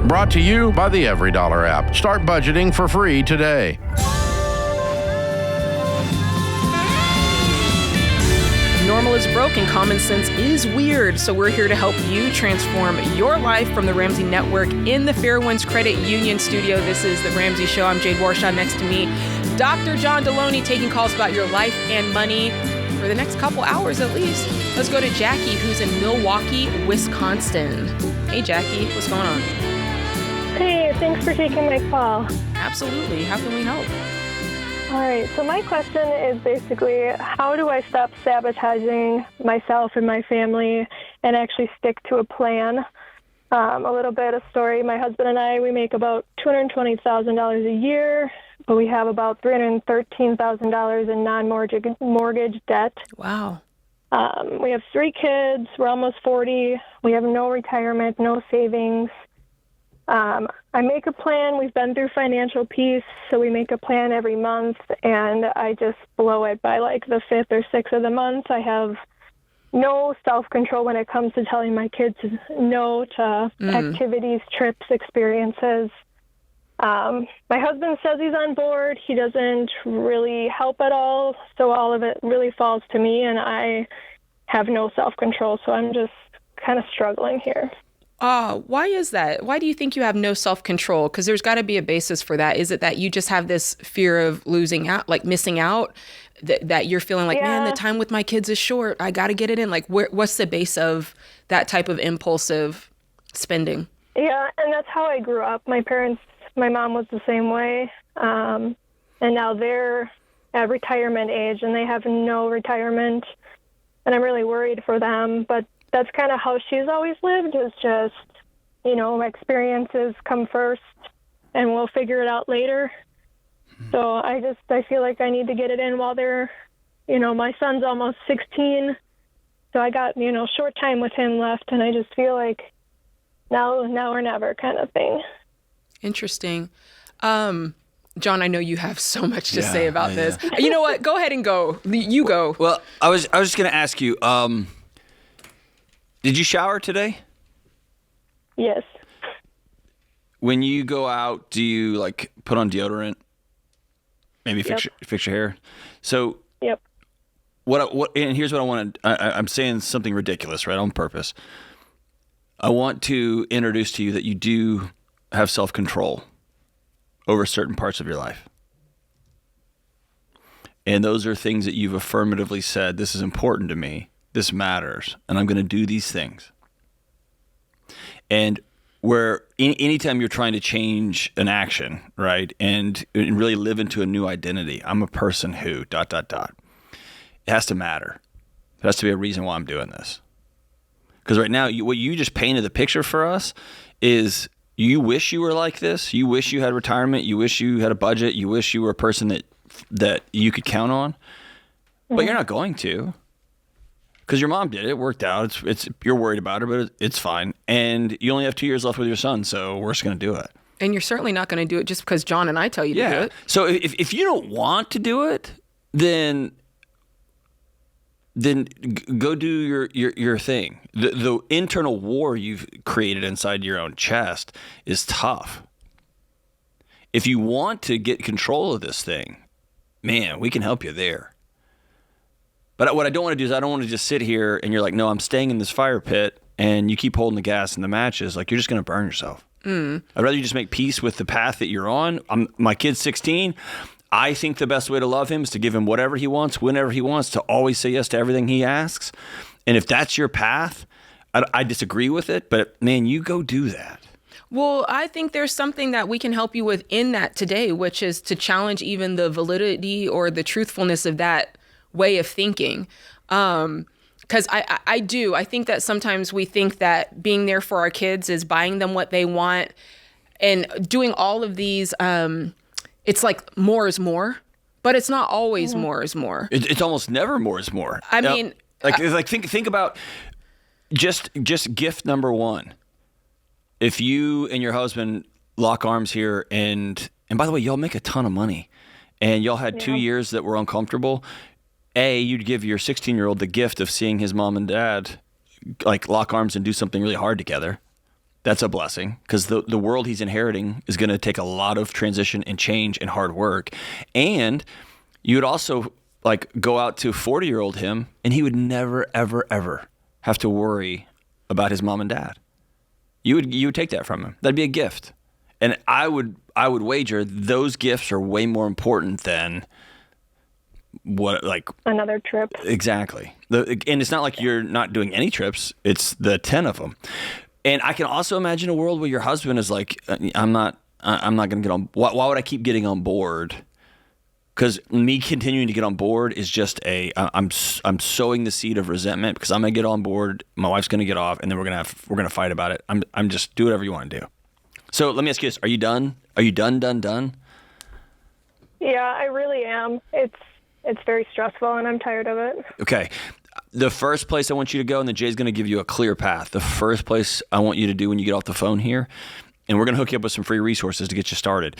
Brought to you by the Every Dollar app. Start budgeting for free today. Normal is broke and common sense is weird. So we're here to help you transform your life from the Ramsey Network in the Fairwinds Credit Union studio. This is The Ramsey Show. I'm Jade Warshaw. Next to me, Dr. John Delony, taking calls about your life and money for the next couple hours at least. Let's go to Jackie, who's in Milwaukee, Wisconsin. Hey, Jackie, what's going on? Hey, thanks for taking my call. Absolutely. How can we help? All right, so my question is basically, how do I stop sabotaging myself and my family and actually stick to a plan? A little bit of story. My husband and I, we make about $220,000 a year, but we have about $313,000 in non-mortgage debt. Wow. We have 3 kids. We're almost 40. We have no retirement, no savings. I make a plan. We've been through financial peace, so we make a plan every month, and I just blow it by like the 5th or 6th of the month. I have no self-control when it comes to telling my kids no to activities, trips, experiences. My husband says he's on board. He doesn't really help at all, so all of it really falls to me, and I have no self-control, so I'm just kind of struggling here. Why is that? Why do you think you have no self-control? Because there's got to be a basis for that. Is it that you just have this fear of losing out, like missing out, that you're feeling like, man, the time with my kids is short. I got to get it in. Like, what's the base of that type of impulsive spending? Yeah, and that's how I grew up. My mom was the same way. And now they're at retirement age, and they have no retirement. And I'm really worried for them, but that's kind of how she's always lived, is just, experiences come first and we'll figure it out later. So I feel like I need to get it in while they're, my son's almost 16. So I got, short time with him left, and I just feel like now or never kind of thing. Interesting. John, I know you have so much to say about this. You know what? Go ahead and go. You go. Well, I was just going to ask you, did you shower today? Yes. When you go out, do you put on deodorant? Maybe fix your hair. So. Yep. What? And here's what I want to. I'm saying something ridiculous, right, on purpose. I want to introduce to you that you do have self-control over certain parts of your life, and those are things that you've affirmatively said. This is important to me. This matters, and I'm going to do these things. And where anytime you're trying to change an action, right, and really live into a new identity, I'm a person who, ... It has to matter. There has to be a reason why I'm doing this. Because right now, what you just painted the picture for us is you wish you were like this. You wish you had retirement. You wish you had a budget. You wish you were a person that you could count on. But you're not going to. Because your mom did it. It worked out. It's you're worried about her, but it's fine. And you only have 2 years left with your son, so we're just going to do it. And you're certainly not going to do it just because John and I tell you to do it. So if you don't want to do it, then go do your thing. The internal war you've created inside your own chest is tough. If you want to get control of this thing, man, we can help you there. But what I don't want to do is I don't want to just sit here and you're like, no, I'm staying in this fire pit, and you keep holding the gas and the matches. Like, you're just going to burn yourself. I'd rather you just make peace with the path that you're on. My kid's 16. I think the best way to love him is to give him whatever he wants, whenever he wants, to always say yes to everything he asks. And if that's your path, I disagree with it. But, man, you go do that. Well, I think there's something that we can help you with in that today, which is to challenge even the validity or the truthfulness of that way of thinking. Because I think that sometimes we think that being there for our kids is buying them what they want and doing all of these, it's like more is more, but it's not always more is more. It's almost never more is more. I mean, think about just gift number one. If you and your husband lock arms here, and by the way, y'all make a ton of money, and y'all had 2 years that were uncomfortable, you'd give your 16-year-old the gift of seeing his mom and dad lock arms and do something really hard together. That's a blessing, because the world he's inheriting is going to take a lot of transition and change and hard work. And you would also like go out to 40-year-old him, and he would never, ever, ever have to worry about his mom and dad. You would take that from him. That'd be a gift. And I would wager those gifts are way more important than what, like, another trip. Exactly. And it's not like you're not doing any trips. It's the 10 of them. And I can also imagine a world where your husband is like, I'm not going to get on. Why would I keep getting on board? Because me continuing to get on board is just I'm sowing the seed of resentment, because I'm going to get on board. My wife's going to get off, and then we're going to fight about it. I'm just do whatever you want to do. So let me ask you this: are you done? Are you done? Yeah, I really am. It's very stressful, and I'm tired of it. Okay. The first place I want you to go, and then Jay's going to give you a clear path. The first place I want you to do when you get off the phone here, and we're going to hook you up with some free resources to get you started.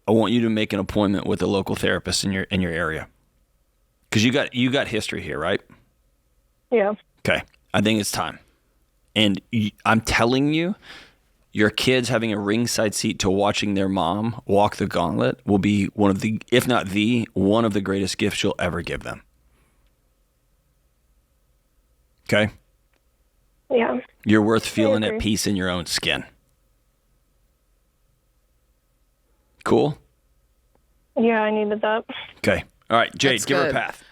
I want you to make an appointment with a local therapist in your area, because you got history here, right? Yeah. Okay. I think it's time. And I'm telling you, your kids having a ringside seat to watching their mom walk the gauntlet will be one of the, if not one of the greatest gifts you'll ever give them. Okay? Yeah. You're worth feeling at peace in your own skin. Cool? Yeah, I needed that. Okay. All right, Jade, give her a path.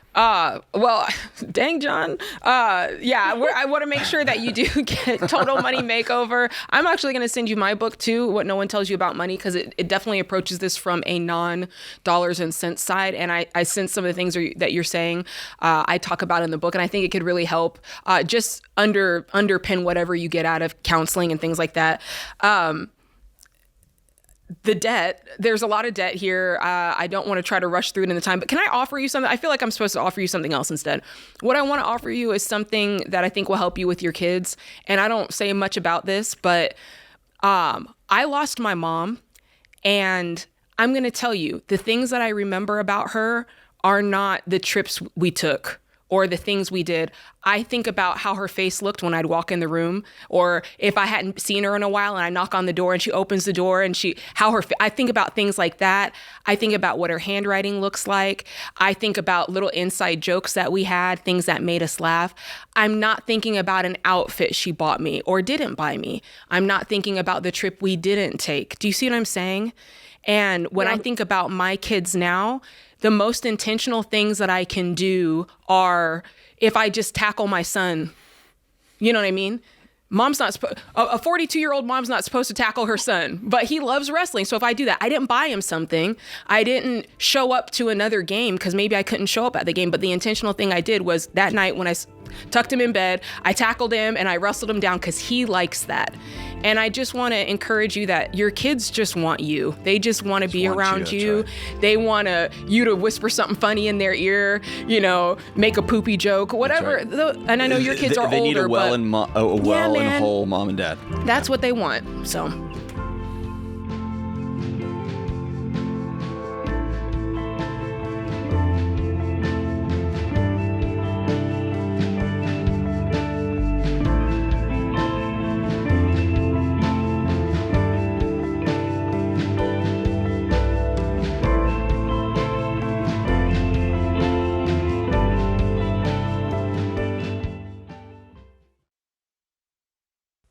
Well, dang, John. I want to make sure that you do get Total Money Makeover. I'm actually going to send you my book too, What No One Tells You About Money, because it definitely approaches this from a non-dollars and cents side. And I sense some of the things that you're saying, I talk about in the book, and I think it could really help just underpin whatever you get out of counseling and things like that. The debt, there's a lot of debt here. I don't want to try to rush through it in the time, but can I offer you something? I feel like I'm supposed to offer you something else instead. What I want to offer you is something that I think will help you with your kids. And I don't say much about this, but I lost my mom, and I'm going to tell you, the things that I remember about her are not the trips we took or the things we did. I think about how her face looked when I'd walk in the room, or if I hadn't seen her in a while and I knock on the door and she opens the door, and I think about things like that. I think about what her handwriting looks like. I think about little inside jokes that we had, things that made us laugh. I'm not thinking about an outfit she bought me or didn't buy me. I'm not thinking about the trip we didn't take. Do you see what I'm saying? And when I think about my kids now, the most intentional things that I can do are if I just tackle my son. You know what I mean? Mom's not a 42-year-old mom's not supposed to tackle her son, but he loves wrestling. So if I do that, I didn't buy him something. I didn't show up to another game because maybe I couldn't show up at the game. But the intentional thing I did was that night when I tucked him in bed, I tackled him and I wrestled him down because he likes that. And I just want to encourage you that your kids just want you. They just want to be around you. They want you to whisper something funny in their ear, make a poopy joke, whatever. Right. And I know your kids are older. They need a well and whole mom and dad. That's what they want. So.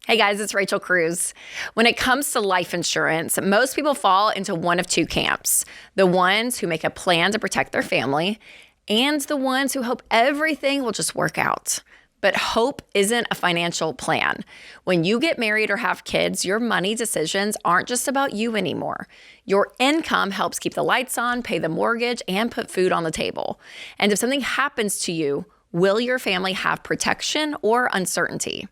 Hey guys, it's Rachel Cruz. When it comes to life insurance, most people fall into one of two camps: the ones who make a plan to protect their family, and the ones who hope everything will just work out. But hope isn't a financial plan. When you get married or have kids, your money decisions aren't just about you anymore. Your income helps keep the lights on, pay the mortgage, and put food on the table. And if something happens to you, will your family have protection or uncertainty?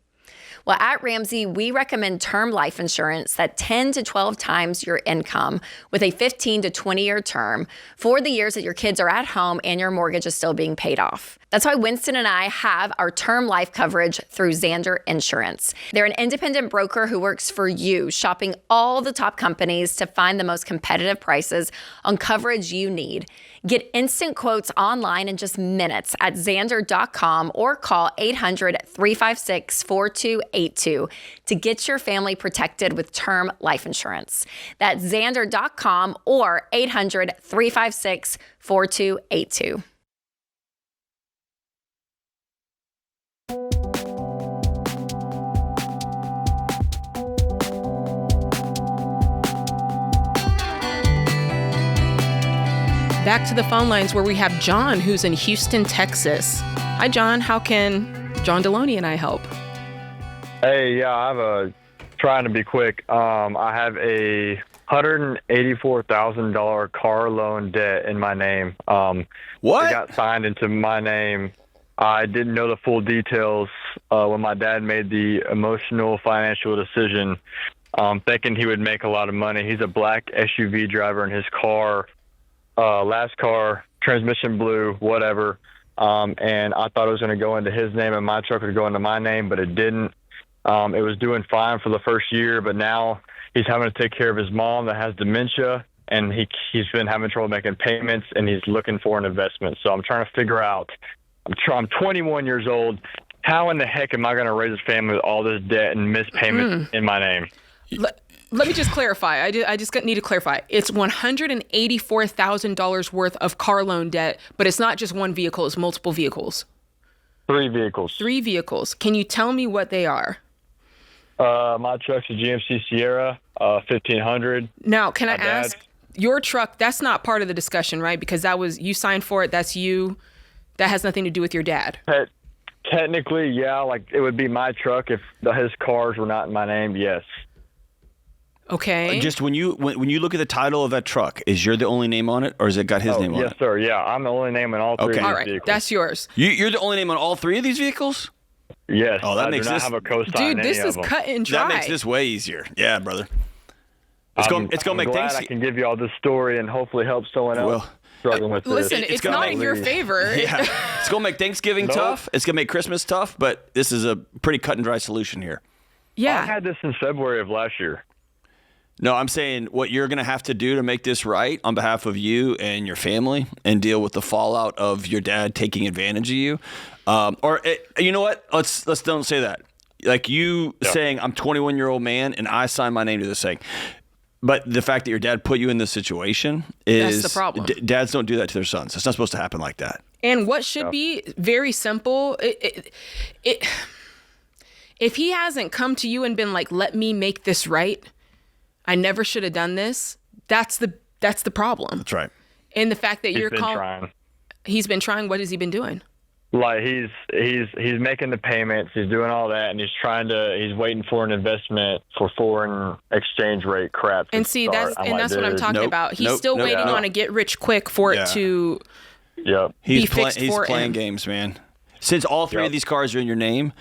Well, at Ramsey, we recommend term life insurance that 10 to 12 times your income with a 15 to 20-year term for the years that your kids are at home and your mortgage is still being paid off. That's why Winston and I have our term life coverage through Xander Insurance. They're an independent broker who works for you, shopping all the top companies to find the most competitive prices on coverage you need. Get instant quotes online in just minutes at Xander.com or call 800-356-4282 to get your family protected with term life insurance. That's Xander.com or 800-356-4282. Back to the phone lines where we have John, who's in Houston, Texas. Hi, John. How can John Delony and I help? Hey, yeah, trying to be quick. I have a $184,000 car loan debt in my name. What? It got signed into my name. I didn't know the full details when my dad made the emotional financial decision, thinking he would make a lot of money. He's a black SUV driver, and his car, last car, transmission blew, whatever. And I thought it was going to go into his name and my truck would go into my name, but it didn't. It was doing fine for the first year, but now he's having to take care of his mom that has dementia, and he's been having trouble making payments, and he's looking for an investment. So I'm trying to figure out, I'm 21 years old. How in the heck am I going to raise a family with all this debt and missed payments in my name? Let me just clarify. I just need to clarify. It's $184,000 worth of car loan debt, but it's not just one vehicle. It's multiple vehicles. 3 vehicles. 3 vehicles. Can you tell me what they are? My truck's a GMC Sierra, 1500. Now, can I ask, your truck, that's not part of the discussion, right? Because that was, you signed for it, that's you. That has nothing to do with your dad. Technically, yeah, like it would be my truck if his cars were not in my name, yes. Okay. Just when you look at the title of that truck, is you're the only name on it, or has it got his name on it? Yes, sir. Yeah, I'm the only name on all 3 of these all right, vehicles. that's yours. You're the only name on all 3 of these vehicles? Yes. Oh, that makes I do not this have a co-sign. Dude, this is cut and dry. That makes this way easier. Yeah, brother. It's going to make things. I can give you all this story and hopefully help someone else struggling with this. Listen, it's not in your favor. Yeah. It's going to make Thanksgiving tough. It's going to make Christmas tough, but this is a pretty cut and dry solution here. Yeah. I had this in February of last year. No, I'm saying what you're going to have to do to make this right on behalf of you and your family and deal with the fallout of your dad taking advantage of you. You know what? Let's don't say that. Like you saying, I'm 21-year-old man and I signed my name to this thing. But the fact that your dad put you in this situation is... That's the problem. Dads don't do that to their sons. It's not supposed to happen like that. And what should be very simple, if he hasn't come to you and been like, let me make this right, I never should have done this, that's the problem. That's right. And the fact that He's been trying. He's been trying. What has he been doing? Like he's making the payments, he's doing all that, and he's waiting for an investment for foreign exchange rate crap. And see, that's what I'm talking about. He's still waiting on a get rich quick for it to He's be fixed he's for playing him. games, man. Since all 3 of these cars are in your name,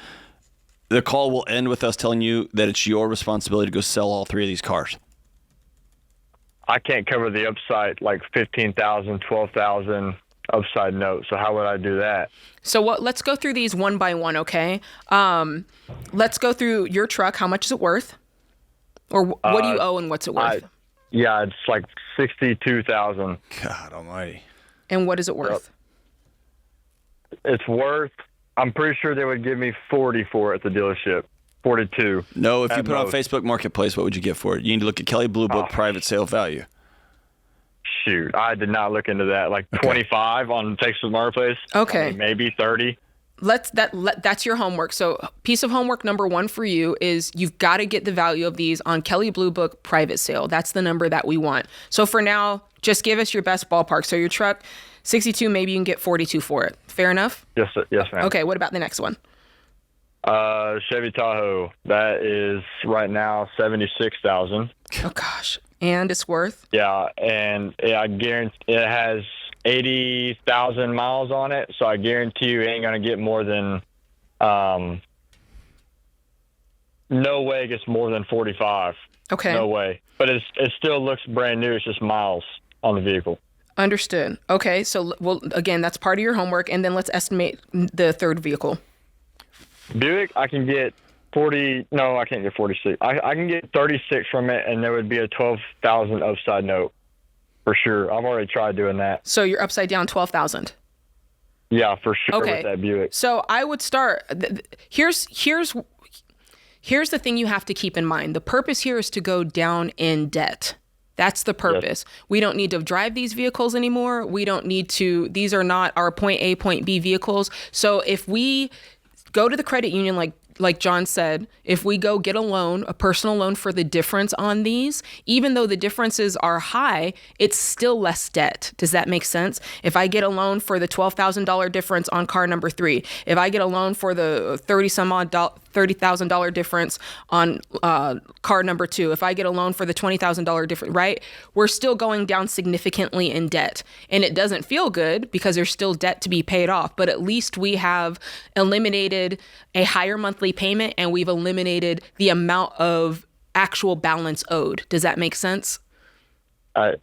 the call will end with us telling you that it's your responsibility to go sell all 3 of these cars. I can't cover the upside, like $15,000, $12,000 upside note. So how would I do that? So let's go through these one by one, okay? Let's go through your truck. How much is it worth? Or what do you owe and what's it worth? It's like $62,000. God almighty. And what is it worth? It's worth, I'm pretty sure they would give me 40 for it at the dealership. 42. No, if you put it on Facebook Marketplace, what would you get for it? You need to look at Kelley Blue Book private sale value. Shoot, I did not look into that. Like 25 on Texas Marketplace. Okay. I mean, maybe 30. That's your homework. So piece of homework number 1 for you is you've got to get the value of these on Kelley Blue Book private sale. That's the number that we want. So for now, just give us your best ballpark. So your truck, 62, maybe you can get 42 for it. Fair enough? Yes, ma'am. Okay, what about the next one? Chevy Tahoe. That is right now $76,000. Oh gosh. And it's worth? Yeah, and I guarantee it has 80,000 miles on it, so I guarantee you it ain't gonna get more than no way it gets more than 45. Okay. No way. But it still looks brand new. It's just miles on the vehicle. Understood. Okay, so well, again, that's part of your homework, and then let's estimate the third vehicle. Buick, I can get 40. No, I can't get 46. I can get 36 from it, and there would be a 12,000 upside note for sure. I've already tried doing that. So you're upside down 12,000. Yeah, for sure. Okay. With that Buick. So I would start. Here's the thing you have to keep in mind. The purpose here is to go down in debt. That's the purpose. Yes. We don't need to drive these vehicles anymore. We don't need to. These are not our point A, point B vehicles. So if we go to the credit union, like John said, if we go get a loan, a personal loan for the difference on these, even though the differences are high, it's still less debt. Does that make sense? If I get a loan for the $12,000 difference on car number 3, if I get a loan for the $30,000 difference on car number 2, if I get a loan for the $20,000 difference, right? We're still going down significantly in debt. And it doesn't feel good because there's still debt to be paid off, but at least we have eliminated a higher monthly payment and we've eliminated the amount of actual balance owed. Does that make sense?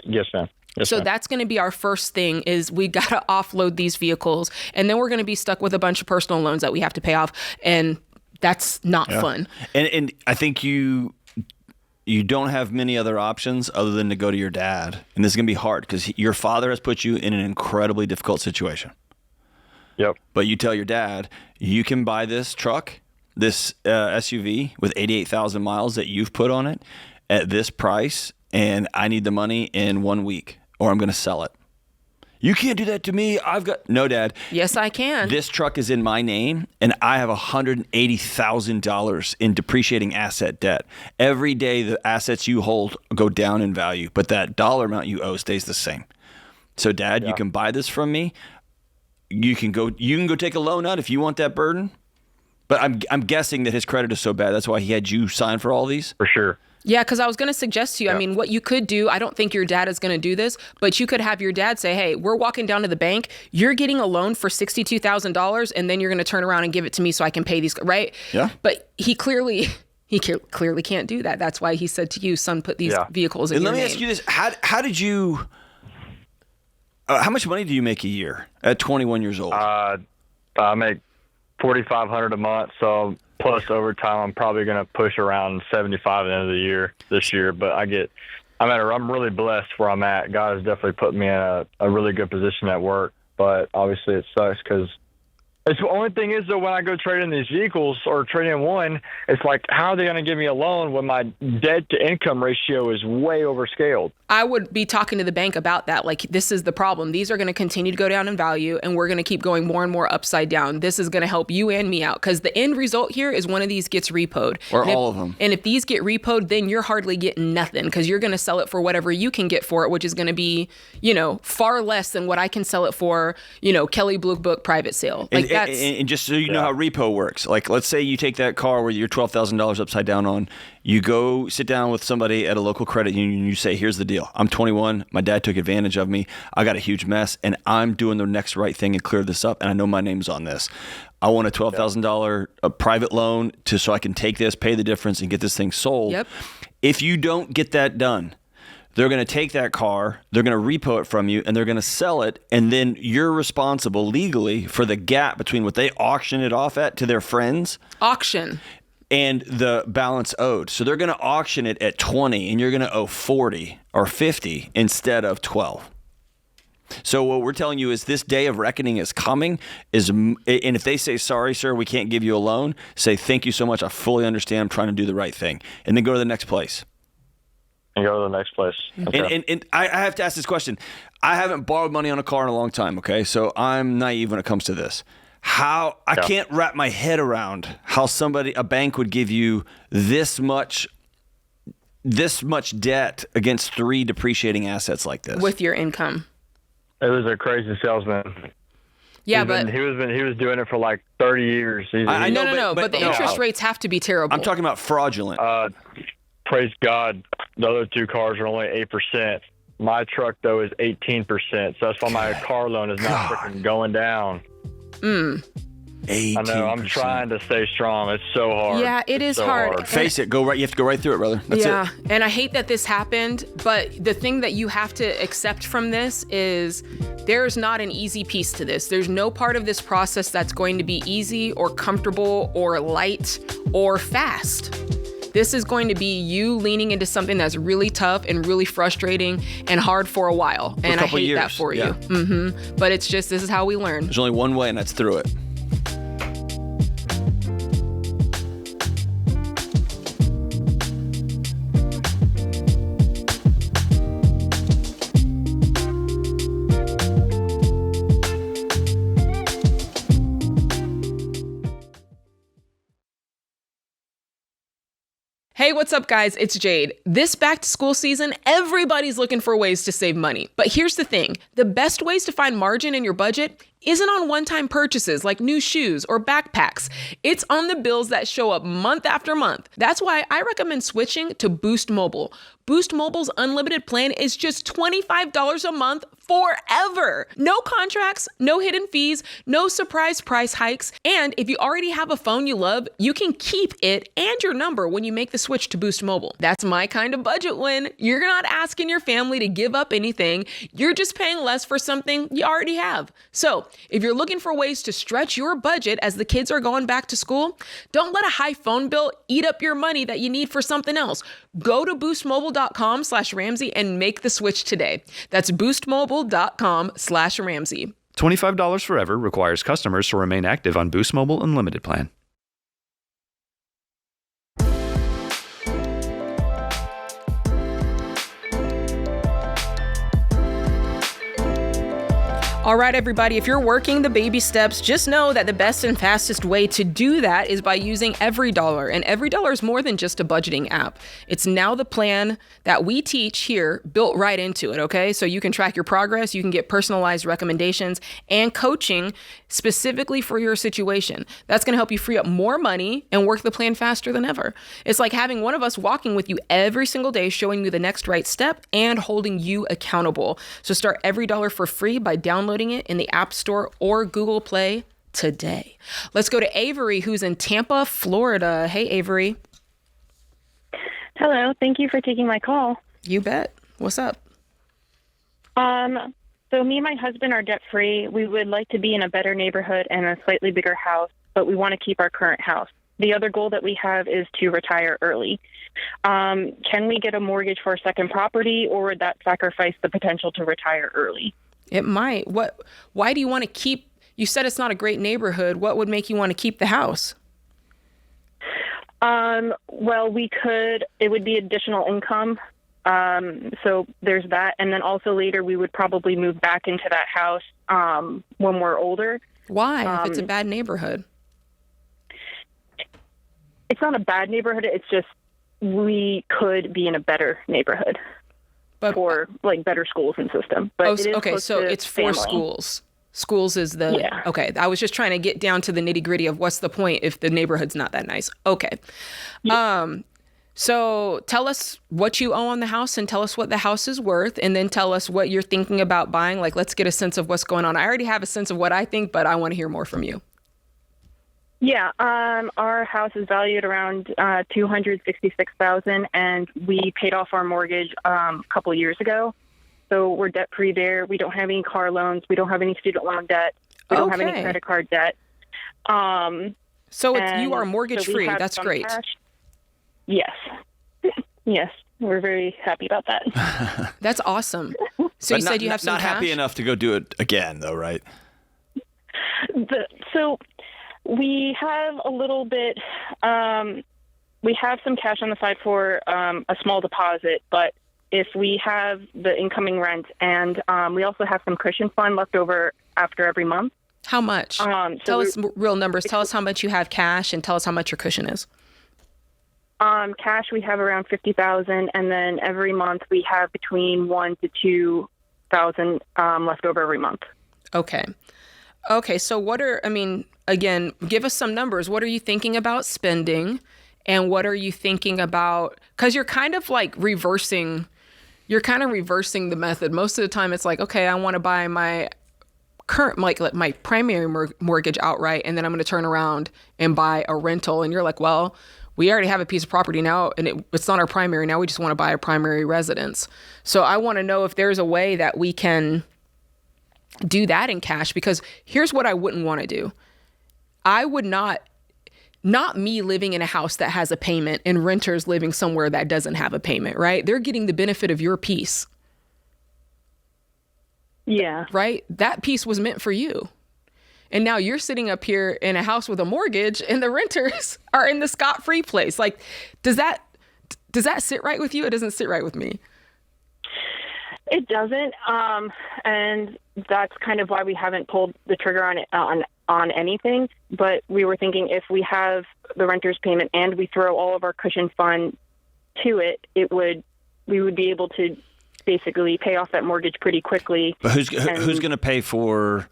Yes, ma'am. Yes, so ma'am. That's going to be our first thing is we got to offload these vehicles, and then we're going to be stuck with a bunch of personal loans that we have to pay off. And that's not fun. And I think you don't have many other options other than to go to your dad. And this is going to be hard because your father has put you in an incredibly difficult situation. Yep. But you tell your dad, you can buy this truck, this SUV with 88,000 miles that you've put on it at this price, and I need the money in 1 week or I'm going to sell it. You can't do that to me. No, Dad. Yes, I can. This truck is in my name, and I have $180,000 in depreciating asset debt. Every day, the assets you hold go down in value, but that dollar amount you owe stays the same. So, Dad, you can buy this from me. You can go take a loan out if you want that burden. But I'm guessing that his credit is so bad. That's why he had you sign for all these. For sure. Yeah, because I was going to suggest to you, I mean, what you could do, I don't think your dad is going to do this, but you could have your dad say, hey, we're walking down to the bank. You're getting a loan for $62,000, and then you're going to turn around and give it to me so I can pay these, right? Yeah. But he clearly can't do that. That's why he said to you, son, put these vehicles in and your let me name. ask you this. How did you, how much money do you make a year at 21 years old? I make $4,500 a month, so plus overtime, I'm probably going to push around 75 at the end of the year this year. But I'm really blessed where I'm at. God has definitely put me in a really good position at work. But obviously it sucks because it's the only thing is, though, when I go trade in these vehicles or trade in one, it's like, how are they going to give me a loan when my debt to income ratio is way overscaled? I would be talking to the bank about that. Like, this is the problem. These are going to continue to go down in value, and we're going to keep going more and more upside down. This is going to help you and me out because the end result here is one of these gets repoed. Or all of them. And if these get repoed, then you're hardly getting nothing because you're going to sell it for whatever you can get for it, which is going to be, far less than what I can sell it for, Kelly Blue Book private sale. Like and just so you know how repo works, like let's say you take that car where you're $12,000 upside down on, you go sit down with somebody at a local credit union and you say, here's the deal. I'm 21. My dad took advantage of me. I got a huge mess and I'm doing the next right thing and clear this up. And I know my name's on this. I want a $12,000 private loan so I can take this, pay the difference and get this thing sold. Yep. If you don't get that done, they're going to take that car, they're going to repo it from you, and they're going to sell it, and then you're responsible legally for the gap between what they auction it off at to their friends. Auction. And the balance owed. So they're going to auction it at 20, and you're going to owe 40 or 50 instead of 12. So what we're telling you is this day of reckoning is coming. And if they say, sorry, sir, we can't give you a loan, say, thank you so much. I fully understand. I'm trying to do the right thing. And then go to the next place. And go to the next place. Okay. And I have to ask this question. I haven't borrowed money on a car in a long time, okay? So I'm naive when it comes to this. I can't wrap my head around how a bank would give you this much debt against 3 depreciating assets like this. With your income. It was a crazy salesman. Yeah, he was doing it for like 30 years. I know, No, but the interest rates have to be terrible. I'm talking about fraudulent. Praise God, the other 2 cars are only 8%. My truck, though, is 18%. So that's why my car loan is not freaking going down. I know. I'm trying to stay strong. It's so hard. Yeah, it is so hard. Face it. You have to go right through it, brother. That's yeah, it. and I hate that this happened, but the thing that you have to accept from this is there's not an easy piece to this. There's no part of this process that's going to be easy or comfortable or light or fast. This is going to be you leaning into something that's really tough and really frustrating and hard for a while. And I hate that for you. But it's just, this is how we learn. There's only one way, and that's through it. Hey, what's up, guys? It's Jade. This back to school season, everybody's looking for ways to save money. But here's the thing. The best ways to find margin in your budget isn't on one-time purchases like new shoes or backpacks. It's on the bills that show up month after month. That's why I recommend switching to Boost Mobile. Boost Mobile's unlimited plan is just $25 a month forever. No contracts, no hidden fees, no surprise price hikes. And if you already have a phone you love, you can keep it and your number when you make the switch to Boost Mobile. That's my kind of budget win. You're not asking your family to give up anything. You're just paying less for something you already have. So if you're looking for ways to stretch your budget as the kids are going back to school, don't let a high phone bill eat up your money that you need for something else. Go to boostmobile.com/Ramsey and make the switch today. That's boostmobile.com/Ramsey. $25 forever requires customers to remain active on Boost Mobile Unlimited plan. All right, everybody, if you're working the baby steps, just know that the best and fastest way to do that is by using EveryDollar. And EveryDollar is more than just a budgeting app. It's now the plan that we teach here built right into it, okay? So you can track your progress, you can get personalized recommendations and coaching specifically for your situation. That's going to help you free up more money and work the plan faster than ever. It's like having one of us walking with you every single day, showing you the next right step and holding you accountable. So start EveryDollar for free by downloading it in the App Store or Google Play today. Let's go to Avery, who's in Tampa, Florida. Hey, Avery. Hello. Thank you for taking my call. You bet. What's up? So me and my husband are debt-free. We would like to be in a better neighborhood and a slightly bigger house, but we want to keep our current house. The other goal that we have is to retire early. Can we get a mortgage for a second property, or would that sacrifice the potential to retire early? It might. Why do you want to keep, you said it's not a great neighborhood. What would make you want to keep the house? Well, it would be additional income. So there's that. And then also later we would probably move back into that house, when we're older. Why? If it's a bad neighborhood? It's not a bad neighborhood. It's just, we could be in a better neighborhood. But for like better schools and system. But it is okay, so it's for schools. Schools is okay. I was just trying to get down to the nitty gritty of what's the point if the neighborhood's not that nice. Okay. Yeah. So tell us what you owe on the house and tell us what the house is worth, and then tell us what you're thinking about buying. Like, let's get a sense of what's going on. I already have a sense of what I think, but I want to hear more from you. Yeah, our house is valued around $266,000, and we paid off our mortgage a couple years ago. So we're debt free there. We don't have any car loans. We don't have any student loan debt. We don't have any credit card debt. So you are mortgage free. That's great. Cash. Yes. Yes. We're very happy about that. That's awesome. So you said you have some not cash? Happy enough to go do it again, though, right? We have a little bit, we have some cash on the side for a small deposit, but if we have the incoming rent, and we also have some cushion fund left over after every month. How much? Tell us real numbers. Tell us how much you have cash and tell us how much your cushion is. Cash, we have around $50,000, and then every month we have between $1,000 to $2,000 left over every month. Okay. So again, give us some numbers. What are you thinking about spending, and what are you thinking about? Because you're kind of reversing the method. Most of the time, it's like, okay, I want to buy my my primary mortgage outright, and then I'm going to turn around and buy a rental. And you're like, well, we already have a piece of property now, and it's not our primary. Now we just want to buy a primary residence. So I want to know if there's a way that we can do that in cash, because here's what I wouldn't want to do. I would not me living in a house that has a payment and renters living somewhere that doesn't have a payment, right? They're getting the benefit of your piece. Yeah. Right? That piece was meant for you. And now you're sitting up here in a house with a mortgage and the renters are in the scot-free place. Like, does that sit right with you? It doesn't sit right with me. It doesn't. And that's kind of why we haven't pulled the trigger on anything. But we were thinking, if we have the renter's payment and we throw all of our cushion fund to it, we would be able to basically pay off that mortgage pretty quickly. But who's going to pay for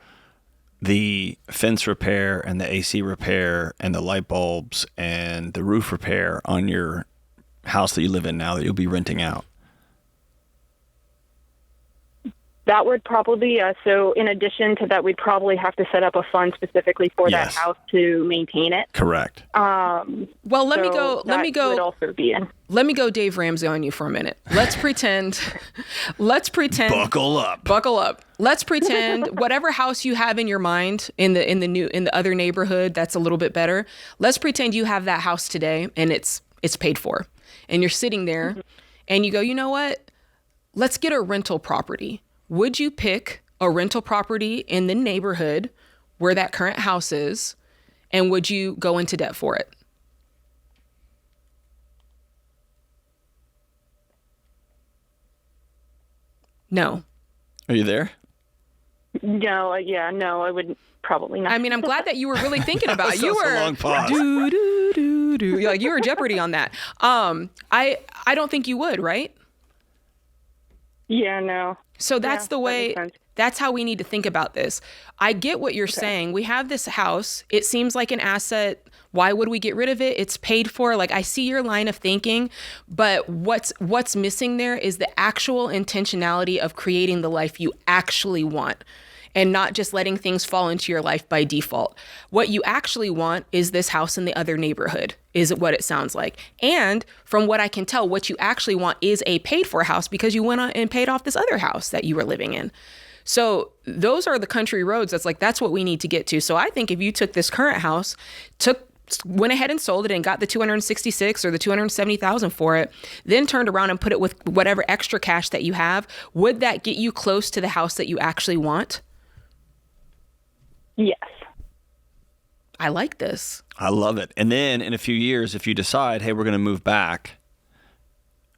the fence repair and the AC repair and the light bulbs and the roof repair on your house that you live in now that you'll be renting out? That would probably be us. So in addition to that, we'd probably have to set up a fund specifically for that house to maintain it. Correct. Well, let me go. Would also be in. Let me go Dave Ramsey on you for a minute. Let's pretend. Buckle up. Let's pretend whatever house you have in your mind in the other neighborhood that's a little bit better. Let's pretend you have that house today and it's paid for, and you're sitting there, and you go, you know what? Let's get a rental property. Would you pick a rental property in the neighborhood where that current house is, and would you go into debt for it? No. Are you there? No, no, I would probably not. I mean, I'm glad that you were really thinking about it. You were a long pause. Like, you were Jeopardy on that. I don't think you would, right? Yeah, no. So that's the way, that's how we need to think about this. I get what you're saying. We have this house. It seems like an asset. Why would we get rid of it? It's paid for. Like, I see your line of thinking, but what's missing there is the actual intentionality of creating the life you actually want, and not just letting things fall into your life by default. What you actually want is this house in the other neighborhood, is what it sounds like. And from what I can tell, what you actually want is a paid for house, because you went on and paid off this other house that you were living in. So those are the country roads. That's what we need to get to. So I think if you took this current house, went ahead and sold it and got the $266,000 or the $270,000 for it, then turned around and put it with whatever extra cash that you have, would that get you close to the house that you actually want? Yes. I like this. I love it. And then in a few years, if you decide, hey, we're going to move back,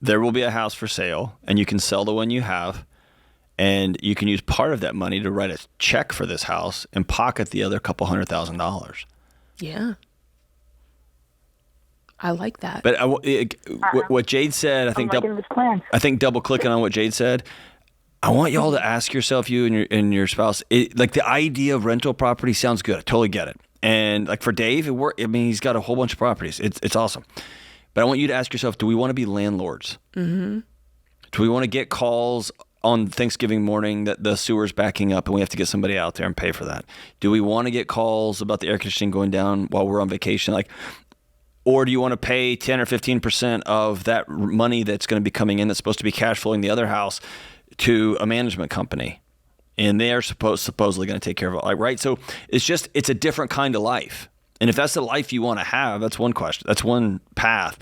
there will be a house for sale, and you can sell the one you have, and you can use part of that money to write a check for this house and pocket the other couple $100,000. Yeah. I like that. But what Jade said, I think double clicking on what Jade said, I want y'all to ask yourself, you and your spouse, like, the idea of rental property sounds good. I totally get it. And like for Dave, he's got a whole bunch of properties. It's awesome. But I want you to ask yourself, do we want to be landlords? Mm-hmm. Do we want to get calls on Thanksgiving morning that the sewer's backing up and we have to get somebody out there and pay for that? Do we want to get calls about the air conditioning going down while we're on vacation? Or do you want to pay 10 or 15% of that money that's going to be coming in that's supposed to be cash flowing the other house to a management company, and they are supposedly going to take care of it, right? So it's a different kind of life. And if that's the life you want to have, that's one question. That's one path.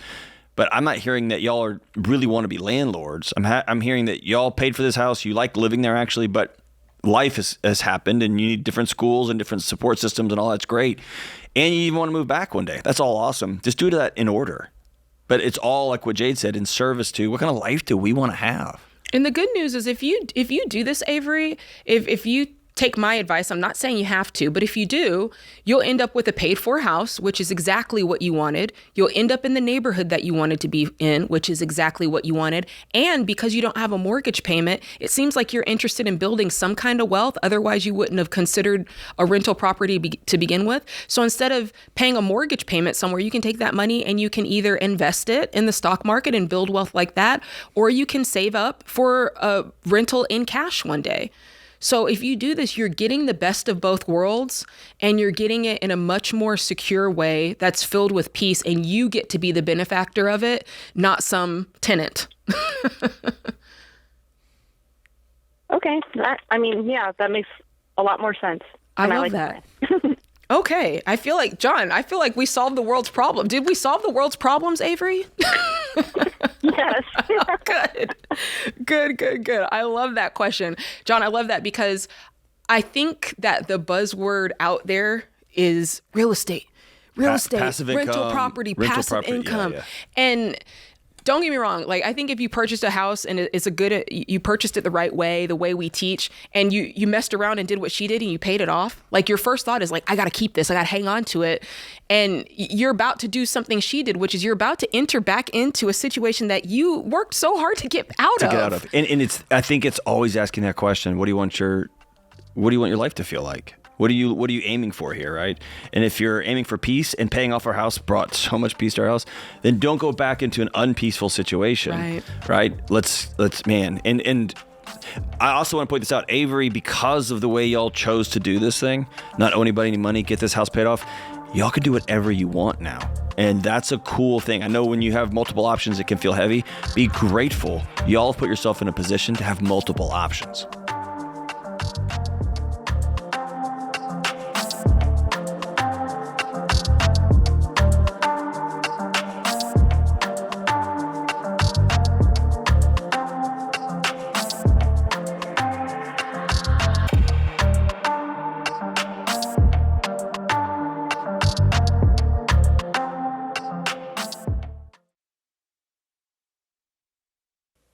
But I'm not hearing that y'all really want to be landlords. I'm hearing that y'all paid for this house. You like living there, actually, but life has happened, and you need different schools and different support systems, and all that's great. And you even want to move back one day. That's all awesome. Just do that in order. But it's all, like what Jade said, in service to what kind of life do we want to have? And the good news is, if you do this, Avery, if you take my advice, I'm not saying you have to, but if you do, you'll end up with a paid for house, which is exactly what you wanted. You'll end up in the neighborhood that you wanted to be in, which is exactly what you wanted. And because you don't have a mortgage payment, it seems like you're interested in building some kind of wealth. Otherwise, you wouldn't have considered a rental property to begin with. So instead of paying a mortgage payment somewhere, you can take that money and you can either invest it in the stock market and build wealth like that, or you can save up for a rental in cash one day. So if you do this, you're getting the best of both worlds, and you're getting it in a much more secure way that's filled with peace, and you get to be the benefactor of it, not some tenant. Okay. That makes a lot more sense. I And love like that. Okay. I feel like we solved the world's problem. Did we solve the world's problems, Avery? Yes. Good. I love that question. John, I love that because I think that the buzzword out there is real estate, Passive rental income, property, rental passive property, income. yeah. And don't get me wrong. Like, I think if you purchased a house and you purchased it the right way, the way we teach, and you messed around and did what she did and you paid it off, like your first thought is like, I got to keep this. I got to hang on to it. And you're about to do something she did, which is you're about to enter back into a situation that you worked so hard to get out of. And I think it's always asking that question. What do you want your life to feel like? What are you aiming for here, right? And if you're aiming for peace and paying off our house brought so much peace to our house, then don't go back into an unpeaceful situation, right? Let's and I also want to point this out, Avery, because of the way y'all chose to do this thing, not owe anybody any money, get this house paid off, y'all can do whatever you want now. And that's a cool thing. I know when you have multiple options, it can feel heavy. Be grateful. Y'all have put yourself in a position to have multiple options.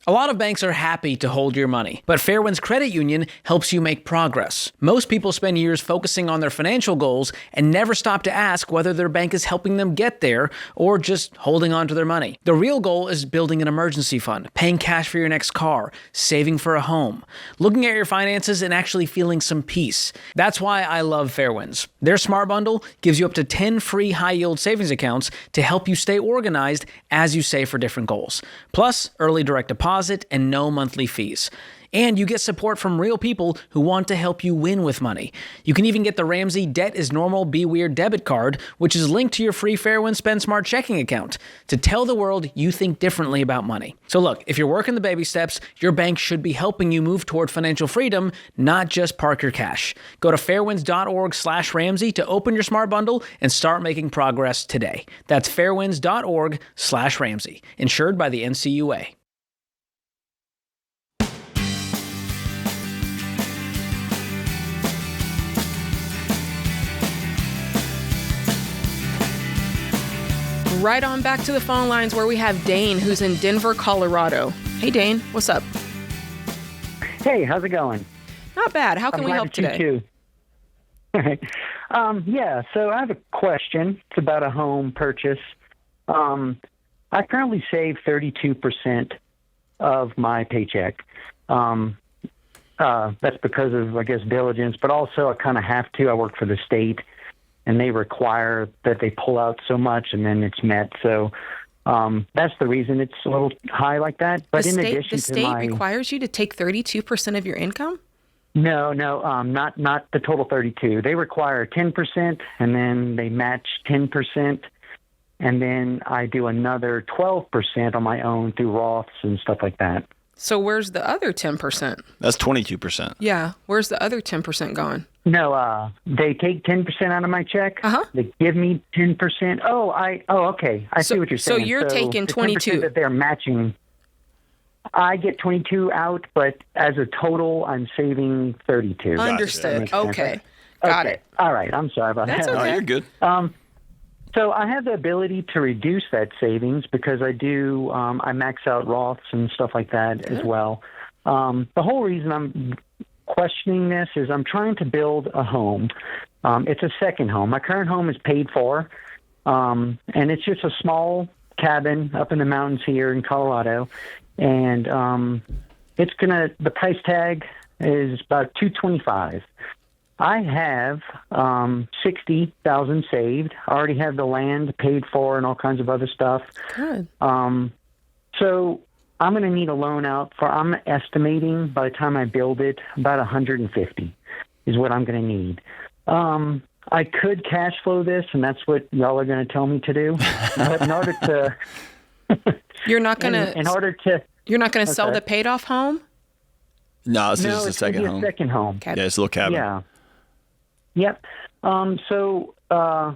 A lot of banks are happy to hold your money, but Fairwinds Credit Union helps you make progress. Most people spend years focusing on their financial goals and never stop to ask whether their bank is helping them get there or just holding on to their money. The real goal is building an emergency fund, paying cash for your next car, saving for a home, looking at your finances and actually feeling some peace. That's why I love Fairwinds. Their Smart Bundle gives you up to 10 free high-yield savings accounts to help you stay organized as you save for different goals. Plus, early direct deposit and no monthly fees. And you get support from real people who want to help you win with money. You can even get the Ramsey Debt is Normal, Be Weird debit card, which is linked to your free Fairwind Spend Smart checking account to tell the world you think differently about money. So look, if you're working the baby steps, your bank should be helping you move toward financial freedom, not just park your cash. Go to fairwinds.org/Ramsey to open your Smart Bundle and start making progress today. That's fairwinds.org/Ramsey. Insured by the NCUA. Right on back to the phone lines where we have Dane, who's in Denver, Colorado. Hey, Dane, what's up? Hey, how's it going? Not bad. How can we help today? You too. So I have a question. It's about a home purchase. I currently save 32% of my paycheck. That's because of, I guess, diligence, but also I kind of have to. I work for the state, and they require that they pull out so much, and then it's met. So that's the reason it's a little high like that. But the state requires you to take 32% of your income? No, not the total 32. They require 10%, and then they match 10%, and then I do another 12% on my own through Roths and stuff like that. So where's the other 10%? That's 22%. Yeah, where's the other 10% gone? No, they take 10% out of my check. They give me 10%. Okay. I see what you're saying. So you're taking 22 that they're matching. I get 22 out, but as a total, I'm saving 32. Understood. Gotcha. Okay. Got it. All right. I'm sorry about That's that. okay. Oh, you're good. So I have the ability to reduce that savings because I do. I max out Roths and stuff like that as well. The whole reason I'm questioning this is I'm trying to build a home. It's a second home. My current home is paid for, and it's just a small cabin up in the mountains here in Colorado. And the price tag is about $225,000. I have $60,000 saved. I already have the land paid for and all kinds of other stuff. Good. So I'm going to need a loan out for, I'm estimating by the time I build it, about 150 is what I'm going to need. I could cash flow this, and that's what y'all are going to tell me to do. But in order to, you're not going to, in order to, you're not going to sell the paid off home? No, this is just a it's second gonna be home. a second home. Okay. Yeah, it's a little cabin. Yeah. Yep. So I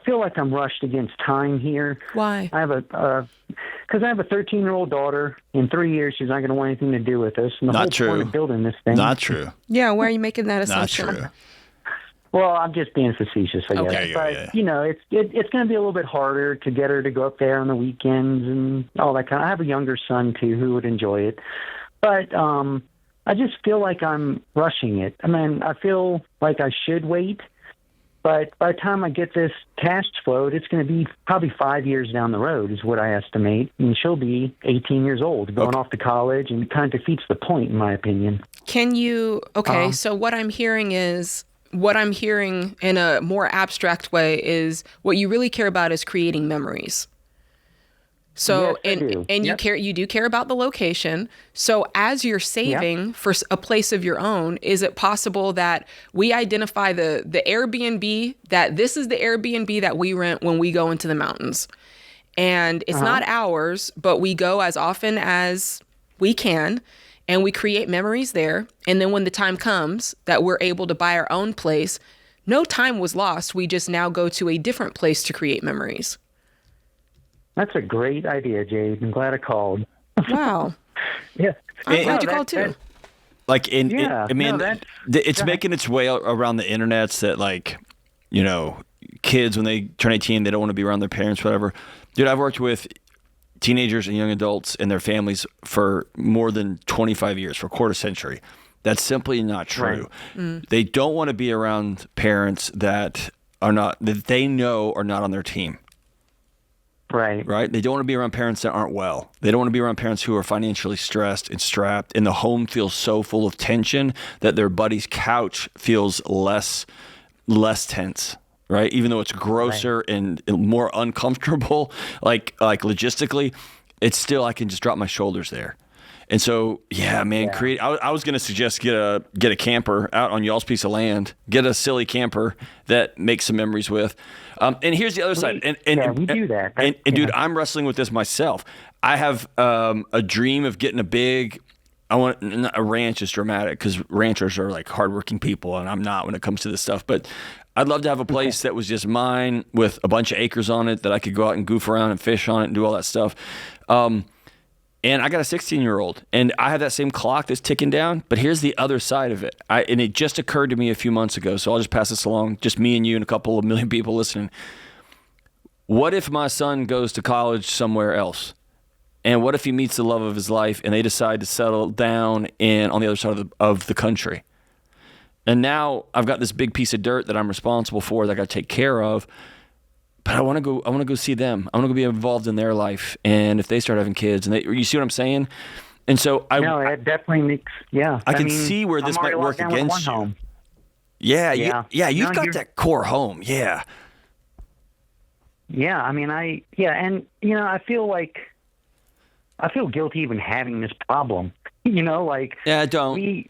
feel like I'm rushed against time here. Why? I have because I have a 13-year-old daughter. In 3 years, she's not going to want anything to do with us. And the Not whole true. point of building this thing. Not true. Yeah, why are you making that Not assumption? true. Well, I'm just being facetious, I guess. Okay. But, Yeah. you know, it's going to be a little bit harder to get her to go up there on the weekends and all that kind of. I have a younger son, too, who would enjoy it. But I just feel like I'm rushing it. I mean, I feel like I should wait. But by the time I get this cash flowed, it's going to be probably 5 years down the road is what I estimate. And she'll be 18 years old, going off to college, and it kind of defeats the point, in my opinion. Can you, so what I'm hearing in a more abstract way is what you really care about is creating memories. So, Yes, I do. and Yep. you do care about the location. So as you're saving for a place of your own, is it possible that we identify the Airbnb, that this is the Airbnb that we rent when we go into the mountains? And it's not ours, but we go as often as we can, and we create memories there. And then when the time comes that we're able to buy our own place, no time was lost. We just now go to a different place to create memories. That's a great idea, Jade. I'm glad I called. Wow. Yeah. I'm glad you called too. Like Yeah, it's making its way around the internets that, like, you know, kids when they turn 18, they don't want to be around their parents, whatever. Dude, I've worked with teenagers and young adults and their families for more than 25 years, for a quarter century. That's simply not true. Right. They don't want to be around parents that they know are not on their team. Right. They don't want to be around parents that aren't well. They don't want to be around parents who are financially stressed and strapped, and the home feels so full of tension that their buddy's couch feels less tense. Right. Even though it's grosser and more uncomfortable, like logistically, it's still, I can just drop my shoulders there. And so, create. I was going to suggest get a camper out on y'all's piece of land. Get a silly camper that makes some memories with. And here's the other side. We do that. And dude, I'm wrestling with this myself. I have a dream of getting a ranch is dramatic because ranchers are like hardworking people, and I'm not when it comes to this stuff. But I'd love to have a place that was just mine with a bunch of acres on it that I could go out and goof around and fish on it and do all that stuff. And I got a 16-year-old, and I have that same clock that's ticking down. But here's the other side of it. And it just occurred to me a few months ago, so I'll just pass this along, just me and you and a couple of million people listening. What if my son goes to college somewhere else? And what if he meets the love of his life and they decide to settle down on the other side of the country? And now I've got this big piece of dirt that I'm responsible for that I got to take care of. But I want to go see them. I want to go be involved in their life. And if they start having kids, and you see what I'm saying? And so it definitely makes, I can see where this might work against you. Home. Yeah. You've got that core home. Yeah. Yeah. I mean, and I feel guilty even having this problem. Yeah, don't.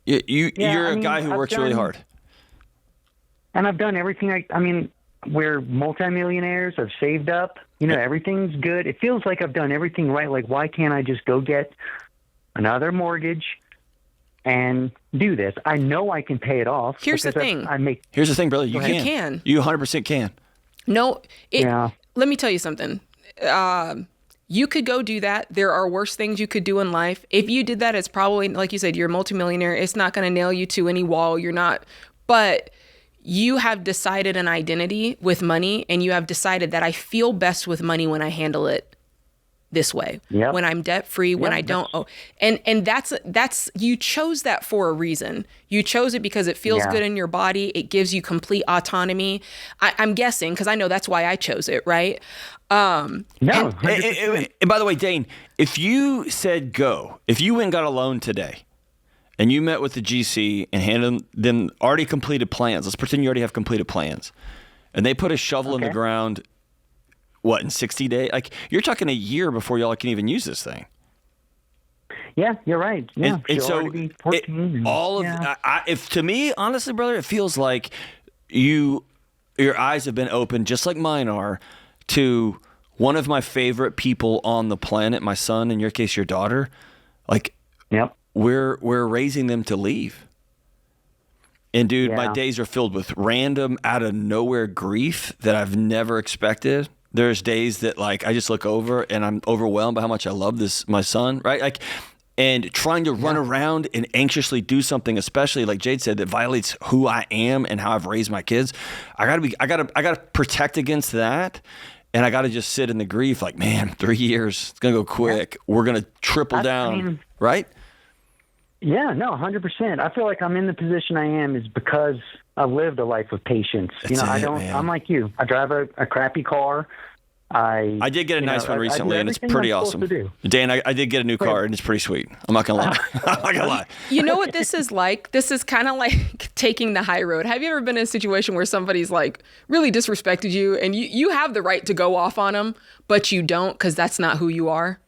You're a guy who works really hard. And I've done everything. We're multimillionaires. I've saved up. Everything's good. It feels like I've done everything right. Like, why can't I just go get another mortgage and do this? I know I can pay it off. Here's the thing. Here's the thing, brother. You can. You 100% can. No. Let me tell you something. You could go do that. There are worse things you could do in life. If you did that, it's probably, like you said, you're a multimillionaire. It's not going to nail you to any wall. You're not. But you have decided an identity with money, and you have decided that I feel best with money when I handle it this way. Yep. When I'm debt free, when I don't owe. And that's you chose that for a reason. You chose it because it feels good in your body. It gives you complete autonomy. I'm guessing, because I know that's why I chose it, right? And by the way, Dane, if you said go, if you went and got a loan today, and you met with the GC and handed them already completed plans. Let's pretend you already have completed plans. And they put a shovel in the ground what, in 60 days? Like, you're talking a year before y'all can even use this thing. Yeah, you're right. Yeah, and she'll so already be 14. if to me, honestly, brother, it feels like your eyes have been opened, just like mine are, to one of my favorite people on the planet, my son, in your case, your daughter. Like, yep. We're raising them to leave. And dude, my Yeah. days are filled with random, out of nowhere grief that I've never expected. There's days that like I just look over and I'm overwhelmed by how much I love my son, right? Like, and trying to run around and anxiously do something, especially like Jade said, that violates who I am and how I've raised my kids. I gotta protect against that. And I gotta just sit in the grief, like, man, 3 years, it's gonna go quick. We're gonna triple down, right? Yeah, no, 100%. I feel like I'm in the position I am is because I've lived a life of patience. I'm like you. I drive a crappy car. I did get a nice one recently, and it's pretty awesome. Dan, I did get a new car, and it's pretty sweet. I'm not gonna lie. I'm not gonna lie. You know what this is like? This is kind of like taking the high road. Have you ever been in a situation where somebody's like really disrespected you, and you have the right to go off on them, but you don't because that's not who you are?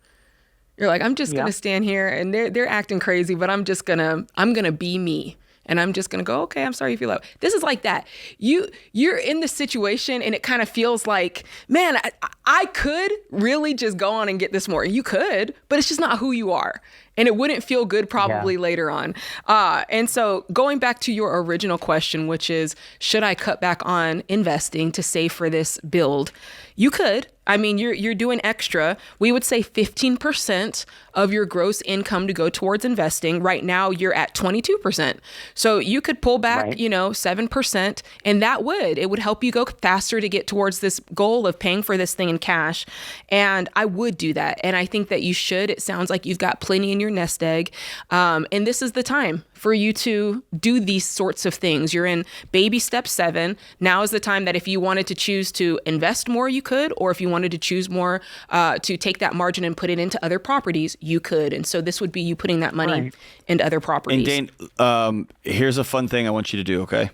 You're like, I'm just gonna stand here, and they're acting crazy, but I'm gonna be me. And I'm just going to go, okay, I'm sorry you feel that way. This is like that. You're in the situation and it kind of feels like, man, I could really just go on and get this more. You could, but it's just not who you are. And it wouldn't feel good probably later on. And so going back to your original question, which is, should I cut back on investing to save for this build? You could. I mean, you're doing extra. We would say 15% of your gross income to go towards investing. Right now, you're at 22%. So you could pull back, 7%, and it would help you go faster to get towards this goal of paying for this thing in cash. And I would do that. And I think that you should. It sounds like you've got plenty in your nest egg. And this is the time for you to do these sorts of things. You're in baby step 7. Now is the time that if you wanted to choose to invest more, you could, or if you wanted to choose more to take that margin and put it into other properties, you could. And so this would be you putting that money into other properties. And Dane, here's a fun thing I want you to do, okay?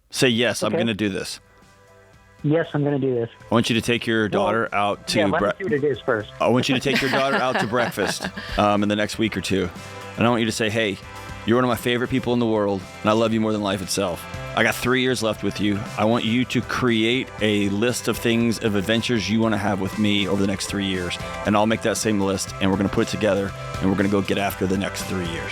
Say, yes, I'm going to do this. Yes, I'm going to do this. I want you to take your daughter out to... let me see what it is first. I want you to take your daughter out to breakfast in the next week or two. And I want you to say, hey, you're one of my favorite people in the world, and I love you more than life itself. I got 3 years left with you. I want you to create a list of things, of adventures you want to have with me over the next 3 years. And I'll make that same list, and we're going to put it together, and we're going to go get after the next 3 years.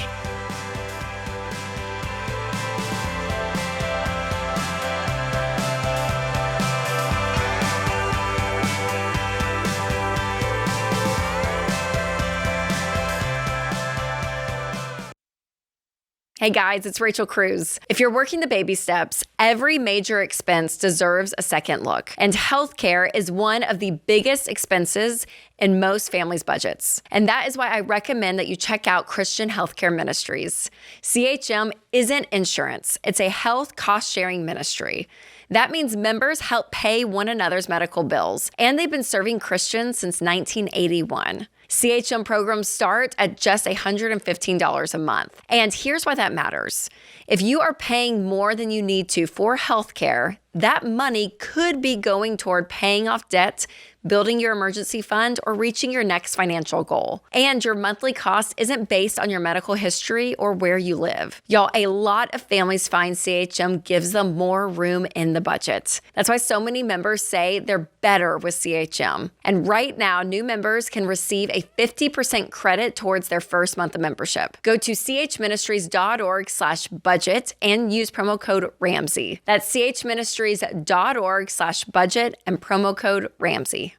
Hey guys, it's Rachel Cruz. If you're working the baby steps, every major expense deserves a second look. And healthcare is one of the biggest expenses in most families' budgets. And that is why I recommend that you check out Christian Healthcare Ministries. CHM isn't insurance, it's a health cost-sharing ministry. That means members help pay one another's medical bills, and they've been serving Christians since 1981. CHM programs start at just $115 a month. And here's why that matters. If you are paying more than you need to for healthcare, that money could be going toward paying off debt, building your emergency fund, or reaching your next financial goal. And your monthly cost isn't based on your medical history or where you live. Y'all, a lot of families find CHM gives them more room in the budget. That's why so many members say they're better with CHM. And right now, new members can receive a 50% credit towards their first month of membership. Go to chministries.org/budget and use promo code Ramsey. That's chministries.org/budget and promo code Ramsey.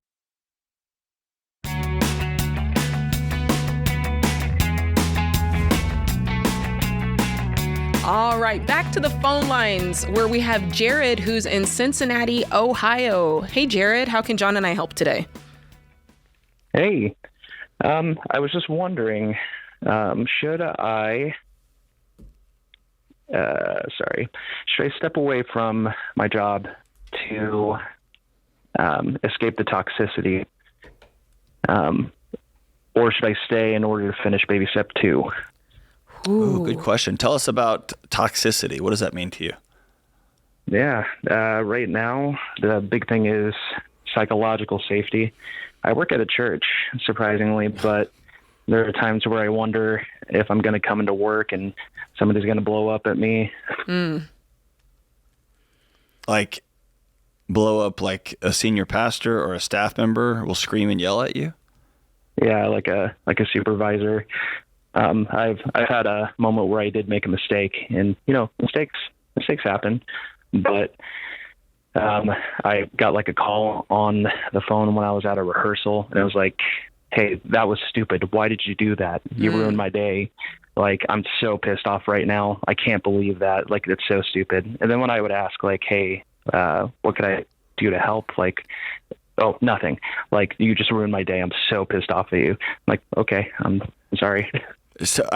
All right, back to the phone lines where we have Jared, who's in Cincinnati, Ohio. Hey, Jared, how can John and I help today? Hey, I was just wondering, should I step away from my job to escape the toxicity, or should I stay in order to finish baby step 2? Ooh, good question. Tell us about toxicity. What does that mean to you? Yeah, right now the big thing is psychological safety. I work at a church, surprisingly, but there are times where I wonder if I'm going to come into work and somebody's going to blow up at me. Like blow up like a senior pastor or a staff member will scream and yell at you? Yeah, like a supervisor. I've had a moment where I did make a mistake, and mistakes happen, but I got like a call on the phone when I was at a rehearsal, and it was like, "Hey, that was stupid. Why did you do that? You ruined my day. Like, I'm so pissed off right now. I can't believe that. Like, it's so stupid." And then when I would ask, like, "Hey, what could I do to help?" Like, "Oh, nothing. Like, you just ruined my day. I'm so pissed off at you." I'm like, "Okay, I'm sorry." So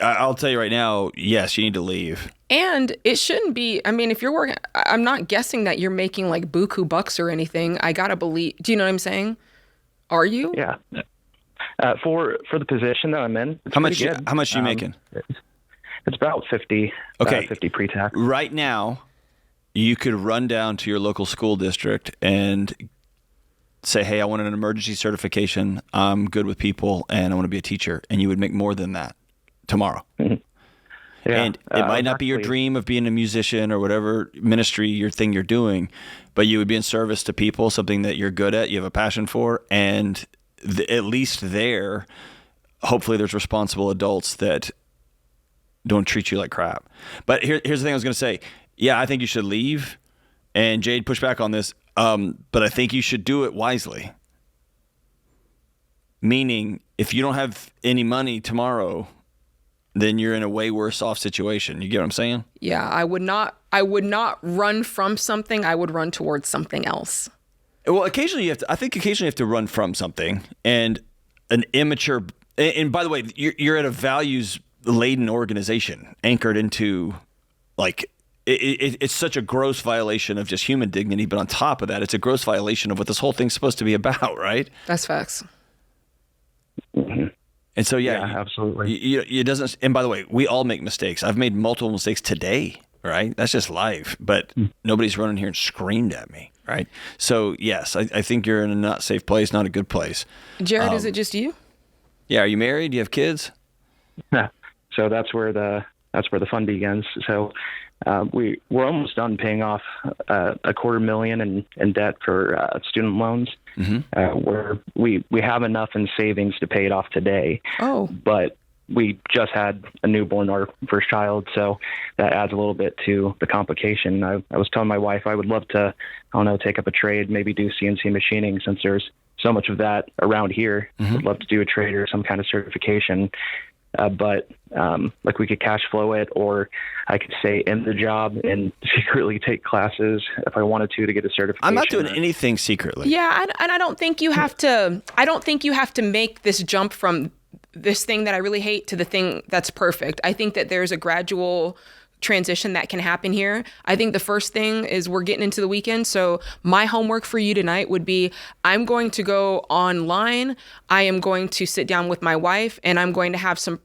I'll tell you right now, yes, you need to leave. And it shouldn't be, I mean, if you're working, I'm not guessing that you're making like buku bucks or anything. I gotta believe, do you know what I'm saying? Are you? Yeah. For the position that I'm in, how much are you making? It's about 50. Okay. 50 pre-tax. Right now, you could run down to your local school district and say, "Hey, I want an emergency certification. I'm good with people, and I want to be a teacher." And you would make more than that tomorrow. Mm-hmm. Yeah. And it might not be your dream of being a musician or whatever ministry you're doing, but you would be in service to people, something that you're good at, you have a passion for, and at least there, hopefully there's responsible adults that don't treat you like crap. But here's the thing I was going to say. Yeah, I think you should leave. And Jade, push back on this. But I think you should do it wisely. Meaning, if you don't have any money tomorrow, then you're in a way worse off situation. You get what I'm saying? Yeah, I would not run from something. I would run towards something else. Well, occasionally you have to run from something, and an immature. And by the way, you're at a values-laden organization anchored into, like, it's such a gross violation of just human dignity. But on top of that, it's a gross violation of what this whole thing's supposed to be about, right? That's facts. Mm-hmm. And so, yeah, absolutely. It doesn't. And by the way, we all make mistakes. I've made multiple mistakes today, right? That's just life. But nobody's running here and screamed at me, right? So, yes, I think you're in a not safe place, not a good place. Jared, is it just you? Yeah. Are you married? Do you have kids? Yeah. So that's where the fun begins. So we're almost done paying off $250,000 in debt for student loans. Mm-hmm. Where we have enough in savings to pay it off today. Oh. But we just had a newborn, our first child, so that adds a little bit to the complication. I was telling my wife I would love to, take up a trade, maybe do CNC machining, since there's so much of that around here. Mm-hmm. I'd love to do a trade or some kind of certification. But like we could cash flow it, or I could stay in the job and secretly take classes if I wanted to get a certification. I'm not doing anything secretly. Yeah, and I don't think you have to. I don't think you have to make this jump from this thing that I really hate to the thing that's perfect. I think that there's a gradual transition that can happen here. I think the first thing is we're getting into the weekend. So my homework for you tonight would be, I'm going to go online. I am going to sit down with my wife, and I'm going to have some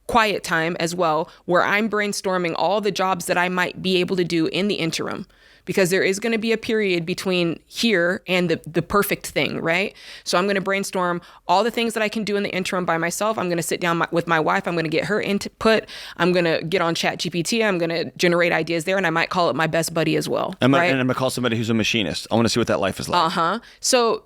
quiet time as well, where I'm brainstorming all the jobs that I might be able to do in the interim. Because there is going to be a period between here and the perfect thing, right? So I'm going to brainstorm all the things that I can do in the interim by myself. I'm going to sit down with my wife. I'm going to get her input. I'm going to get on ChatGPT. I'm going to generate ideas there, and I might call it my best buddy as well. And I'm going to call somebody who's a machinist. I want to see what that life is like. Uh-huh. So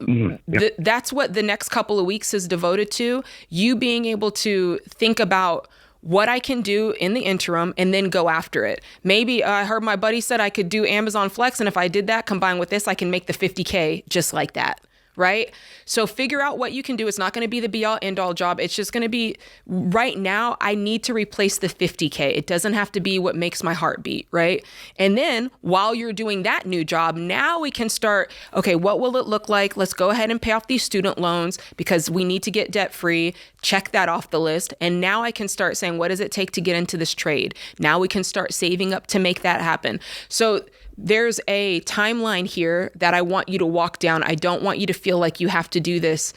that's what the next couple of weeks is devoted to. You being able to think about what I can do in the interim and then go after it. Maybe I heard my buddy said I could do Amazon Flex, and if I did that combined with this, I can make the $50K just like that. Right? So figure out what you can do. It's not going to be the be all end all job. It's just going to be, right now, I need to replace the $50K. It doesn't have to be what makes my heart beat, right? And then while you're doing that new job, now we can start, okay, what will it look like? Let's go ahead and pay off these student loans because we need to get debt free. Check that off the list. And now I can start saying, what does it take to get into this trade? Now we can start saving up to make that happen. So there's a timeline here that I want you to walk down. I don't want you to feel like you have to do this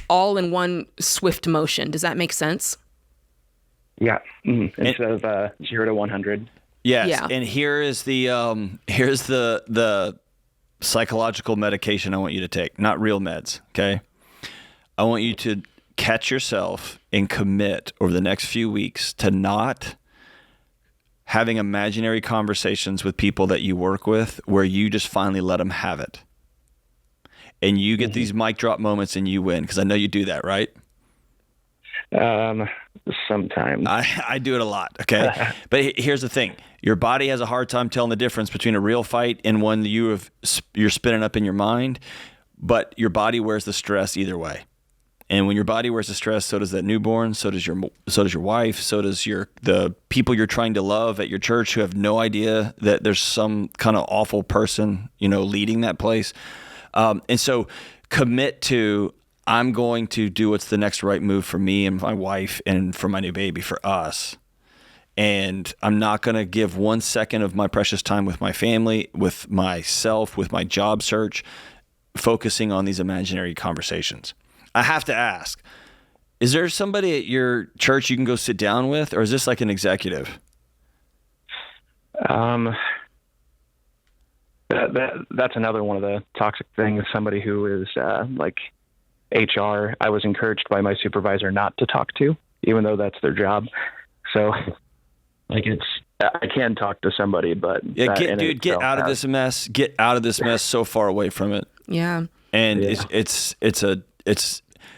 all in one swift motion. Does that make sense? Yeah. Mm-hmm. Instead of 0 to 100. Yes. Yeah. And here's the psychological medication I want you to take, not real meds, okay? I want you to catch yourself and commit over the next few weeks to not having imaginary conversations with people that you work with where you just finally let them have it. And you get these mic drop moments and you win, because I know you do that, right? Sometimes. I do it a lot, okay? But here's the thing. Your body has a hard time telling the difference between a real fight and one that you're spinning up in your mind, but your body wears the stress either way. And when your body wears the stress, so does that newborn, so does your wife, so does the people you're trying to love at your church who have no idea that there's some kind of awful person, leading that place. And so commit to, I'm going to do what's the next right move for me and my wife and for my new baby, for us. And I'm not going to give 1 second of my precious time with my family, with myself, with my job search, focusing on these imaginary conversations. I have to ask, is there somebody at your church you can go sit down with, or is this like an executive? That's another one of the toxic things. Somebody who is like HR, I was encouraged by my supervisor not to talk to, even though that's their job. So like I can talk to somebody, but yeah, get out of this mess. Get out of this mess so far away from it. Yeah. And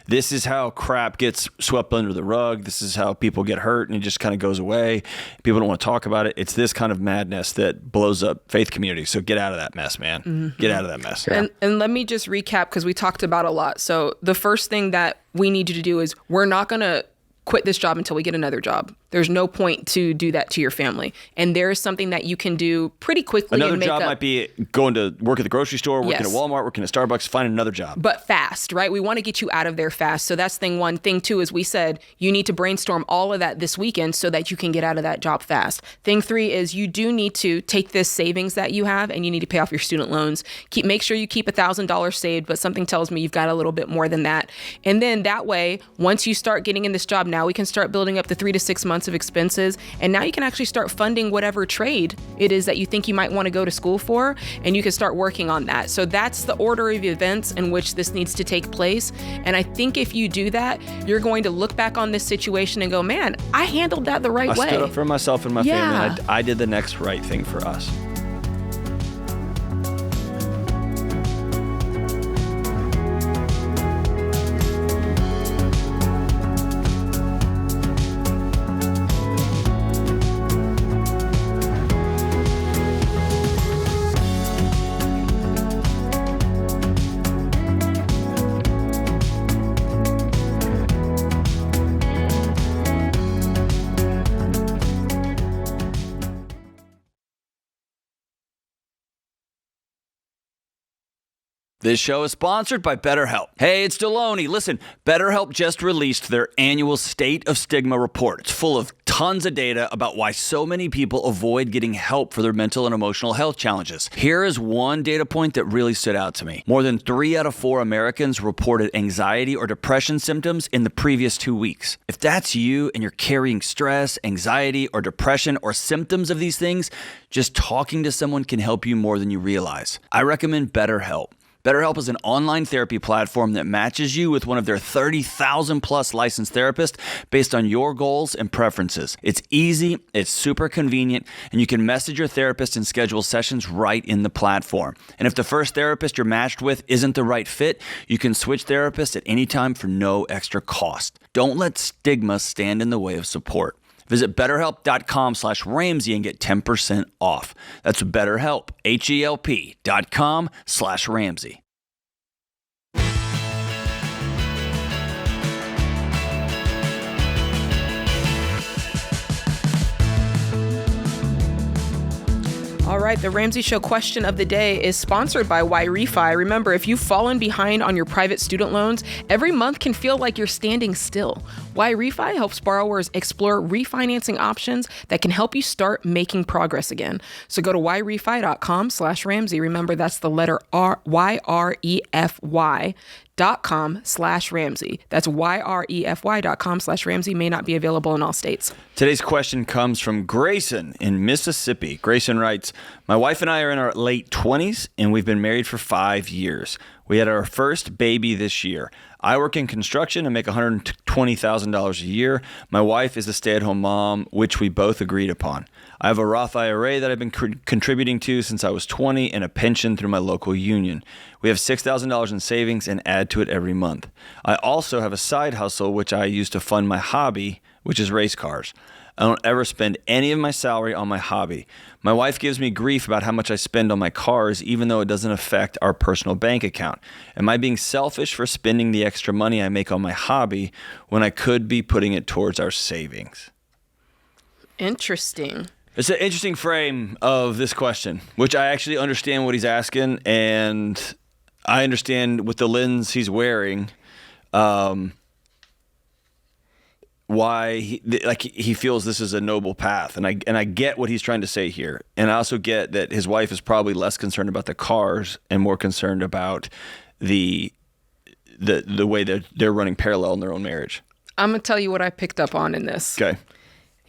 this is how crap gets swept under the rug. This is how people get hurt, and it just kind of goes away. People don't want to talk about it. It's this kind of madness that blows up faith community. So get out of that mess, man. Mm-hmm. Get out of that mess. Yeah. And let me just recap, because we talked about a lot. So the first thing that we need you to do is, we're not going to quit this job until we get another job. There's no point to do that to your family. And there is something that you can do pretty quickly. Another job might be going to work at the grocery store, working at Walmart, working at Starbucks, find another job. But fast, right? We want to get you out of there fast. So that's thing one. Thing two is, we said you need to brainstorm all of that this weekend so that you can get out of that job fast. Thing three is, you do need to take this savings that you have and you need to pay off your student loans. Make sure you keep $1,000 saved, but something tells me you've got a little bit more than that. And then that way, once you start getting in this job, now we can start building up the 3 to 6 months of expenses. And now you can actually start funding whatever trade it is that you think you might want to go to school for, and you can start working on that. So that's the order of events in which this needs to take place. And I think if you do that, you're going to look back on this situation and go, man, I handled that the right way. I stood up for myself and my family. I did the next right thing for us. This show is sponsored by BetterHelp. Hey, it's Delony. Listen, BetterHelp just released their annual State of Stigma report. It's full of tons of data about why so many people avoid getting help for their mental and emotional health challenges. Here is one data point that really stood out to me. More than 3 out of 4 Americans reported anxiety or depression symptoms in the previous 2 weeks. If that's you and you're carrying stress, anxiety, or depression, or symptoms of these things, just talking to someone can help you more than you realize. I recommend BetterHelp. BetterHelp is an online therapy platform that matches you with one of their 30,000 plus licensed therapists based on your goals and preferences. It's easy, it's super convenient, and you can message your therapist and schedule sessions right in the platform. And if the first therapist you're matched with isn't the right fit, you can switch therapists at any time for no extra cost. Don't let stigma stand in the way of support. Visit BetterHelp.com/Ramsey and get 10% off. That's BetterHelp, HELP.com/Ramsey. All right, the Ramsey Show question of the day is sponsored by YRefi. Remember, if you've fallen behind on your private student loans, every month can feel like you're standing still. YRefi helps borrowers explore refinancing options that can help you start making progress again. So go to YRefi.com/Ramsey. Remember, that's the letter YREFY. yrefy.com/Ramsey. That's yrefy.com/Ramsey. May not be available in all states. Today's question comes from Grayson in Mississippi. Grayson writes, my wife and I are in our late 20s, and we've been married for 5 years. We had our first baby this year. I work in construction and make $120,000 a year. My wife is a stay-at-home mom, which we both agreed upon. I have a Roth IRA that I've been contributing to since I was 20 and a pension through my local union. We have $6,000 in savings and add to it every month. I also have a side hustle, which I use to fund my hobby, which is race cars. I don't ever spend any of my salary on my hobby. My wife gives me grief about how much I spend on my cars, even though it doesn't affect our personal bank account. Am I being selfish for spending the extra money I make on my hobby when I could be putting it towards our savings? Interesting. It's an interesting frame of this question, which I actually understand what he's asking, and I understand with the lens he's wearing, why he feels this is a noble path, and I get what he's trying to say here, and I also get that his wife is probably less concerned about the cars and more concerned about the way that they're running parallel in their own marriage. I'm gonna tell you what I picked up on in this. Okay.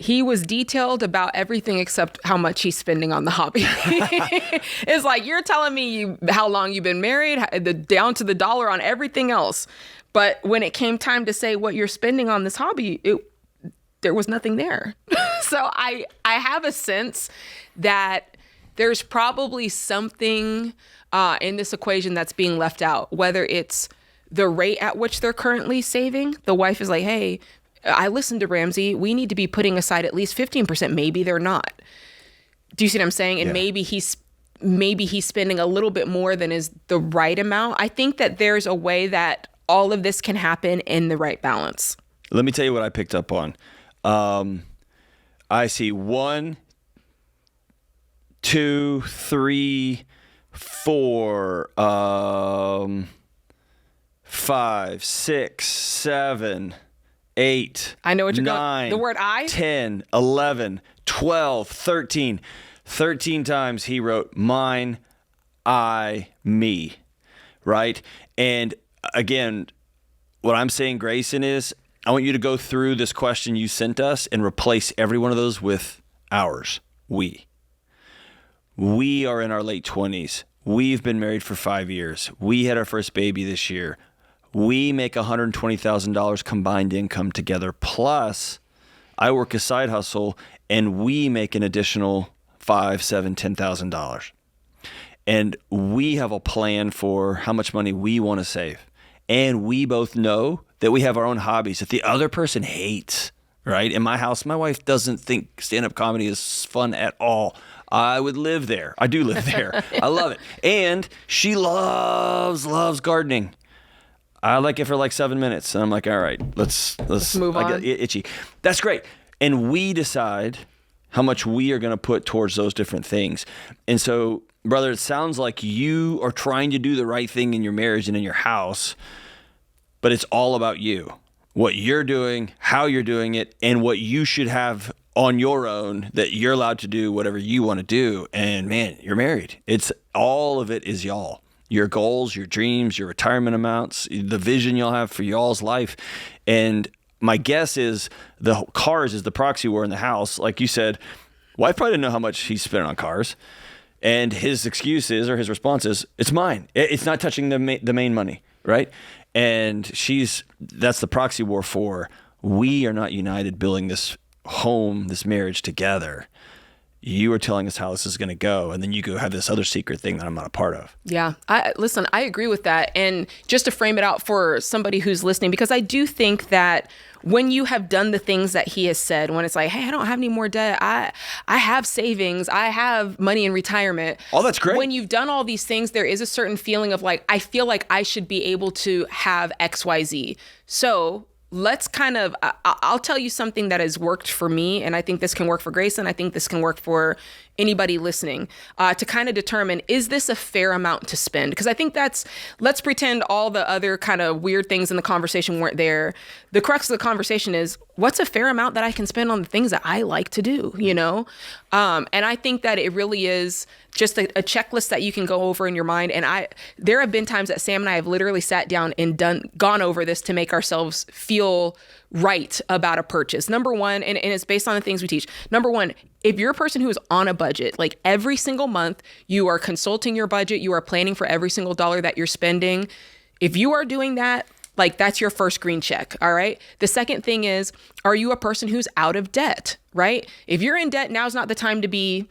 He was detailed about everything except how much he's spending on the hobby. It's like, you're telling me how long you've been married, down to the dollar on everything else. But when it came time to say what you're spending on this hobby, there was nothing there. So I have a sense that there's probably something in this equation that's being left out, whether it's the rate at which they're currently saving. The wife is like, hey, I listened to Ramsey. We need to be putting aside at least 15%. Maybe they're not. Do you see what I'm saying? And maybe he's spending a little bit more than is the right amount. I think that there's a way that all of this can happen in the right balance. Let me tell you what I picked up on. I see 1, 2, 3, 4, 5, 6, 7, 8, I know what you're 9, going. The word I? 10, 11, 12, 13. 13 times he wrote mine, I, me, right? And again, what I'm saying, Grayson, is I want you to go through this question you sent us and replace every one of those with ours, we. We are in our late 20s. We've been married for 5 years. We had our first baby this year. We make $120,000 combined income together. Plus, I work a side hustle, and we make an additional $5,000, $7,000, $10,000. And we have a plan for how much money we want to save. And we both know that we have our own hobbies that the other person hates, right? In my house, my wife doesn't think stand-up comedy is fun at all. I would live there. I do live there. I love it. And she loves gardening. I like it for like 7 minutes. And I'm like, all right, let's move on. I get itchy. That's great. And we decide how much we are going to put towards those different things. And so, brother, it sounds like you are trying to do the right thing in your marriage and in your house, but it's all about you. What you're doing, how you're doing it, and what you should have on your own, that you're allowed to do whatever you want to do. And man, you're married. It's all of it is y'all. Your goals, your dreams, your retirement amounts, the vision you'll have for y'all's life. And my guess is the cars is the proxy war in the house. Like you said, wife probably didn't know how much he spent on cars. And his excuse is, or his response is, it's mine. It's not touching the main money, right? And that's the proxy war for, we are not united building this home, this marriage together. You are telling us how this is going to go, and then you go have this other secret thing that I'm not a part of. Yeah. Listen, I agree with that. And just to frame it out for somebody who's listening, because I do think that when you have done the things that he has said, when it's like, hey, I don't have any more debt, I have savings, I have money in retirement. Oh, that's great. When you've done all these things, there is a certain feeling of like, I feel like I should be able to have X, Y, Z. So let's I'll tell you something that has worked for me, and I think this can work for Grayson. I think this can work for anybody listening to kind of determine, is this a fair amount to spend? Because I think let's pretend all the other kind of weird things in the conversation weren't there. The crux of the conversation is, what's a fair amount that I can spend on the things that I like to do, And I think that it really is just a checklist that you can go over in your mind. And there have been times that Sam and I have literally sat down and gone over this to make ourselves feel right about a purchase. Number one, and it's based on the things we teach. Number one, if you're a person who is on a budget, like every single month, you are consulting your budget, you are planning for every single dollar that you're spending. If you are doing that, like that's your first green check, all right? The second thing is, are you a person who's out of debt, right? If you're in debt, now's not the time to be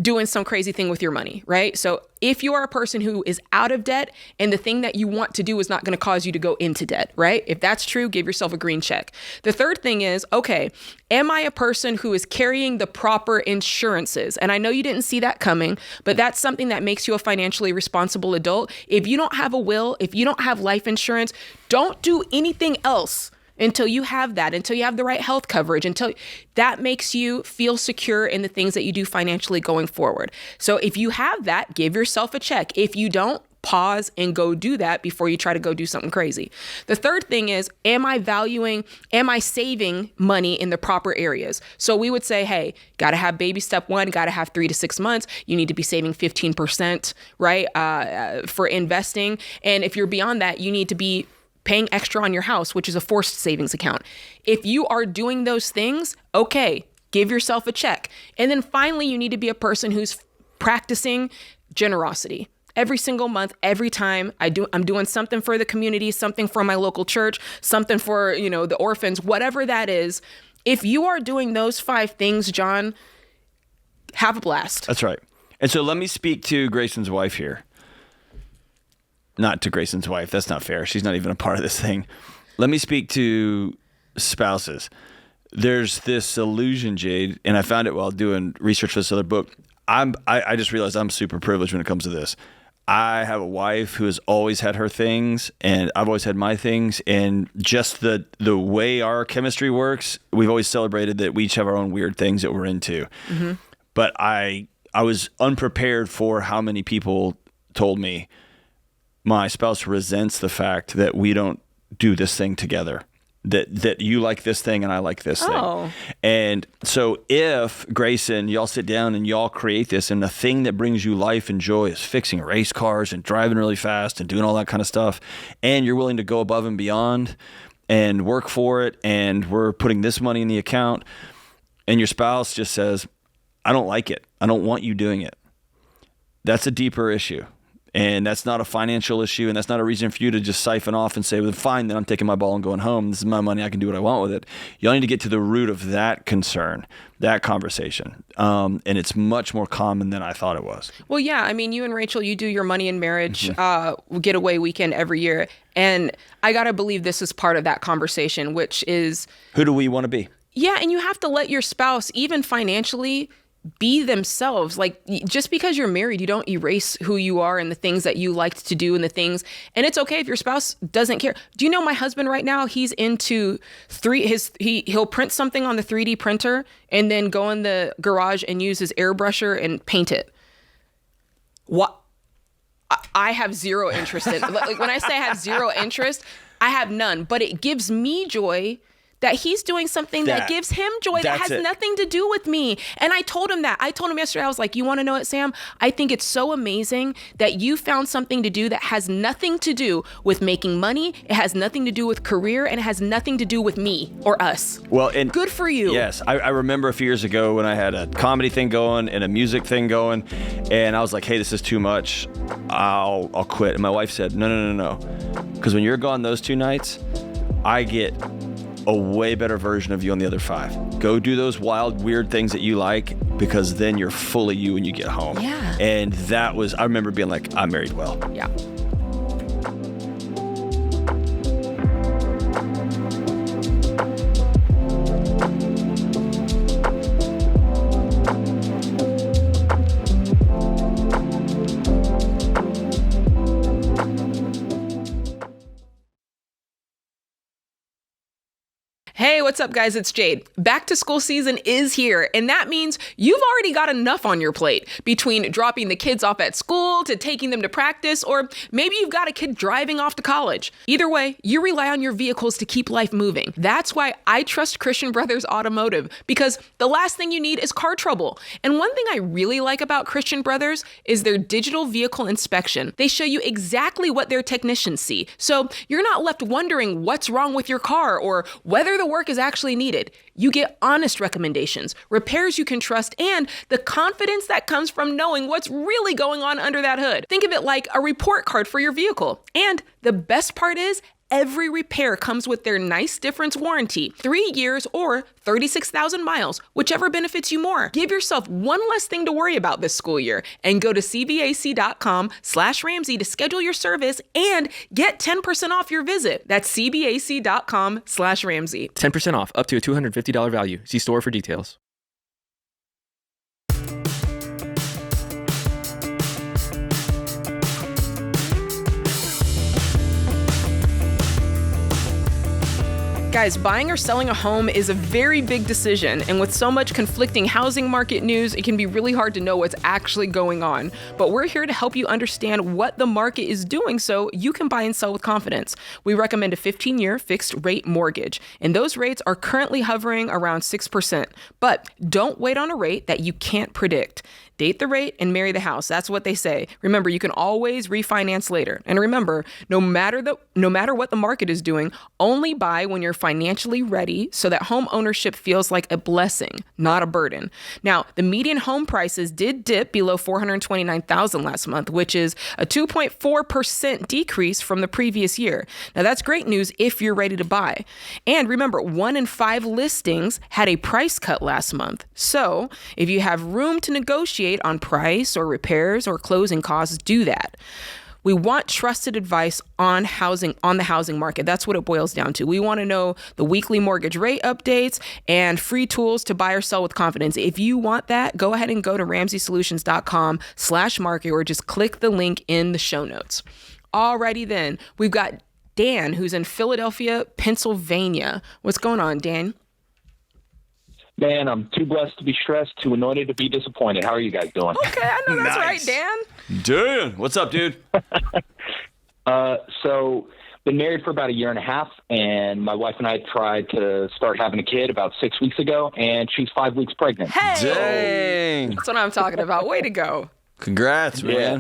doing some crazy thing with your money, right? So if you are a person who is out of debt and the thing that you want to do is not going to cause you to go into debt, right? If that's true, give yourself a green check. The third thing is, okay, am I a person who is carrying the proper insurances? And I know you didn't see that coming, but that's something that makes you a financially responsible adult. If you don't have a will, if you don't have life insurance, don't do anything else until you have that, until you have the right health coverage, until that makes you feel secure in the things that you do financially going forward. So if you have that, give yourself a check. If you don't, pause and go do that before you try to go do something crazy. The third thing is, am I saving money in the proper areas? So we would say, hey, got to have baby step one, got to have 3 to 6 months. You need to be saving 15%, right? For investing. And if you're beyond that, you need to be paying extra on your house, which is a forced savings account. If you are doing those things, okay, give yourself a check. And then finally, you need to be a person who's practicing generosity. Every single month, every time I'm doing something for the community, something for my local church, something for, the orphans, whatever that is. If you are doing those 5 things, John, have a blast. That's right. And so let me speak to Grayson's wife here. Not to Grayson's wife. That's not fair. She's not even a part of this thing. Let me speak to spouses. There's this illusion, Jade, and I found it while doing research for this other book. I just realized I'm super privileged when it comes to this. I have a wife who has always had her things, and I've always had my things. And just the way our chemistry works, we've always celebrated that we each have our own weird things that we're into. Mm-hmm. But I was unprepared for how many people told me, my spouse resents the fact that we don't do this thing together, that you like this thing and I like this thing. And so if, Grayson, y'all sit down and y'all create this, and the thing that brings you life and joy is fixing race cars and driving really fast and doing all that kind of stuff, and you're willing to go above and beyond and work for it, and we're putting this money in the account, and your spouse just says, I don't like it, I don't want you doing it, that's a deeper issue. And that's not a financial issue, and that's not a reason for you to just siphon off and say, well, fine, then I'm taking my ball and going home. This is my money. I can do what I want with it. Y'all need to get to the root of that concern, that conversation. And it's much more common than I thought it was. Well, yeah. I mean, you and Rachel, you do your money and marriage getaway weekend every year. And I got to believe this is part of that conversation, which is... Who do we want to be? Yeah, and you have to let your spouse, even financially, be themselves. Like, just because you're married, you don't erase who you are and the things that you liked to do and the things. And it's okay if your spouse doesn't care. Do you know my husband right now? He's into he'll print something on the 3D printer and then go in the garage and use his airbrusher and paint it. What? I have zero interest in. Like, when I say I have zero interest, I have none. But it gives me joy that he's doing something that gives him joy that has nothing to do with me. And I told him that. I told him yesterday, I was like, you want to know it, Sam? I think it's so amazing that you found something to do that has nothing to do with making money. It has nothing to do with career, and it has nothing to do with me or us. Well, and good for you. Yes. I remember a few years ago when I had a comedy thing going and a music thing going, and I was like, hey, this is too much. I'll quit. And my wife said, no. Because when you're gone those 2 nights, I get a way better version of you on the other 5. Go do those wild, weird things that you like, because then you're fully you when you get home. Yeah. And that was, I remember being like, I'm married well. Yeah. Hey, what's up, guys? It's Jade. Back to school season is here, and that means you've already got enough on your plate between dropping the kids off at school to taking them to practice, or maybe you've got a kid driving off to college. Either way, you rely on your vehicles to keep life moving. That's why I trust Christian Brothers Automotive, because the last thing you need is car trouble. And one thing I really like about Christian Brothers is their digital vehicle inspection. They show you exactly what their technicians see, so you're not left wondering what's wrong with your car or whether the work is actually needed. You get honest recommendations, repairs you can trust, and the confidence that comes from knowing what's really going on under that hood. Think of it like a report card for your vehicle. And the best part is, every repair comes with their nice difference warranty, 3 years or 36,000 miles, whichever benefits you more. Give yourself one less thing to worry about this school year and go to cbac.com/Ramsey to schedule your service and get 10% off your visit. That's cbac.com/Ramsey. 10% off, up to a $250 value. See store for details. Guys, buying or selling a home is a very big decision, and with so much conflicting housing market news, it can be really hard to know what's actually going on. But we're here to help you understand what the market is doing so you can buy and sell with confidence. We recommend a 15-year fixed rate mortgage, and those rates are currently hovering around 6%. But don't wait on a rate that you can't predict. Date the rate and marry the house. That's what they say. Remember, you can always refinance later. And remember, no matter what the market is doing, only buy when you're financially ready so that home ownership feels like a blessing, not a burden. Now, the median home prices did dip below $429,000 last month, which is a 2.4% decrease from the previous year. Now, that's great news if you're ready to buy. And remember, 1 in 5 listings had a price cut last month. So if you have room to negotiate on price or repairs or closing costs, do that. We want trusted advice on the housing market. That's what it boils down to. We want to know the weekly mortgage rate updates and free tools to buy or sell with confidence. If you want that, go ahead and go to RamseySolutions.com/market or just click the link in the show notes. Alrighty then, we've got Dan, who's in Philadelphia, Pennsylvania. What's going on, Dan? Man, I'm too blessed to be stressed, too anointed to be disappointed. How are you guys doing? Okay, I know that's right, Dan. Dude, what's up, dude? So, been married for about a year and a half, and my wife and I tried to start having a kid about 6 weeks ago, and she's 5 weeks pregnant. Hey! Dang. That's what I'm talking about. Way to go. Congrats, man. Yeah.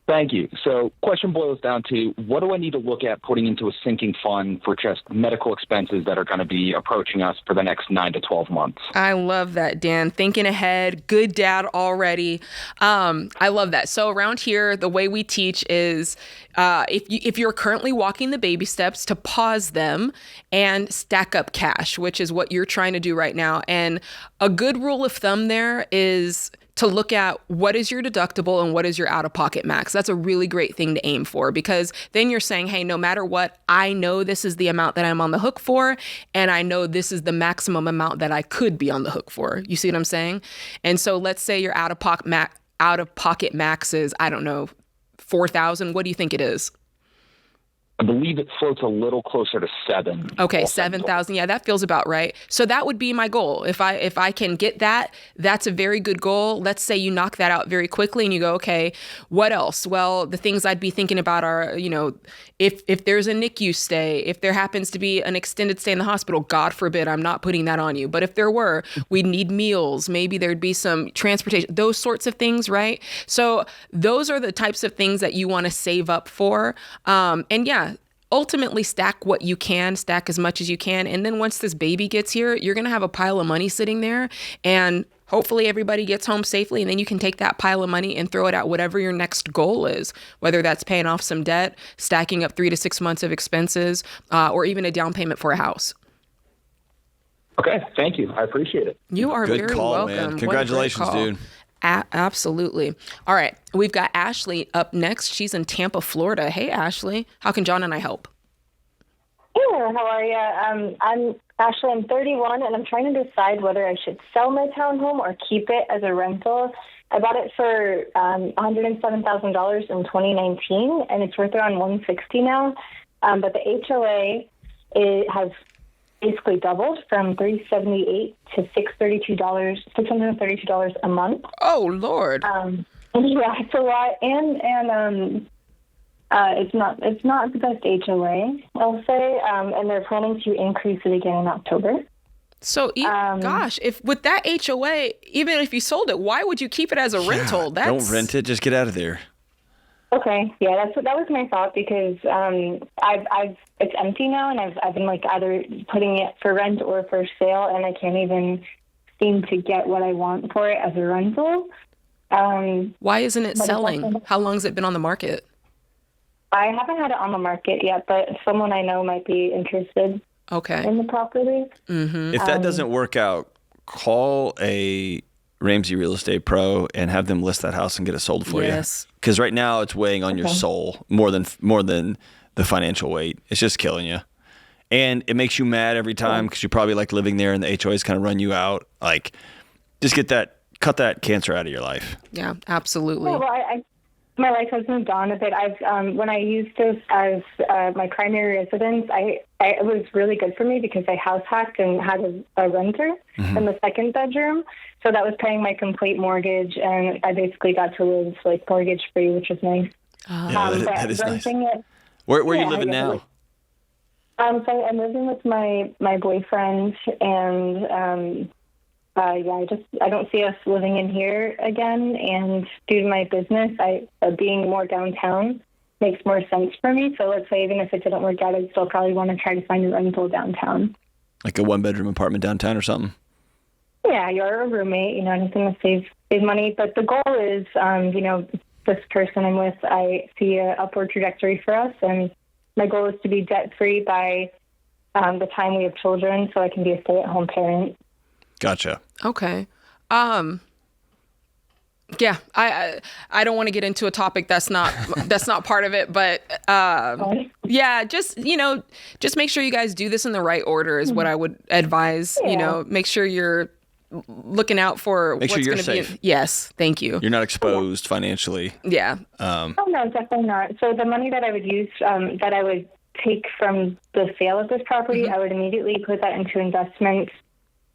Thank you. So, question boils down to, what do I need to look at putting into a sinking fund for just medical expenses that are going to be approaching us for the next 9 to 12 months? I love that, Dan. Thinking ahead. Good dad already. I love that. So around here, the way we teach is if you're currently walking the baby steps, to pause them and stack up cash, which is what you're trying to do right now. And a good rule of thumb there is to look at what is your deductible and what is your out-of-pocket max. That's a really great thing to aim for, because then you're saying, hey, no matter what, I know this is the amount that I'm on the hook for, and I know this is the maximum amount that I could be on the hook for. You see what I'm saying? And so let's say your out-of-pocket max is, I don't know, $4,000. What do you think it is? I believe it floats a little closer to 7. Okay, 7,000. Yeah, that feels about right. So that would be my goal. If I can get that, that's a very good goal. Let's say you knock that out very quickly and you go, okay, what else? Well, the things I'd be thinking about are, if there's a NICU stay, if there happens to be an extended stay in the hospital, God forbid, I'm not putting that on you. But if there were, we'd need meals. Maybe there'd be some transportation, those sorts of things, right? So those are the types of things that you want to save up for. And yeah, ultimately stack what you can, stack as much as you can. And then once this baby gets here, you're going to have a pile of money sitting there, and hopefully everybody gets home safely. And then you can take that pile of money and throw it at whatever your next goal is, whether that's paying off some debt, stacking up 3 to 6 months of expenses, or even a down payment for a house. Okay. Thank you. I appreciate it. You are Good very call, welcome. man. What a Congratulations, great call. dude. Absolutely. All right. We've got Ashley up next. She's in Tampa, Florida. Hey, Ashley. How can John and I help? Hey, how are you? I'm Ashley. I'm 31, and I'm trying to decide whether I should sell my townhome or keep it as a rental. I bought it for $107,000 in 2019, and it's worth around $160 now. But the HOA has basically doubled from $378 to $632 a month. Oh, Lord. Yeah, it's a lot, and it's not the best HOA, I'll say, and they're planning to increase it again in October. So, gosh, if with that HOA, even if you sold it, why would you keep it as a rental? Don't rent it. Just get out of there. Okay, yeah, that was my thought, because it's empty now, and I've been like either putting it for rent or for sale, and I can't even seem to get what I want for it as a rental. Why isn't it selling? How long has it been on the market? I haven't had it on the market yet, but someone I know might be interested. Okay. In the property. Mm-hmm. If that doesn't work out, call a Ramsey Real Estate Pro and have them list that house and get it sold for you. Yes. Because right now it's weighing on your soul more than the financial weight. It's just killing you. And it makes you mad every time because you probably like living there and the HOAs kind of run you out. Like, just cut that cancer out of your life. Yeah, absolutely. Well, my life has moved on a bit. When I used this as my primary residence, it was really good for me because I house hacked and had a renter in the second bedroom. So that was paying my complete mortgage, and I basically got to live like mortgage free, which was nice. Yeah, that is nice. Where are you living now? So I'm living with my boyfriend, and I don't see us living in here again. And due to my business, being more downtown makes more sense for me. So let's say even if it didn't work out, I'd still probably want to try to find a rental downtown. Like a 1-bedroom apartment downtown or something? Yeah, you're a roommate, anything to save money. But the goal is, this person I'm with, I see an upward trajectory for us. And my goal is to be debt-free by the time we have children so I can be a stay-at-home parent. Gotcha. Okay. Yeah, I don't want to get into a topic that's not part of it, but yeah, just make sure you guys do this in the right order is what I would advise. Yeah. Make sure you're looking out for Make what's sure going to be. safe. Yes, thank you. You're not exposed financially. Yeah. Oh no, definitely not. So the money that I would use, that I would take from the sale of this property, I would immediately put that into investments.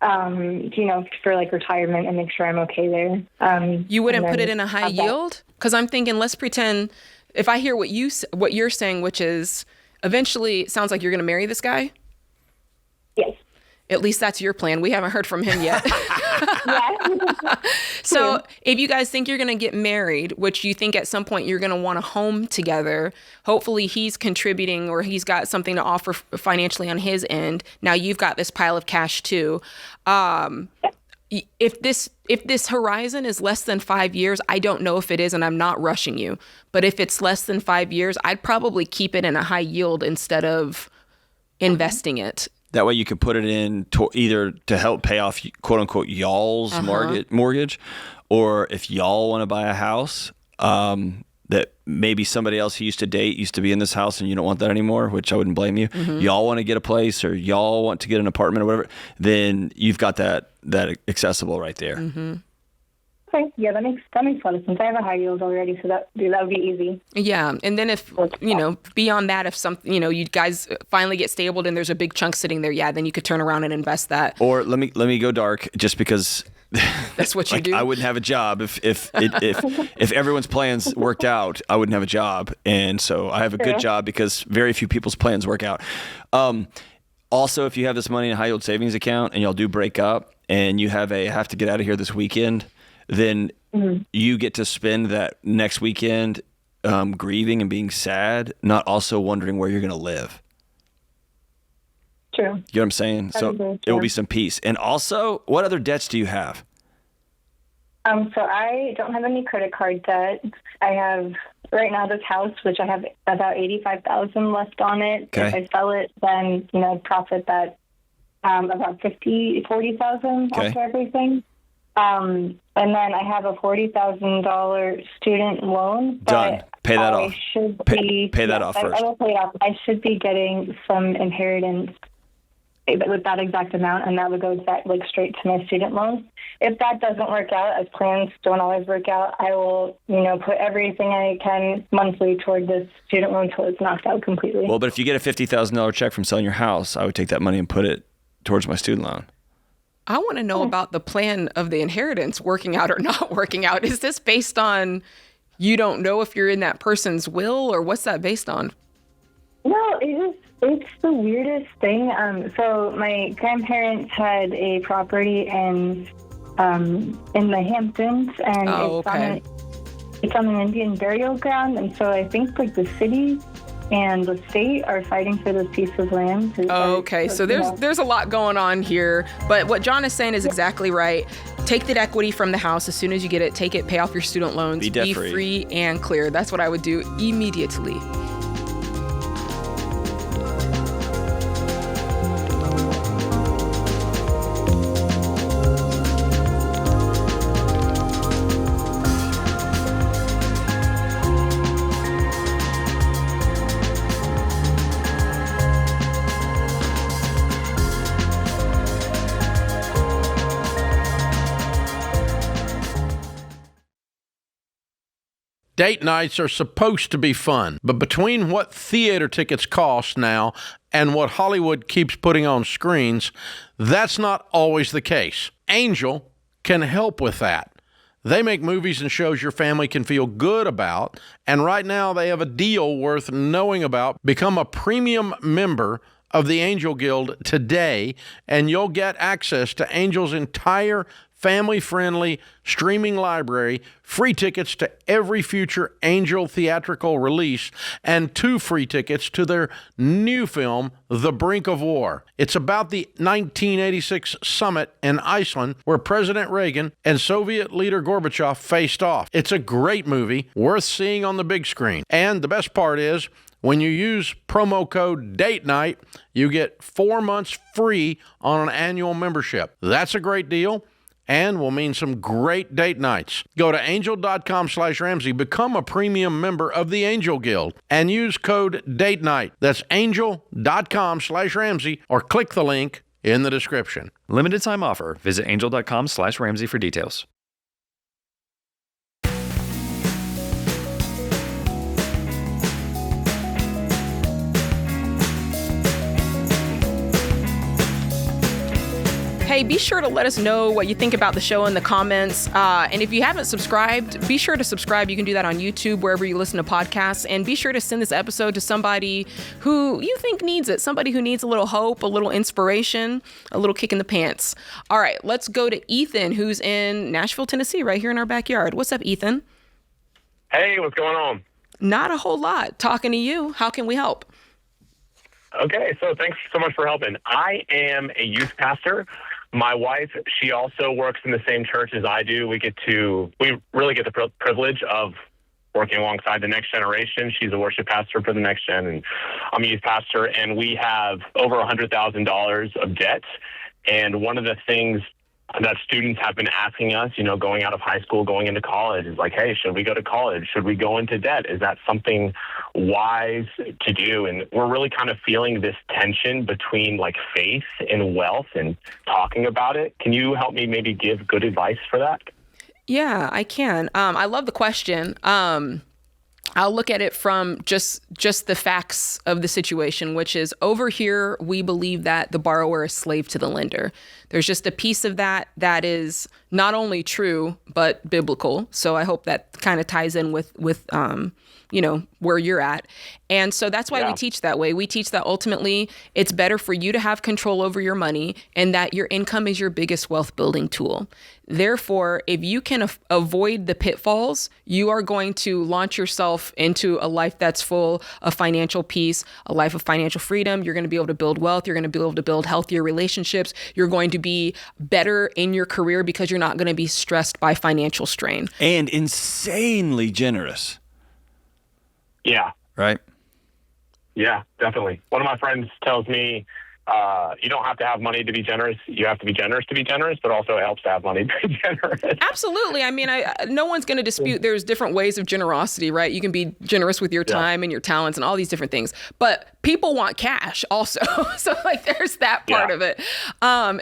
For like retirement and make sure I'm okay there. You wouldn't put it in a high yield? Because I'm thinking, let's pretend, if I hear what you're saying, which is eventually it sounds like you're going to marry this guy. Yes. At least that's your plan. We haven't heard from him yet. So if you guys think you're going to get married, which you think at some point you're going to want a home together, hopefully he's contributing or he's got something to offer financially on his end. Now you've got this pile of cash too. If this horizon is less than 5 years, I don't know if it is, and I'm not rushing you. But if it's less than 5 years, I'd probably keep it in a high yield instead of investing it. That way you could put it in either to help pay off, quote unquote, y'all's mortgage, or if y'all want to buy a house that maybe somebody else you used to date used to be in this house and you don't want that anymore, which I wouldn't blame you. Y'all want to get a place or y'all want to get an apartment or whatever, then you've got that accessible right there. Okay, yeah, that makes a lot of sense. I have a high yield already, so that would be easy. Yeah, and then if beyond that, if something you guys finally get stabled and there's a big chunk sitting there, then you could turn around and invest that. Or let me go dark, just because that's what you do. I wouldn't have a job if everyone's plans worked out. I wouldn't have a job, and so I have a good job because very few people's plans work out. Also, if you have this money in a high yield savings account and y'all do break up and you have to get out of here this weekend, then you get to spend that next weekend grieving and being sad, not also wondering where you're going to live. True. You know what I'm saying? So it will be some peace. And also, what other debts do you have? So I don't have any credit card debt. I have right now this house, which I have about $85,000 left on it. Okay. If I sell it, then I'd profit that about $40,000 after everything. And then I have a $40,000 student loan. Done. Pay that off. Pay that off first. I will pay it off. I should be getting some inheritance with that exact amount, and that would go straight to my student loan. If that doesn't work out, as plans don't always work out, I will, put everything I can monthly toward this student loan until it's knocked out completely. Well, but if you get a $50,000 check from selling your house, I would take that money and put it towards my student loan. I want to know about the plan of the inheritance working out or not working out. Is this based on you don't know if you're in that person's will, or what's that based on? No, it's the weirdest thing. So my grandparents had a property in the Hamptons, and it's on an Indian burial ground, and so I think like the city and the state are fighting for this piece of land. So there's a lot going on here, but what John is saying is exactly right. Take the equity from the house as soon as you get it. Take it, pay off your student loans, be debt-free. Free and clear. That's what I would do immediately. Date nights are supposed to be fun, but between what theater tickets cost now and what Hollywood keeps putting on screens, that's not always the case. Angel can help with that. They make movies and shows your family can feel good about, and right now they have a deal worth knowing about. Become a premium member of the Angel Guild today, and you'll get access to Angel's entire family-friendly streaming library, free tickets to every future Angel theatrical release, and 2 free tickets to their new film, The Brink of War. It's about the 1986 summit in Iceland where President Reagan and Soviet leader Gorbachev faced off. It's a great movie, worth seeing on the big screen. And the best part is, when you use promo code DATE NIGHT, you get 4 months free on an annual membership. That's a great deal, and will mean some great date nights. Go to angel.com/Ramsey, become a premium member of the Angel Guild, and use code DATE NIGHT. That's angel.com/Ramsey, or click the link in the description. Limited time offer. Visit angel.com/Ramsey for details. Hey, be sure to let us know what you think about the show in the comments. And if you haven't subscribed, be sure to subscribe. You can do that on YouTube, wherever you listen to podcasts. And be sure to send this episode to somebody who you think needs it, somebody who needs a little hope, a little inspiration, a little kick in the pants. All right, let's go to Ethan, who's in Nashville, Tennessee, right here in our backyard. What's up, Ethan? Hey, what's going on? Not a whole lot. Talking to you. How can we help? Okay, so thanks so much for helping. I am a youth pastor. My wife, she also works in the same church as I do. We really get the privilege of working alongside the next generation. She's a worship pastor for the next gen, and I'm a youth pastor, and we have over $100,000 of debt. And one of the things that students have been asking us, going out of high school, going into college, is like, hey, should we go to college? Should we go into debt? Is that something wise to do? And we're really kind of feeling this tension between like faith and wealth and talking about it. Can you help me maybe give good advice for that? Yeah, I can. I love the question. I'll look at it from just the facts of the situation, which is over here, we believe that the borrower is slave to the lender. There's just a piece of that is not only true, but biblical. So I hope that kind of ties in with where you're at. And so that's why we teach that way. We teach that ultimately it's better for you to have control over your money and that your income is your biggest wealth building tool. Therefore, if you can avoid the pitfalls, you are going to launch yourself into a life that's full of financial peace, a life of financial freedom. You're going to be able to build wealth. You're going to be able to build healthier relationships. You're going to be better in your career because you're not going to be stressed by financial strain. And insanely generous. Yeah. Right? Yeah, definitely. One of my friends tells me, you don't have to have money to be generous. You have to be generous, but also it helps to have money to be generous. Absolutely. I mean, no one's going to dispute there's different ways of generosity, right? You can be generous with your time and your talents and all these different things. But people want cash also. So there's that part of it.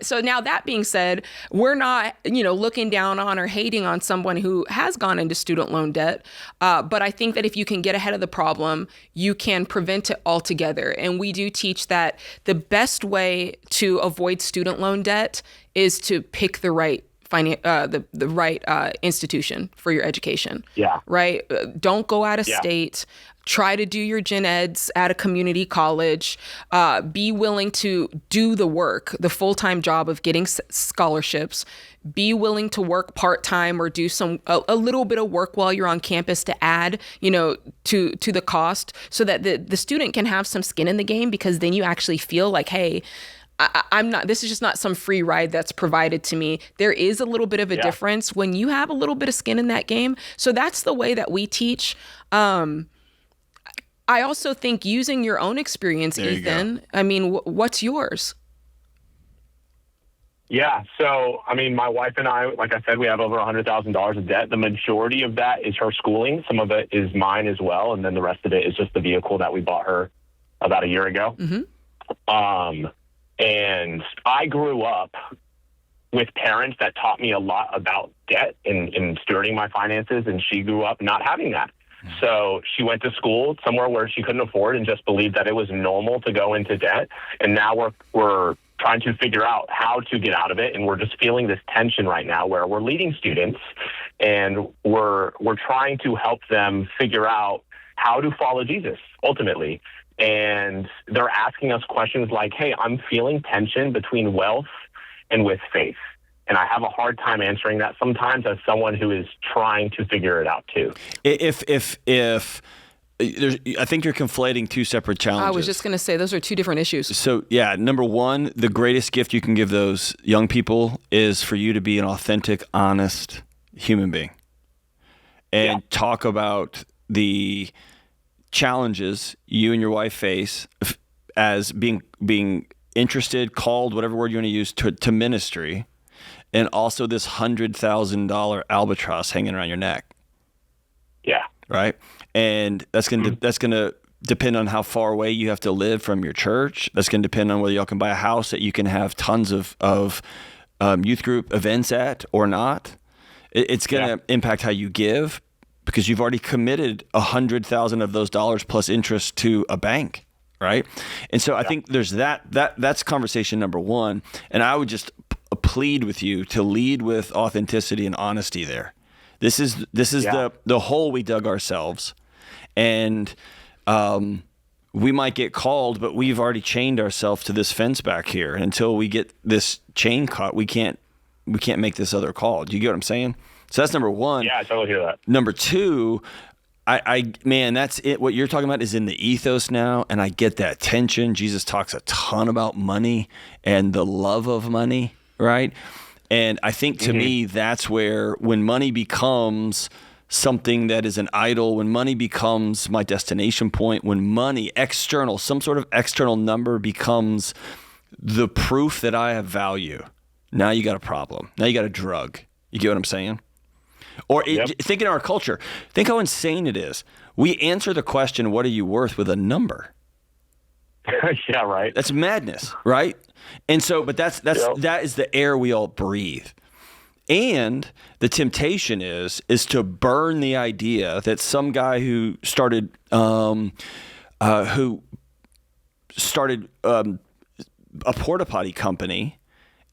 So now that being said, we're not, looking down on or hating on someone who has gone into student loan debt. But I think that if you can get ahead of the problem, you can prevent it altogether. And we do teach that the best best way to avoid student loan debt is to pick the right the right institution for your education. Yeah. Right? Don't go out of state. Try to do your gen eds at a community college. Be willing to do the work, the full-time job of getting scholarships. Be willing to work part-time or do a little bit of work while you're on campus to add, to the cost, so that the student can have some skin in the game, because then you actually feel like, hey, this is just not some free ride that's provided to me. There is a little bit of a difference when you have a little bit of skin in that game. So that's the way that we teach. I also think using your own experience, Ethan, I mean, what's yours? Yeah. So, I mean, my wife and I, like I said, we have over $100,000 of debt. The majority of that is her schooling. Some of it is mine as well. And then the rest of it is just the vehicle that we bought her about a year ago. Mm-hmm. And I grew up with parents that taught me a lot about debt and stewarding my finances, and she grew up not having that. So she went to school somewhere where she couldn't afford and just believed that it was normal to go into debt. And now we're trying to figure out how to get out of it. And we're just feeling this tension right now where we're leading students and we're trying to help them figure out how to follow Jesus ultimately. And they're asking us questions like, hey, I'm feeling tension between wealth and with faith. And I have a hard time answering that sometimes as someone who is trying to figure it out too. If I think you're conflating two separate challenges. I was just going to say those are two different issues. So yeah, number one, the greatest gift you can give those young people is for you to be an authentic, honest human being and talk about the challenges you and your wife face as being interested, called, whatever word you want to use, to ministry, and also this $100,000 albatross hanging around your neck. Yeah. Right. And that's gonna depend on how far away you have to live from your church. That's gonna depend on whether y'all can buy a house that you can have tons of youth group events at or not. It's gonna impact how you give, because you've already committed $100,000 of those dollars plus interest to a bank, right? And so I think there's that's conversation number one. And I would just plead with you to lead with authenticity and honesty there. This is the hole we dug ourselves, and we might get called, but we've already chained ourselves to this fence back here. And until we get this chain caught, we can't make this other call. Do you get what I'm saying? So that's number one. Yeah, I totally hear that. Number two, man, that's it. What you're talking about is in the ethos now, and I get that tension. Jesus talks a ton about money and the love of money, right? And I think to me, that's where, when money becomes something that is an idol, when money becomes my destination point, when money, some sort of external number becomes the proof that I have value, now you got a problem. Now you got a drug. You get what I'm saying? Or think in our culture, think how insane it is. We answer the question, what are you worth, with a number. Yeah, right. That's madness, right? And so, but that is the air we all breathe. And the temptation is to burn the idea that some guy who started a porta potty company,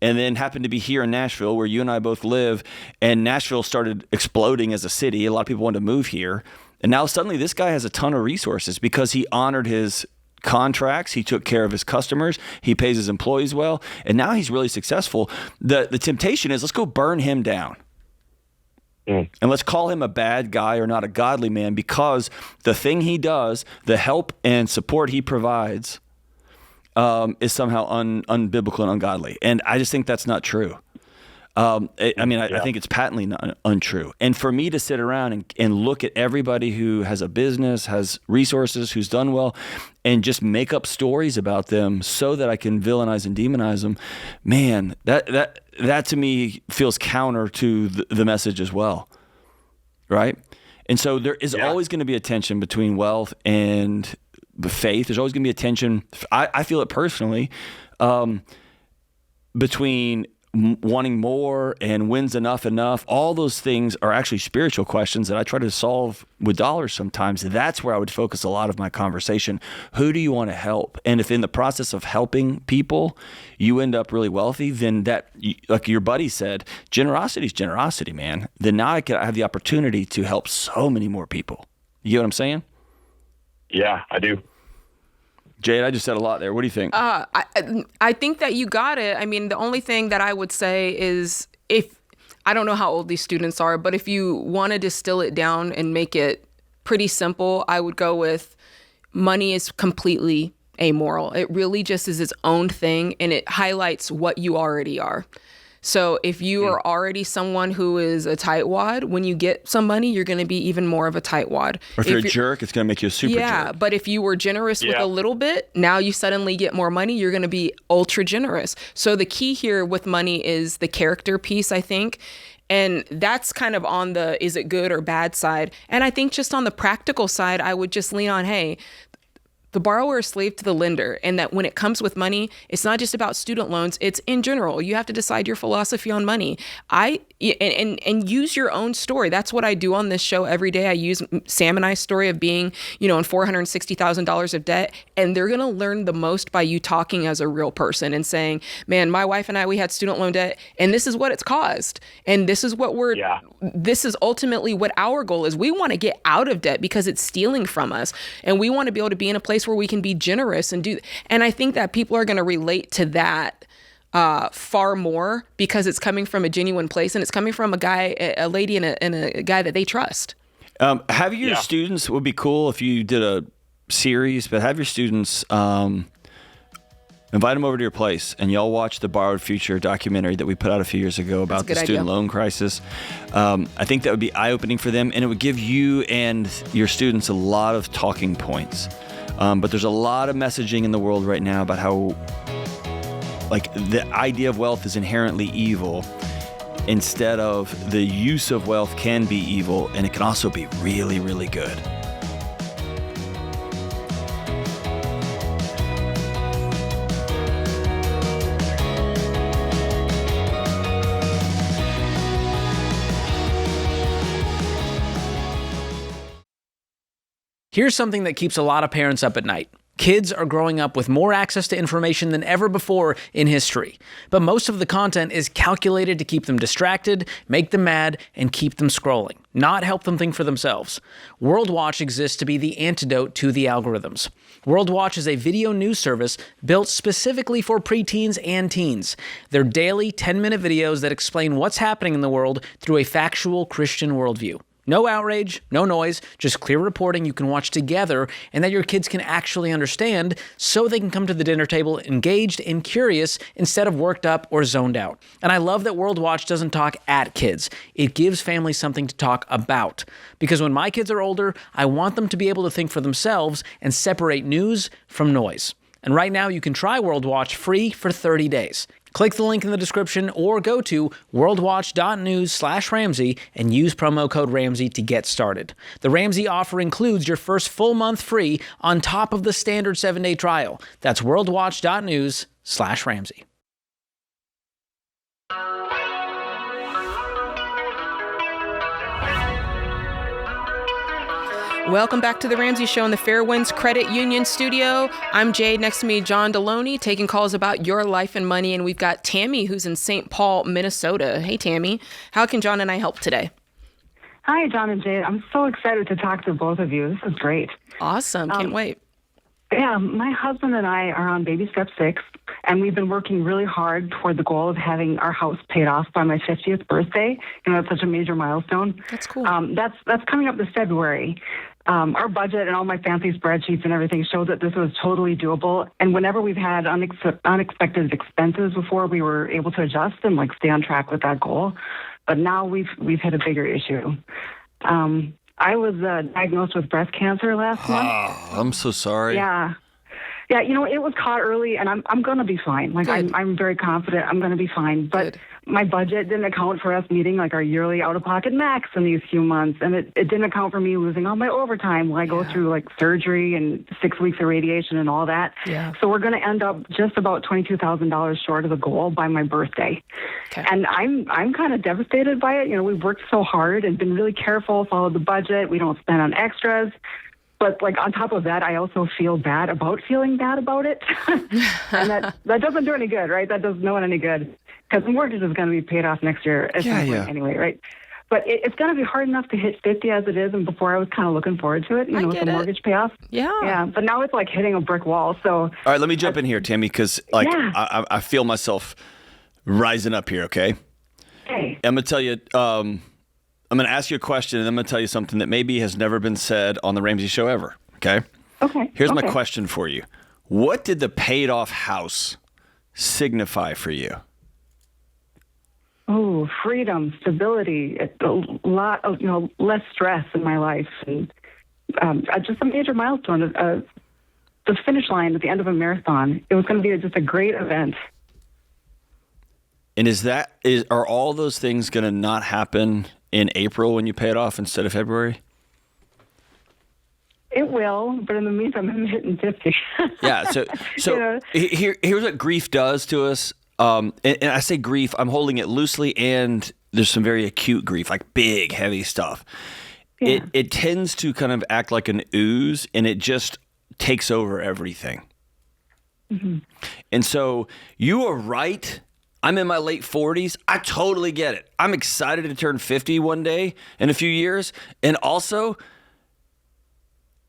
and then happened to be here in Nashville, where you and I both live, and Nashville started exploding as a city. A lot of people wanted to move here. And now suddenly this guy has a ton of resources because he honored his contracts, he took care of his customers, he pays his employees well, and now he's really successful. The temptation is, let's go burn him down. And let's call him a bad guy or not a godly man, because the thing he does, the help and support he provides, is somehow unbiblical and ungodly. And I just think that's not true. I think it's patently untrue. And for me to sit around and look at everybody who has a business, has resources, who's done well, and just make up stories about them so that I can villainize and demonize them, man, that to me feels counter to the message as well, right? And so there is always going to be a tension between wealth and faith. There's always going to be a tension. I feel it personally, between wanting more and when's enough, all those things are actually spiritual questions that I try to solve with dollars sometimes. That's where I would focus a lot of my conversation. Who do you want to help? And if in the process of helping people, you end up really wealthy, then that, like your buddy said, generosity is generosity, man. Then now I have the opportunity to help so many more people. You get what I'm saying? Yeah, I do. Jade, I just said a lot there. What do you think? I think that you got it. I mean, the only thing that I would say is I don't know how old these students are, but if you want to distill it down and make it pretty simple, I would go with money is completely amoral. It really just is its own thing, and it highlights what you already are. So if you are already someone who is a tightwad, when you get some money, you're going to be even more of a tightwad. Or if you're a jerk, it's going to make you a super jerk. Yeah, but if you were generous with a little bit, now you suddenly get more money, you're going to be ultra generous. So the key here with money is the character piece, I think. And that's kind of on the is it good or bad side. And I think just on the practical side, I would just lean on, hey, the borrower is slave to the lender, and that when it comes with money, it's not just about student loans, it's in general. You have to decide your philosophy on money. And use your own story. That's what I do on this show every day. I use Sam and I's story of being, in $460,000 of debt, and they're going to learn the most by you talking as a real person and saying, man, my wife and I, we had student loan debt, and this is what it's caused. And this is what this is ultimately what our goal is. We want to get out of debt because it's stealing from us. And we want to be able to be in a place where we can be generous and do. And I think that people are going to relate to that far more because it's coming from a genuine place, and it's coming from a lady and a guy that they trust. Have your students, would be cool if you did a series, but have your students invite them over to your place and y'all watch the Borrowed Future documentary that we put out a few years ago about the student loan crisis. I think that would be eye-opening for them, and it would give you and your students a lot of talking points. But there's a lot of messaging in the world right now about how the idea of wealth is inherently evil, instead of the use of wealth can be evil, and it can also be really, really good. Here's something that keeps a lot of parents up at night. Kids are growing up with more access to information than ever before in history. But most of the content is calculated to keep them distracted, make them mad, and keep them scrolling, not help them think for themselves. World Watch exists to be the antidote to the algorithms. World Watch is a video news service built specifically for preteens and teens. They're daily 10-minute videos that explain what's happening in the world through a factual Christian worldview. No outrage, no noise, just clear reporting you can watch together and that your kids can actually understand so they can come to the dinner table engaged and curious instead of worked up or zoned out. And I love that World Watch doesn't talk at kids. It gives families something to talk about. Because when my kids are older, I want them to be able to think for themselves and separate news from noise. And right now you can try World Watch free for 30 days. Click the link in the description or go to worldwatch.news/Ramsey and use promo code Ramsey to get started. The Ramsey offer includes your first full month free on top of the standard 7-day trial. That's worldwatch.news/Ramsey. Welcome back to the Ramsey Show in the Fairwinds Credit Union studio. I'm Jade. Next to me, John Delony, taking calls about your life and money. And we've got Tammy, who's in St. Paul, Minnesota. Hey, Tammy. How can John and I help today? Hi, John and Jade. I'm so excited to talk to both of you. This is great. Awesome. Can't wait. Yeah, my husband and I are on baby step 6, and we've been working really hard toward the goal of having our house paid off by my 50th birthday. That's such a major milestone. That's cool. That's coming up this February. Our budget and all my fancy spreadsheets and everything show that this was totally doable. And whenever we've had unexpected expenses before, we were able to adjust and stay on track with that goal. But now we've hit a bigger issue. I was diagnosed with breast cancer last month. I'm so sorry. Yeah. Yeah, it was caught early, and I'm going to be fine. Like, I'm very confident I'm going to be fine. But my budget didn't account for us meeting, like, our yearly out-of-pocket max in these few months. And it didn't account for me losing all my overtime while I go through, like, surgery and 6 weeks of radiation and all that. Yeah. So we're going to end up just about $22,000 short of the goal by my birthday. Okay. And I'm kind of devastated by it. We've worked so hard and been really careful, followed the budget. We don't spend on extras. But, like, on top of that, I also feel bad about feeling bad about it. And that doesn't do any good, right? That does no one any good. Because the mortgage is going to be paid off next year anyway, right? But it's going to be hard enough to hit 50 as it is, and before I was kind of looking forward to it, with the mortgage payoff. Yeah. Yeah, but now it's like hitting a brick wall, so... All right, let me jump in here, Tammy, because, I feel myself rising up here, okay? Okay. I'm going to tell you... I'm going to ask you a question, and I'm going to tell you something that maybe has never been said on the Ramsey Show ever, okay? Okay. Here's my question for you. What did the paid-off house signify for you? Oh, freedom, stability, a lot of, less stress in my life, and just a major milestone, the finish line at the end of a marathon. It was going to be just a great event. And are all those things going to not happen in April when you pay it off instead of February? It will, but in the meantime, I'm hitting 50. Yeah, so here's what grief does to us. And I say grief, I'm holding it loosely, and there's some very acute grief, like big, heavy stuff. Yeah. It tends to kind of act like an ooze, and it just takes over everything. Mm-hmm. And so you are right. I'm in my late 40s. I totally get it. I'm excited to turn 50 one day in a few years. And also,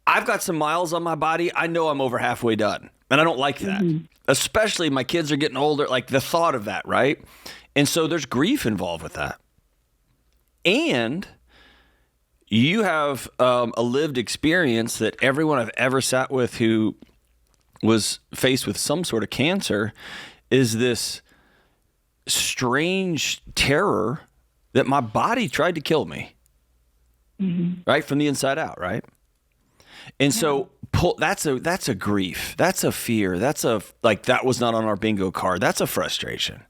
I've got some miles on my body. I know I'm over halfway done. And I don't like that. Mm-hmm. Especially my kids are getting older. Like the thought of that, right? And so there's grief involved with that. And you have a lived experience that everyone I've ever sat with who was faced with some sort of cancer is this strange terror that my body tried to kill me, right? From the inside out, right? And so that's a grief. That's a fear. That was not on our bingo card. That's a frustration.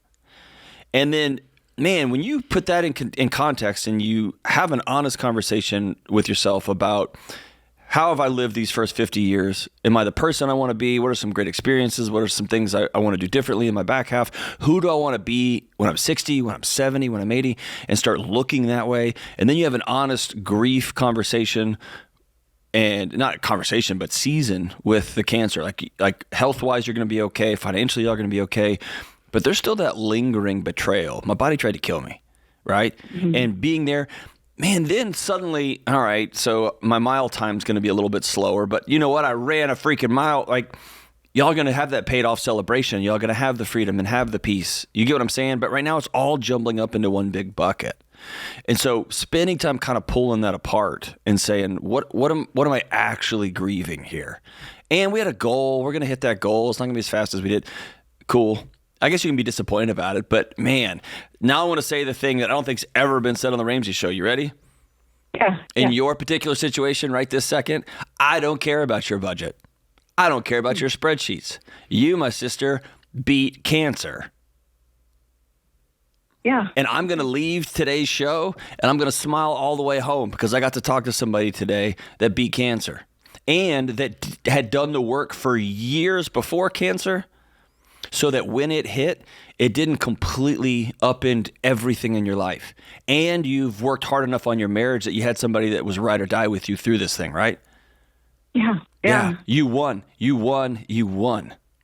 And then, man, when you put that in context and you have an honest conversation with yourself about how have I lived these first 50 years? Am I the person I want to be? What are some great experiences? What are some things I want to do differently in my back half? Who do I want to be when I'm 60, when I'm 70, when I'm 80? And start looking that way. And then you have an honest grief conversation, and not conversation, but season with the cancer. Like health-wise, you're going to be okay. Financially, you're going to be okay. But there's still that lingering betrayal. My body tried to kill me, right? Mm-hmm. And being there... Man, then suddenly, all right, so my mile time's going to be a little bit slower, but you know what? I ran a freaking mile. Like, y'all going to have that paid off celebration. Y'all going to have the freedom and have the peace. You get what I'm saying? But right now it's all jumbling up into one big bucket. And so spending time kind of pulling that apart and saying, what am I actually grieving here? And we had a goal. We're going to hit that goal. It's not going to be as fast as we did. Cool. I guess you can be disappointed about it, but man, now I want to say the thing that I don't think's ever been said on the Ramsey Show. You ready? Yeah. In your particular situation right this second, I don't care about your budget. I don't care about your spreadsheets. You, my sister, beat cancer. Yeah. And I'm going to leave today's show and I'm going to smile all the way home because I got to talk to somebody today that beat cancer and that had done the work for years before cancer. So that when it hit, it didn't completely upend everything in your life. And you've worked hard enough on your marriage that you had somebody that was ride or die with you through this thing, right? Yeah. You won. Like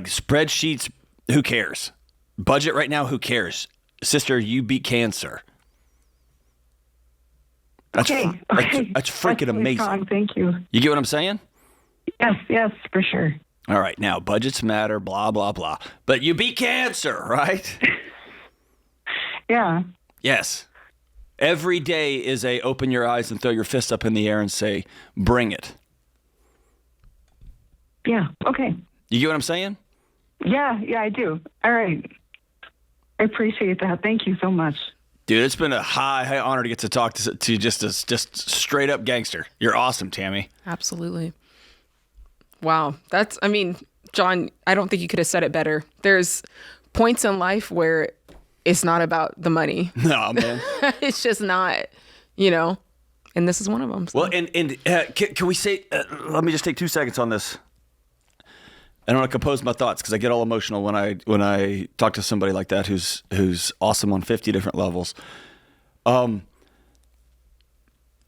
spreadsheets, who cares? Budget right now, who cares? Sister, you beat cancer. That's freaking amazing. Strong. Thank you. You get what I'm saying? Yes, for sure. All right, now budgets matter, blah, blah, blah. But you beat cancer, right? Yeah. Yes. Every day is a open your eyes and throw your fist up in the air and say, bring it. Yeah, okay. You get what I'm saying? Yeah, I do. All right. I appreciate that. Thank you so much. Dude, it's been a high honor to get to talk to just straight up gangster. You're awesome, Tammy. Absolutely. Wow. John, I don't think you could have said it better. There's points in life where it's not about the money. No, man. It's just not, and this is one of them. So. Well, and can we say, let me just take 2 seconds on this. I don't want to compose my thoughts because I get all emotional when I talk to somebody like that who's awesome on 50 different levels.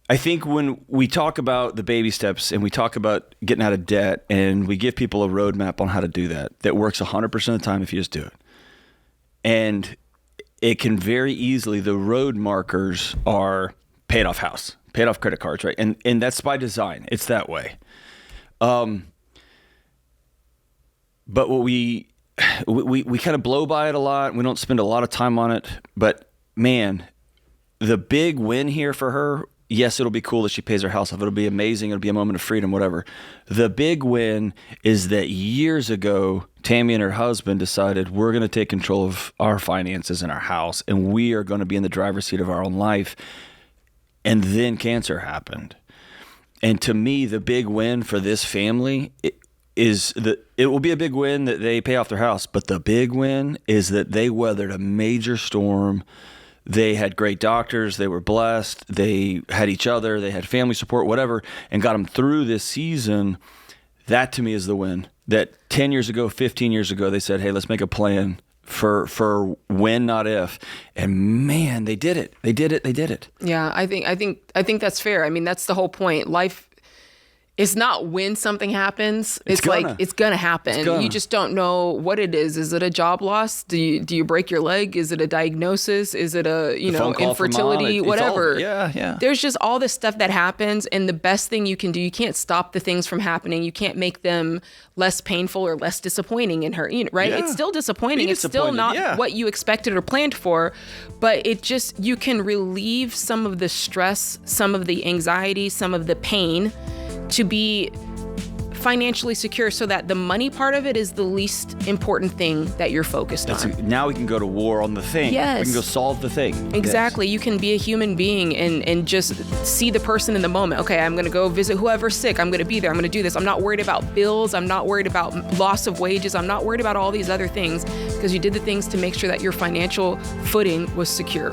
I think when we talk about the baby steps and we talk about getting out of debt and we give people a roadmap on how to do that works 100% of the time if you just do it. And it can very easily, the road markers are paid off house, paid off credit cards, right? And that's by design. It's that way. But what we kind of blow by it a lot. We don't spend a lot of time on it. But man, the big win here for her, yes, it'll be cool that she pays her house off. It'll be amazing. It'll be a moment of freedom, whatever. The big win is that years ago, Tammy and her husband decided we're going to take control of our finances in our house, and we are going to be in the driver's seat of our own life. And then cancer happened. And to me, the big win for this family is that it will be a big win that they pay off their house, but the big win is that they weathered a major storm. They had great doctors. They were blessed. They had each other. They had family support, whatever, and got them through this season. That to me is the win. That 10 years ago, 15 years ago, they said, hey, let's make a plan for when, not if. And man, they did it. They did it. Yeah, I think that's fair. I mean, that's the whole point. Life is not when something happens. It's gonna happen. You just don't know what it is. Is it a job loss? Do you break your leg? Is it a diagnosis? Is it a infertility? Whatever. Yeah. There's just all this stuff that happens, and the best thing you can do, you can't stop the things from happening. You can't make them less painful or less disappointing in her, right? Yeah. It's still disappointing. It's still not what you expected or planned for, but you can relieve some of the stress, some of the anxiety, some of the pain to be financially secure so that the money part of it is the least important thing that you're focused on. Now we can go to war on the thing. Yes. We can go solve the thing. Exactly. Yes. You can be a human being and just see the person in the moment. Okay, I'm going to go visit whoever's sick. I'm going to be there. I'm going to do this. I'm not worried about bills. I'm not worried about loss of wages. I'm not worried about all these other things because you did the things to make sure that your financial footing was secure.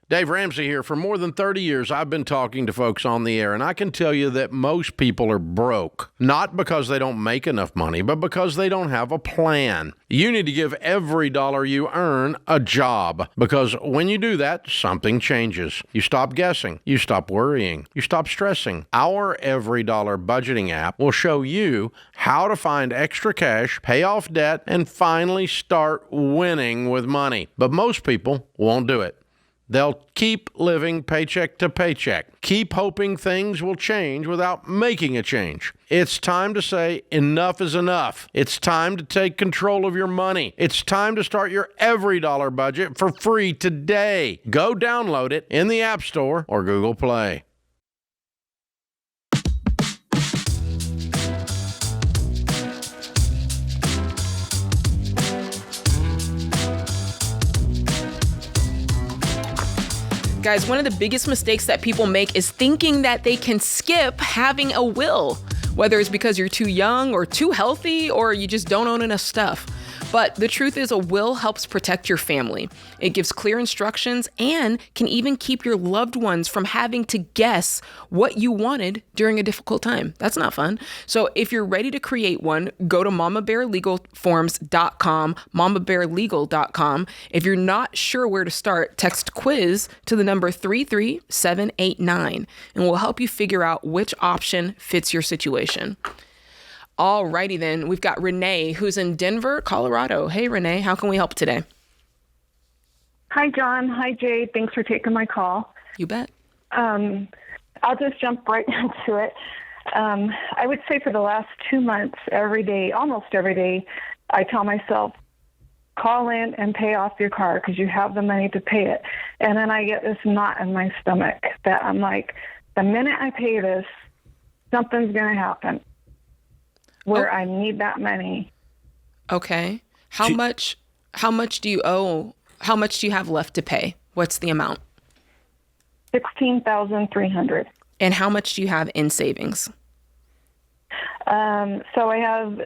Dave Ramsey here. For more than 30 years, I've been talking to folks on the air, and I can tell you that most people are broke, not because they don't make enough money, but because they don't have a plan. You need to give every dollar you earn a job, because when you do that, something changes. You stop guessing. You stop worrying. You stop stressing. Our Every Dollar budgeting app will show you how to find extra cash, pay off debt, and finally start winning with money. But most people won't do it. They'll keep living paycheck to paycheck, keep hoping things will change without making a change. It's time to say enough is enough. It's time to take control of your money. It's time to start your Every Dollar budget for free today. Go download it in the App Store or Google Play. Guys, one of the biggest mistakes that people make is thinking that they can skip having a will, whether it's because you're too young or too healthy or you just don't own enough stuff. But the truth is, a will helps protect your family. It gives clear instructions and can even keep your loved ones from having to guess what you wanted during a difficult time. That's not fun. So if you're ready to create one, go to mamabearlegalforms.com, mamabearlegal.com. If you're not sure where to start, text quiz to the number 33789, and we'll help you figure out which option fits your situation. Alrighty then, we've got Renee, who's in Denver, Colorado. Hey, Renee, how can we help today? Hi, John. Hi, Jade. Thanks for taking my call. You bet. I'll just jump right into it. I would say for the last 2 months, every day, almost every day, I tell myself, call in and pay off your car because you have the money to pay it. And then I get this knot in my stomach that I'm like, the minute I pay this, something's going to happen where I need that money. Okay. How much do you owe? How much do you have left to pay? What's the amount? $16,300. And how much do you have in savings? So I have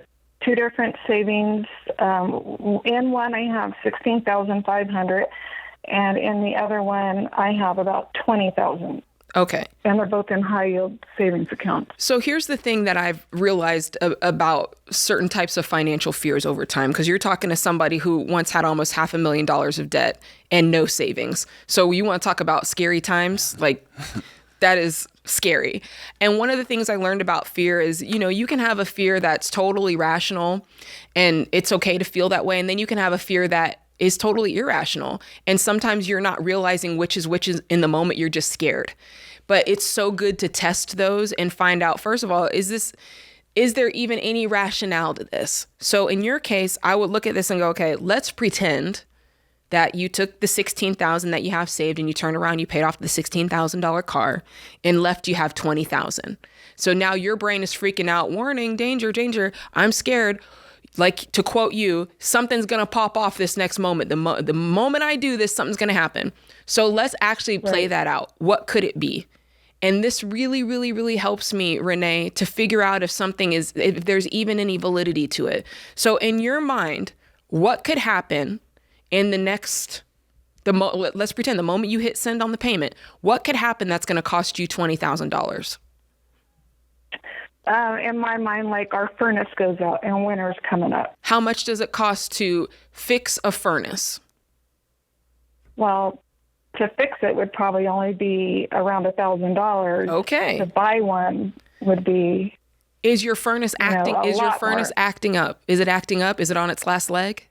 two different savings. In one, I have $16,500, and in the other one, I have about $20,000. Okay. And they're both in high yield savings accounts. So here's the thing that I've realized about certain types of financial fears over time, because you're talking to somebody who once had almost $500,000 of debt and no savings. So you want to talk about scary times? Like, that is scary. And one of the things I learned about fear is, you can have a fear that's totally rational and it's okay to feel that way. And then you can have a fear that is totally irrational. And sometimes you're not realizing which is in the moment. You're just scared. But it's so good to test those and find out, first of all, is there even any rationale to this? So in your case, I would look at this and go, okay, let's pretend that you took the $16,000 that you have saved and you turned around, you paid off the $16,000 car and left you have $20,000. So now your brain is freaking out, warning, danger, danger, I'm scared. Like, to quote you, something's going to pop off this next moment. The moment I do this, something's going to happen. So let's actually play that out. What could it be? And this really, really, really helps me, Renee, to figure out if there's even any validity to it. So in your mind, what could happen in the next, let's pretend the moment you hit send on the payment, what could happen that's going to cost you $20,000? In my mind, like our furnace goes out and winter's coming up. How much does it cost to fix a furnace? Well, to fix it would probably only be around $1,000. Okay. To buy one would be. Is your furnace acting? Is your furnace acting up? Is it acting up? Is it on its last leg?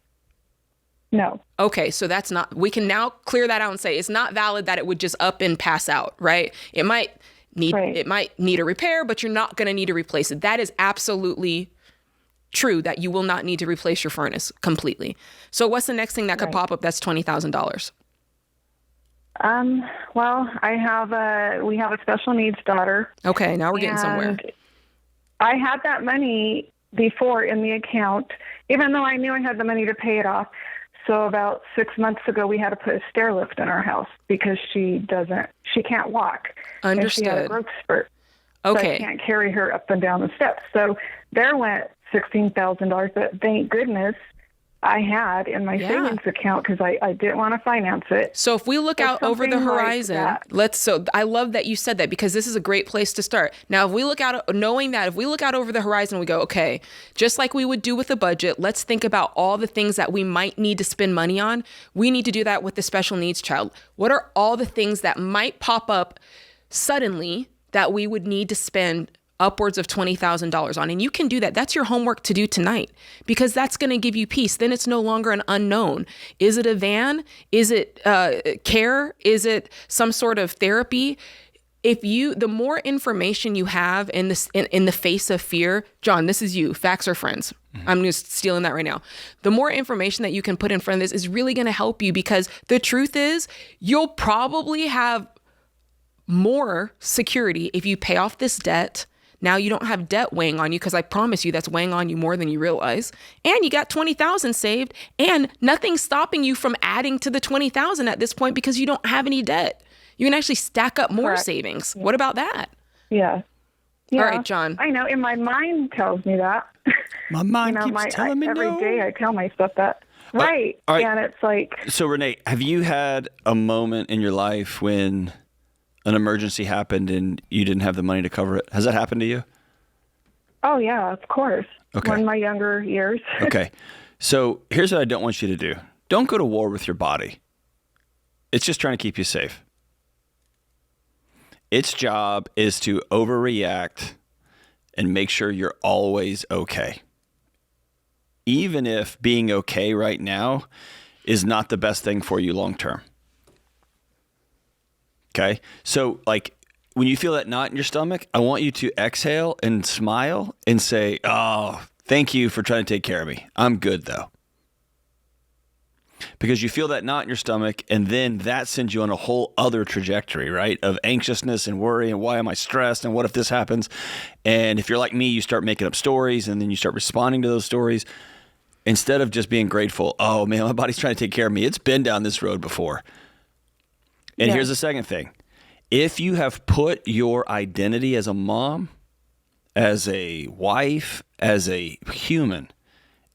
No. Okay, so that's not. We can now clear that out and say it's not valid that it would just up and pass out, right? It might need a repair, but you're not going to need to replace it. That is absolutely true, that you will not need to replace your furnace completely. So what's the next thing that could pop up that's $20,000? Well, we have a special needs daughter. Okay, now we're getting somewhere. I had that money before in the account, even though I knew I had the money to pay it off. So about 6 months ago, we had to put a stair lift in our house because she can't walk. Understood. And she had a growth spurt. Okay. So I can't carry her up and down the steps. So there went $16,000, but thank goodness I had in my savings account because I didn't want to finance it. So if we look out over the horizon, I love that you said that because this is a great place to start. Now, if we look out over the horizon, we go, okay, just like we would do with a budget, let's think about all the things that we might need to spend money on. We need to do that with the special needs child. What are all the things that might pop up suddenly that we would need to spend upwards of $20,000 on? And you can do that. That's your homework to do tonight because that's going to give you peace. Then it's no longer an unknown. Is it a van? Is it care? Is it some sort of therapy? The more information you have in the face of fear, John, this is you, facts are friends. Mm-hmm. I'm just stealing that right now. The more information that you can put in front of this is really going to help you because the truth is you'll probably have more security if you pay off this debt. Now you don't have debt weighing on you because I promise you that's weighing on you more than you realize. And you got $20,000 saved and nothing's stopping you from adding to the $20,000 at this point because you don't have any debt. You can actually stack up more savings. What about that? Yeah. All right, John. I know. And my mind tells me that. My mind keeps telling me every day I tell myself that. Right. All right. And it's like. So, Renee, have you had a moment in your life when an emergency happened and you didn't have the money to cover it? Has that happened to you? Oh, yeah, of course. Okay. In my younger years. Okay. So here's what I don't want you to do. Don't go to war with your body. It's just trying to keep you safe. Its job is to overreact and make sure you're always okay. Even if being okay right now is not the best thing for you long term. Okay? So, like, when you feel that knot in your stomach, I want you to exhale and smile and say, oh, thank you for trying to take care of me. I'm good, though. because you feel that knot in your stomach, and then that sends you on a whole other trajectory, right, of anxiousness and worry and why am I stressed and what if this happens? And if you're like me, you start making up stories, and then you start responding to those stories instead of just being grateful. Oh, man, my body's trying to take care of me. It's been down this road before. And here's the second thing. If you have put your identity as a mom, as a wife, as a human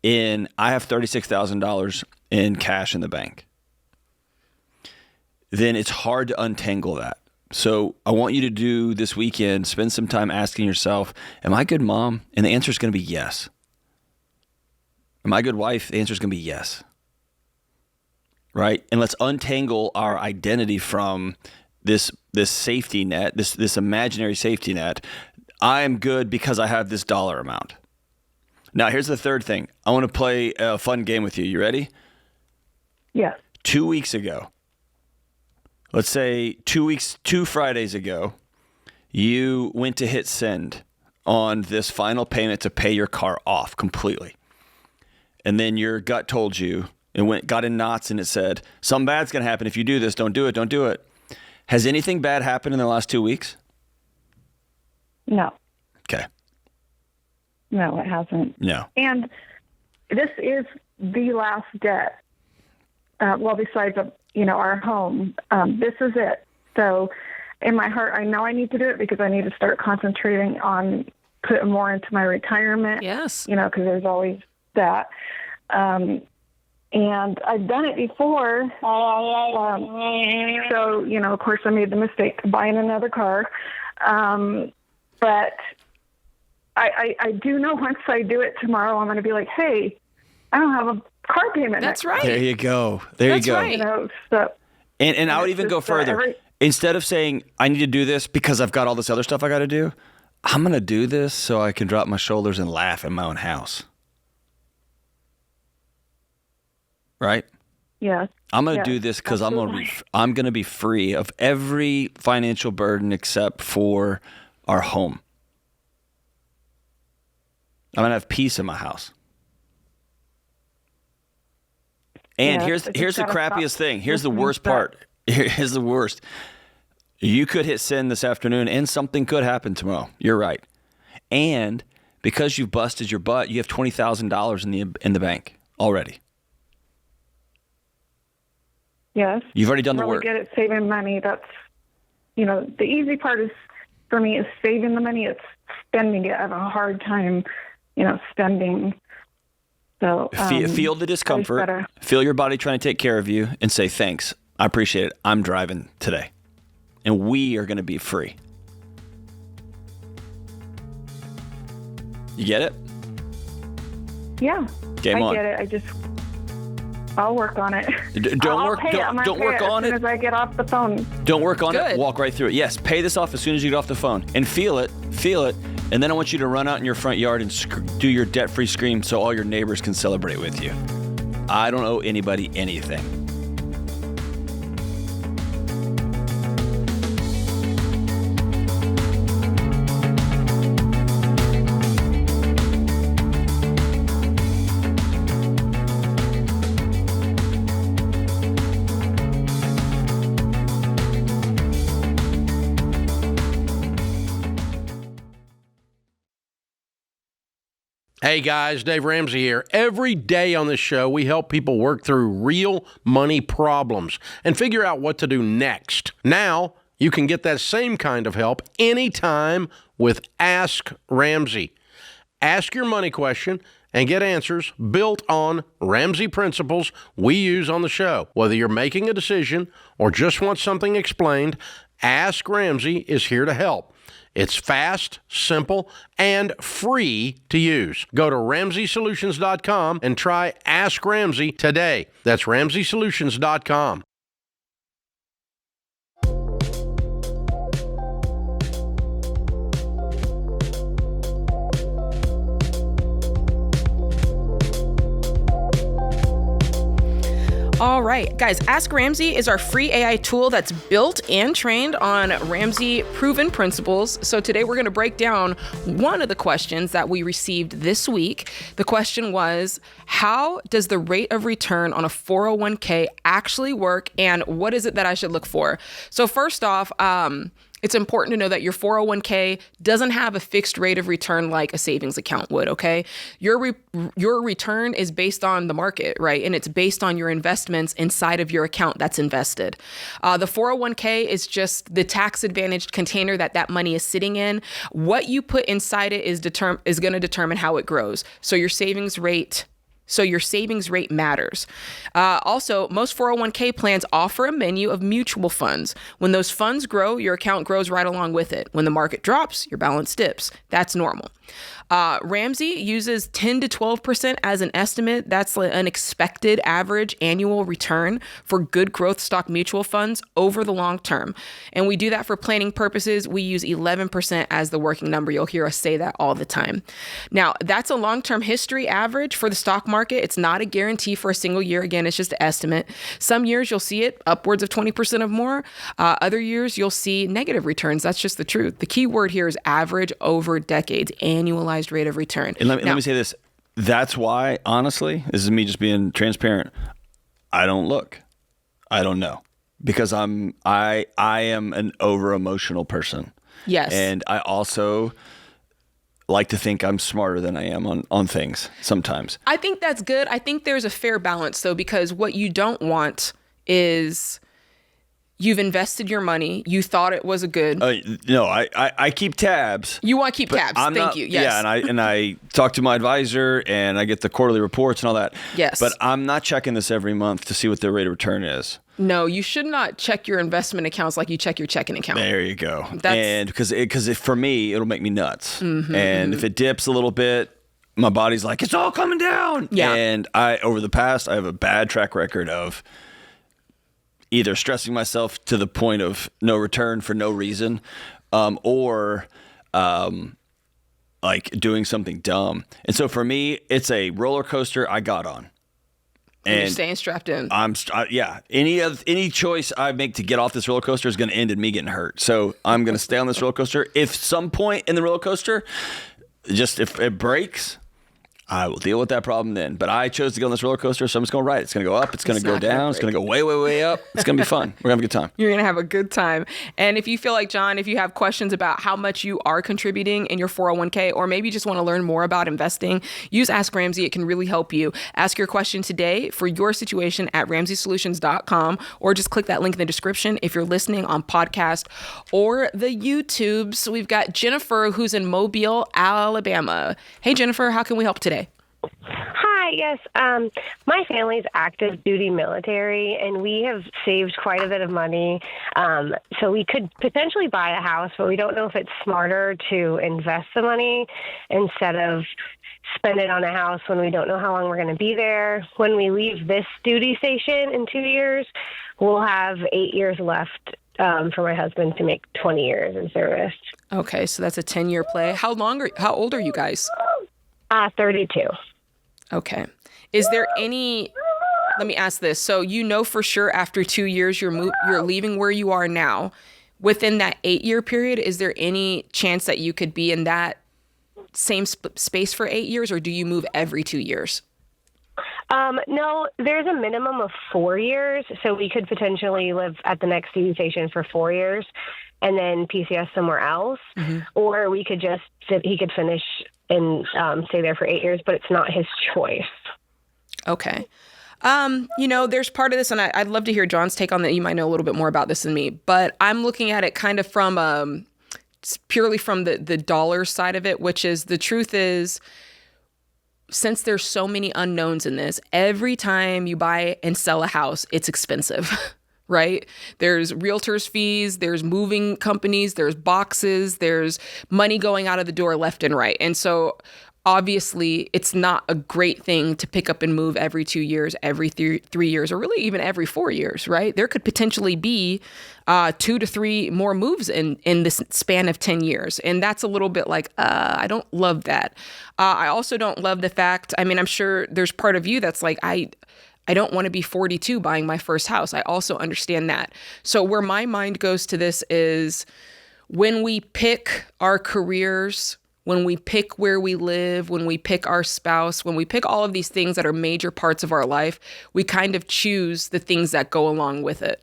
in, I have $36,000 in cash in the bank, then it's hard to untangle that. So I want you to do this weekend, spend some time asking yourself, am I a good mom? And the answer is going to be yes. Am I a good wife? The answer is going to be yes. Right? And let's untangle our identity from this safety net, this imaginary safety net. I am good because I have this dollar amount. Now, here's the third thing. I want to play a fun game with you. You ready? Yeah. 2 weeks ago, let's say 2 Fridays ago, you went to hit send on this final payment to pay your car off completely. And then your gut told you, it got in knots, and it said, something bad's going to happen if you do this. Don't do it. Don't do it. Has anything bad happened in the last 2 weeks? No. Okay. No, it hasn't. No. And this is the last debt. Well, besides, our home, this is it. So in my heart, I know I need to do it because I need to start concentrating on putting more into my retirement. Yes. Because there's always that. And I've done it before. So, of course, I made the mistake of buying another car. But I do know once I do it tomorrow, I'm going to be like, hey, I don't have a car payment. That's right. There you go. There you go. Right. So, and I would even go further. Instead of saying, I need to do this because I've got all this other stuff I got to do, I'm going to do this so I can drop my shoulders and laugh in my own house. Right? Yeah. I'm going to do this because I'm going to be free of every financial burden except for our home. I'm going to have peace in my house. And here's the crappiest thing. Here's the worst part. Here's the worst. You could hit send this afternoon and something could happen tomorrow. You're right. And because you've busted your butt, you have $20,000 in the bank already. Yes. You've already done the really work. Good at saving money. That's, the easy part is for me is saving the money. It's spending it. I have a hard time, spending. So feel the discomfort. Feel your body trying to take care of you, and say thanks. I appreciate it. I'm driving today, and we are going to be free. You get it? Yeah. Game on. I get it. I'll work on it. Don't work on it. As soon as I get off the phone. Don't work on it. Walk right through it. Yes, pay this off as soon as you get off the phone, and feel it, and then I want you to run out in your front yard and do your debt-free scream so all your neighbors can celebrate with you. I don't owe anybody anything. Hey guys, Dave Ramsey here. Every day on this show, we help people work through real money problems and figure out what to do next. Now, you can get that same kind of help anytime with Ask Ramsey. Ask your money question and get answers built on Ramsey principles we use on the show. Whether you're making a decision or just want something explained, Ask Ramsey is here to help. It's fast, simple, and free to use. Go to RamseySolutions.com and try Ask Ramsey today. That's RamseySolutions.com. All right, guys, Ask Ramsey is our free AI tool that's built and trained on Ramsey proven principles. So today we're going to break down one of the questions that we received this week. The question was, how does the rate of return on a 401k actually work, and what is it that I should look for? So first off, it's important to know that your 401k doesn't have a fixed rate of return like a savings account would, okay? Your return is based on the market, right? And it's based on your investments inside of your account that's invested. The 401k is just the tax-advantaged container that money is sitting in. What you put inside it is going to determine how it grows. So your savings rate matters. Also, most 401k plans offer a menu of mutual funds. When those funds grow, your account grows right along with it. When the market drops, your balance dips. That's normal. Ramsey uses 10 to 12% as an estimate. That's an expected average annual return for good growth stock mutual funds over the long term. And we do that for planning purposes. We use 11% as the working number. You'll hear us say that all the time. Now, that's a long-term history average for the stock market. It's not a guarantee for a single year. Again, it's just an estimate. Some years you'll see it upwards of 20% or more. Other years you'll see negative returns. That's just the truth. The key word here is average over decades, annualized rate of return. And let me say this. That's why, honestly, this is me just being transparent. I don't look. I don't know. Because I am an over-emotional person. Yes. And I also like to think I'm smarter than I am on things sometimes. I think that's good. I think there's a fair balance, though, because what you don't want is you've invested your money. You thought it was a good. No, I keep tabs. You want to keep tabs. Thank you. Yes. Yeah, and I talk to my advisor and I get the quarterly reports and all that. Yes. But I'm not checking this every month to see what the rate of return is. No, you should not check your investment accounts like you check your checking account. There you go. And because for me, it'll make me nuts. Mm-hmm, and if it dips a little bit, my body's like, it's all coming down. Yeah. And over the past, I have a bad track record of either stressing myself to the point of no return for no reason, or like doing something dumb. And so for me, it's a roller coaster I got on. And you're staying strapped in. Yeah. Any choice I make to get off this roller coaster is going to end in me getting hurt. So I'm going to stay on this roller coaster. If some point in the roller coaster, just if it breaks, I will deal with that problem then. But I chose to go on this roller coaster, so I'm just going to ride it. It's going to go up. It's going to go down. It's going to go way, way, way up. It's going to be fun. We're going to have a good time. You're going to have a good time. And if you feel like John, if you have questions about how much you are contributing in your 401k, or maybe you just want to learn more about investing, use Ask Ramsey. It can really help you. Ask your question today for your situation at RamseySolutions.com, or just click that link in the description if you're listening on podcast or the YouTube. So we've got Jennifer, who's in Mobile, Alabama. Hey, Jennifer, how can we help today? Hi, yes. My family's active duty military, and we have saved quite a bit of money. So we could potentially buy a house, but we don't know if it's smarter to invest the money instead of spend it on a house when we don't know how long we're going to be there. When we leave this duty station in 2 years, we'll have 8 years left for my husband to make 20 years in service. Okay, so that's a 10-year play. How old are you guys? 32. Okay. Is there any, let me ask this. So you know for sure after 2 years you're leaving where you are now. Within that 8-year period, is there any chance that you could be in that same space for 8 years, or do you move every 2 years? No, there's a minimum of 4 years. So we could potentially live at the next duty station for 4 years and then PCS somewhere else. Mm-hmm. Or we could he could finish and stay there for 8 years, but it's not his choice. Okay. There's part of this, and I'd love to hear John's take on that. You might know a little bit more about this than me, but I'm looking at it kind of from purely from the dollar side of it, which is the truth is, since there's so many unknowns in this, every time you buy and sell a house, it's expensive. Right? There's realtors' fees, there's moving companies, there's boxes, there's money going out of the door left and right. And so obviously it's not a great thing to pick up and move every 2 years, every 3 years, or really even every 4 years, right? There could potentially be 2 to 3 more moves in this span of 10 years. And that's a little bit like, I don't love that. I also don't love the fact, I'm sure there's part of you that's like, I don't want to be 42 buying my first house. I also understand that. So where my mind goes to this is when we pick our careers, when we pick where we live, when we pick our spouse, when we pick all of these things that are major parts of our life, we kind of choose the things that go along with it.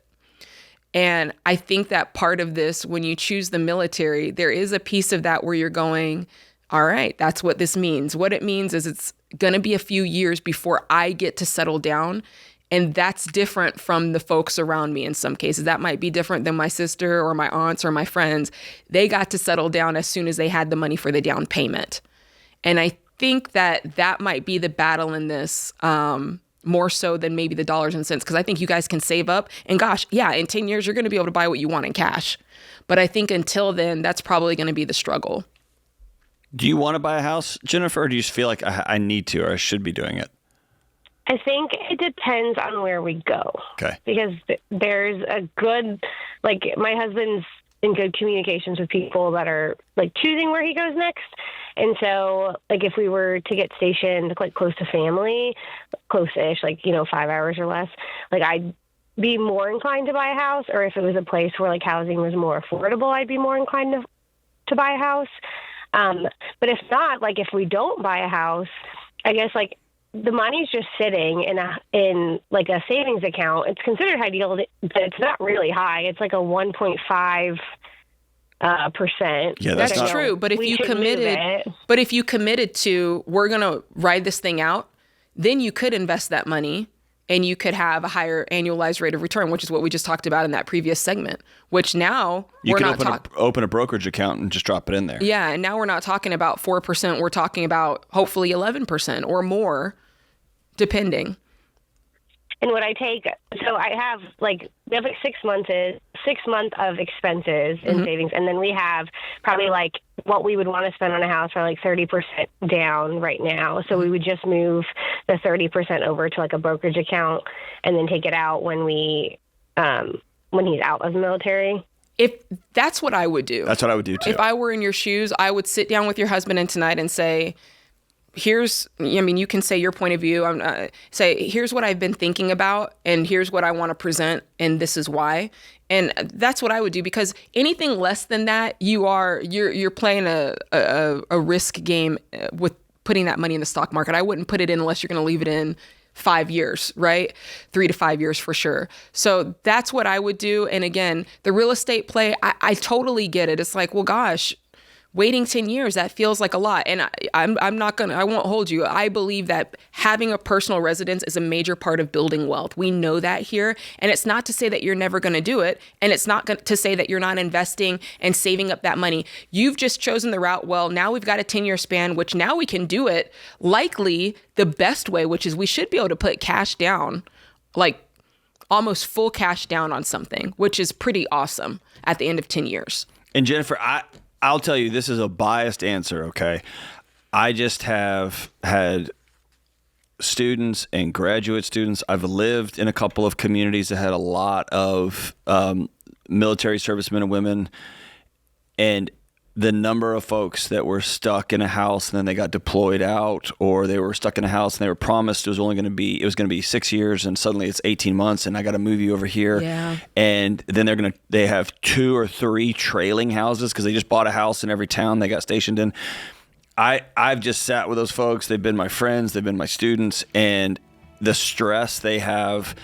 And I think that part of this, when you choose the military, there is a piece of that where you're going, all right, that's what this means. What it means is it's going to be a few years before I get to settle down. And that's different from the folks around me in some cases. That might be different than my sister or my aunts or my friends. They got to settle down as soon as they had the money for the down payment. And I think that that might be the battle in this, more so than maybe the dollars and cents, because I think you guys can save up. And gosh, yeah, in 10 years, you're going to be able to buy what you want in cash. But I think until then, that's probably going to be the struggle. Do you want to buy a house, Jennifer, or do you just feel like I need to or I should be doing it? I think it depends on where we go. Okay. Because there's a good, like, my husband's in good communications with people that are, like, choosing where he goes next. And so, like, if we were to get stationed, like, close to family, close-ish, like, 5 hours or less, like, I'd be more inclined to buy a house. Or if it was a place where, like, housing was more affordable, I'd be more inclined to buy a house. But if not, like, if we don't buy a house, I guess, like, the money's just sitting in like a savings account. It's considered high yield, but it's not really high. It's like a 1.5%. Yeah, that's true. But if you committed to, we're going to ride this thing out, then you could invest that money and you could have a higher annualized rate of return, which is what we just talked about in that previous segment, which now you we're can not open a brokerage account and just drop it in there. Yeah. And now we're not talking about 4%. We're talking about hopefully 11% or more, depending. And what I take, so I have like, we have like 6 months of expenses in savings. And then we have probably like what we would want to spend on a house for like 30% down right now. So we would just move the 30% over to like a brokerage account and then take it out when he's out of the military. If that's what I would do. That's what I would do too. If I were in your shoes, I would sit down with your husband and tonight and say, you can say your point of view. Say, here's what I've been thinking about, and here's what I want to present, and this is why. And that's what I would do, because anything less than that, you're playing a risk game with putting that money in the stock market. I wouldn't put it in unless you're going to leave it in 5 years, right? 3 to 5 years for sure. So that's what I would do. And again, the real estate play, I totally get it. It's like, well, gosh, waiting 10 years, that feels like a lot. And I won't hold you. I believe that having a personal residence is a major part of building wealth. We know that here. And it's not to say that you're never going to do it. And it's not to say that you're not investing and saving up that money. You've just chosen the route. Well, now we've got a 10-year span, which now we can do it likely the best way, which is we should be able to put cash down, like almost full cash down on something, which is pretty awesome at the end of 10 years. And Jennifer, I'll tell you, this is a biased answer, okay? I just have had students and graduate students. I've lived in a couple of communities that had a lot of military servicemen and women, and the number of folks that were stuck in a house and then they got deployed out, or they were stuck in a house and they were promised it was going to be 6 years and suddenly it's 18 months and I got to move you over here. Yeah. And then they have 2 or 3 trailing houses because they just bought a house in every town they got stationed in. I've just sat with those folks. They've been my friends, they've been my students, and the stress they have,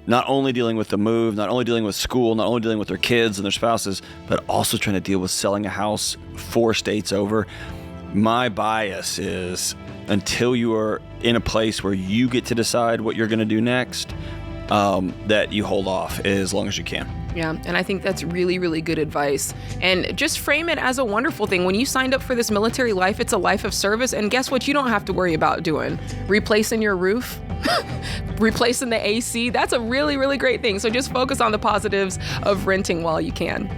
not only dealing with the move, not only dealing with school, not only dealing with their kids and their spouses, but also trying to deal with selling a house 4 states over. My bias is until you are in a place where you get to decide what you're going to do next, that you hold off as long as you can. Yeah, and I think that's really, really good advice. And just frame it as a wonderful thing. When you signed up for this military life, it's a life of service. And guess what? You don't have to worry about doing replacing your roof, replacing the AC. That's a really, really great thing. So just focus on the positives of renting while you can.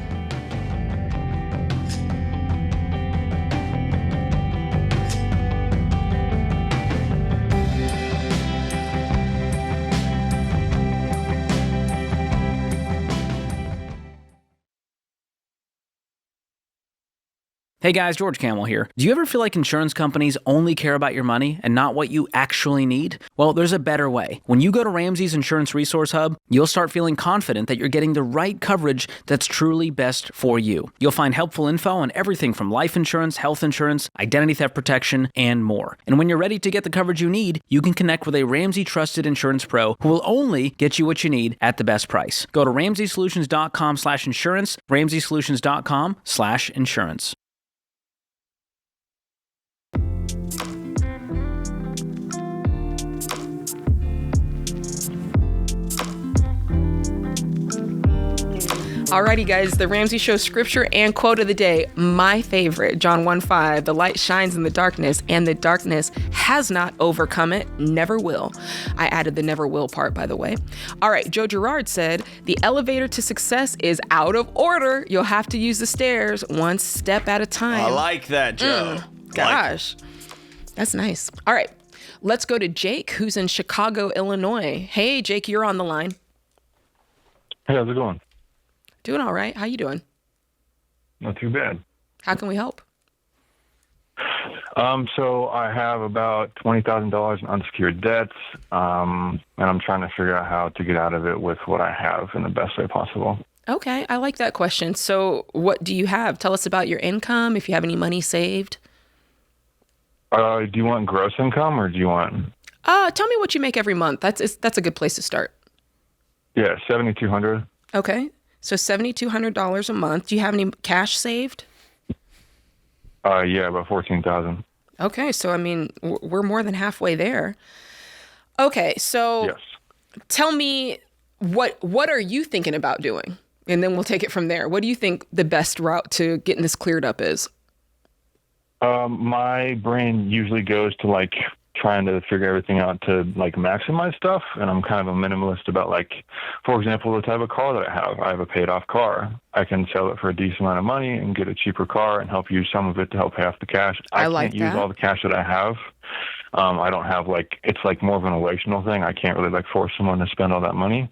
Hey guys, George Camel here. Do you ever feel like insurance companies only care about your money and not what you actually need? Well, there's a better way. When you go to Ramsey's Insurance Resource Hub, you'll start feeling confident that you're getting the right coverage that's truly best for you. You'll find helpful info on everything from life insurance, health insurance, identity theft protection, and more. And when you're ready to get the coverage you need, you can connect with a Ramsey trusted insurance pro who will only get you what you need at the best price. Go to RamseySolutions.com/insurance, RamseySolutions.com/insurance. Alrighty, guys, the Ramsey Show scripture and quote of the day. My favorite, John 1:5, the light shines in the darkness, and the darkness has not overcome it, never will. I added the never will part, by the way. All right, Joe Girard said, the elevator to success is out of order. You'll have to use the stairs one step at a time. I like that, Joe. Gosh, that's nice. All right, let's go to Jake, who's in Chicago, Illinois. Hey, Jake, you're on the line. Hey, how's it going? Doing all right. How you doing? Not too bad. How can we help? So I have about $20,000 in unsecured debts, and I'm trying to figure out how to get out of it with what I have in the best way possible. Okay, I like that question. So what do you have? Tell us about your income, if you have any money saved. Do you want gross income or do you want? Tell me what you make every month. That's a good place to start. Yeah, $7,200. Okay, so $7,200 a month. Do you have any cash saved? Yeah, about $14,000. Okay, so I mean, we're more than halfway there. Okay, so yes. Tell me what are you thinking about doing? And then we'll take it from there. What do you think the best route to getting this cleared up is? My brain usually goes to like trying to figure everything out to like maximize stuff, and I'm kind of a minimalist about like, for example, the type of car that I have. I have a paid off car. I can sell it for a decent amount of money and get a cheaper car and help use some of it to help pay off the cash. I can't use all the cash that I have. I don't have like, it's like more of an relational thing. I can't really like force someone to spend all that money.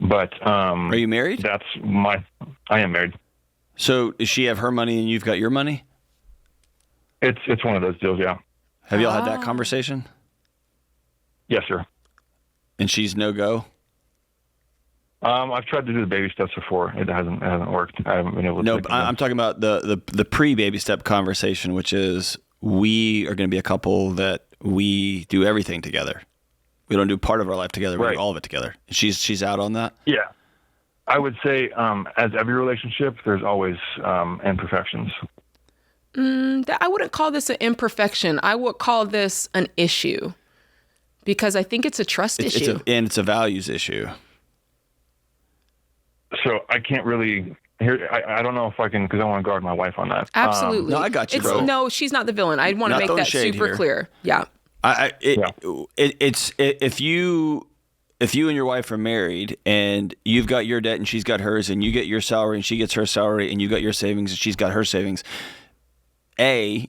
But are you married? I am married. So does she have her money and you've got your money? It's one of those deals, yeah. Have y'all had that conversation? Yes, sir. And she's no go? I've tried to do the baby steps before. It hasn't worked. I haven't been able to. No, I'm talking about the pre-baby step conversation, which is we are going to be a couple that we do everything together. We don't do part of our life together. We do all of it together. She's out on that? Yeah. I would say, as every relationship, there's always imperfections. I wouldn't call this an imperfection. I would call this an issue because I think it's a trust issue. It's a values issue. So I can't really I don't know if I can, because I want to guard my wife on that. Absolutely. No, I got you, bro. No, she's not the villain. I want to make that super clear. Yeah. It's if you and your wife are married and you've got your debt and she's got hers and you get your salary and she gets her salary and you got your savings and she's got her savings.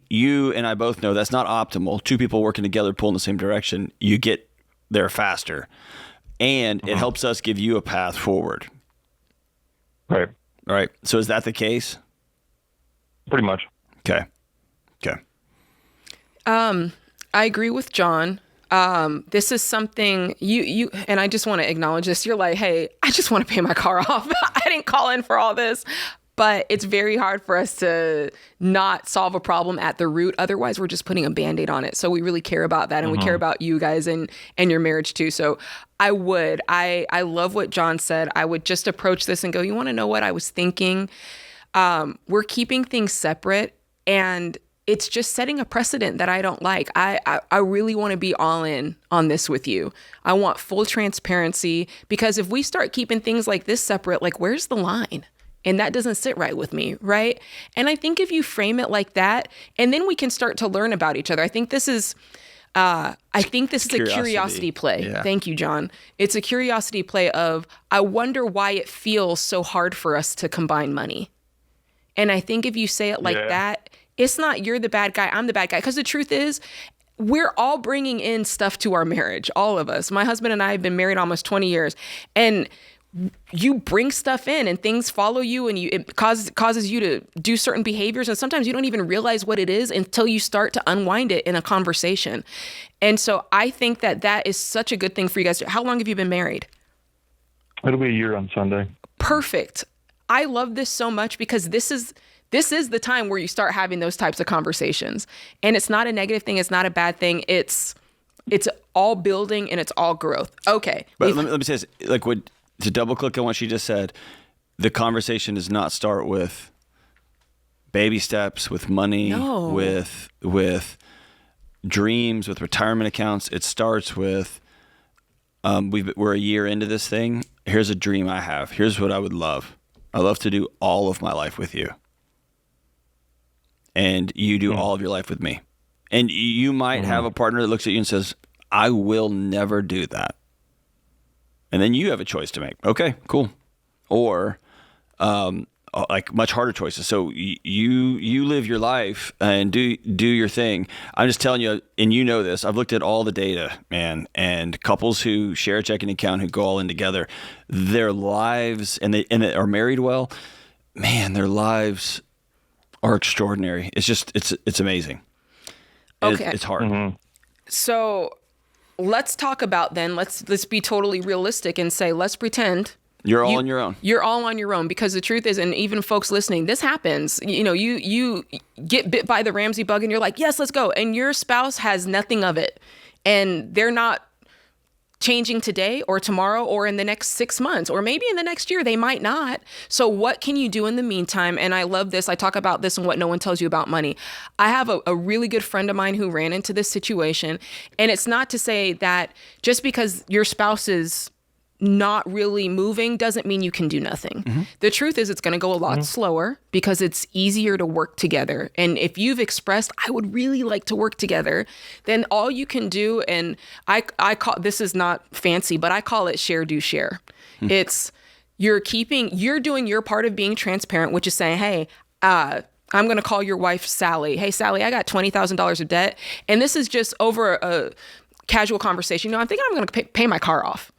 You and I both know that's not optimal. Two people working together, pulling the same direction, you get there faster. And it helps us give you a path forward. Right. All right. So is that the case? Pretty much. Okay. I agree with John. This is something you and I just want to acknowledge this. You're like, hey, I just want to pay my car off. I didn't call in for all this. But it's very hard for us to not solve a problem at the root. Otherwise, we're just putting a Band-Aid on it. So we really care about that. And we care about you guys and your marriage too. So I love what John said. I would just approach this and go, you want to know what I was thinking? We're keeping things separate. And it's just setting a precedent that I don't like. I really want to be all in on this with you. I want full transparency. Because if we start keeping things like this separate, like where's the line? And that doesn't sit right with me, right? And I think if you frame it like that, and then we can start to learn about each other. I think this is a curiosity play. Yeah. Thank you, John. It's a curiosity play of, I wonder why it feels so hard for us to combine money. And I think if you say it like that, it's not you're the bad guy, I'm the bad guy. Because the truth is, we're all bringing in stuff to our marriage, all of us. My husband and I have been married almost 20 years. And you bring stuff in and things follow you, and it causes you to do certain behaviors, and sometimes you don't even realize what it is until you start to unwind it in a conversation. And so I think that is such a good thing for you guys. How long have you been married? It'll be a year on Sunday. Perfect. I love this so much because this is the time where you start having those types of conversations, and it's not a negative thing. It's not a bad thing. It's all building and it's all growth. Okay. But let me say this, like, to double click on what she just said, the conversation does not start with baby steps, with money, No. with dreams, with retirement accounts. It starts with, we're a year into this thing. Here's a dream I have. Here's what I would love. I love to do all of my life with you. And you do all of your life with me. And you might have a partner that looks at you and says, I will never do that. And then you have a choice to make. Okay, cool. Or like much harder choices. So you live your life and do your thing. I'm just telling you, and you know this, I've looked at all the data, man, and couples who share a checking account, who go all in together, their lives, and they are married well, man, their lives are extraordinary. It's just, it's amazing. Okay. It's hard. So let's talk about then, let's be totally realistic and say, let's pretend you're all on your own. You're all on your own, because the truth is, and even folks listening, this happens. You know, you get bit by the Ramsey bug and you're like, yes, let's go. And your spouse has nothing of it. And they're not changing today or tomorrow or in the next 6 months, or maybe in the next year, they might not. So what can you do in the meantime? And I love this. I talk about this in What No One Tells You About Money. I have a really good friend of mine who ran into this situation. And it's not to say that just because your spouse is not really moving doesn't mean you can do nothing. The truth is, it's going to go a lot slower because it's easier to work together. And if you've expressed, I would really like to work together, then all you can do, and I call, this is not fancy, but I call it share, do, share. It's you're doing your part of being transparent, which is saying, hey, I'm going to call your wife, Sally. Hey, Sally, I got $20,000 of debt. And this is just over a casual conversation. You know, I'm thinking I'm going to pay my car off.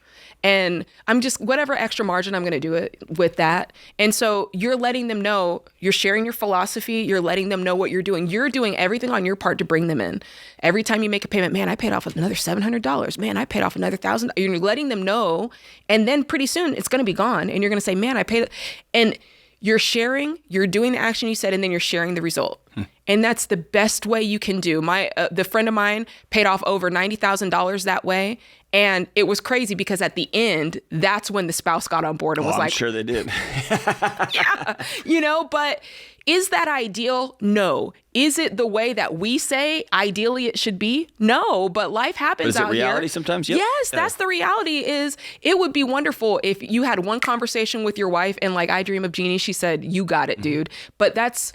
And I'm just, whatever extra margin, I'm going to do it with that. And so you're letting them know, you're sharing your philosophy, you're letting them know what you're doing. You're doing everything on your part to bring them in. Every time you make a payment, man, I paid off another $700. Man, I paid off another $1,000. You're letting them know. And then pretty soon it's going to be gone. And you're going to say, man, I paid. And you're sharing, you're doing the action you said, and then you're sharing the result. And that's the best way you can do. The friend of mine paid off over $90,000 that way. And it was crazy because at the end, that's when the spouse got on board and was I'm like, sure they did. yeah, you know, but is that ideal? No. Is it the way that we say ideally it should be? No, but life happens out here. Is it reality sometimes? Yep. Yes, that's the reality. Is it would be wonderful if you had one conversation with your wife and like, I dream of Jeannie, she said, you got it, dude. But that's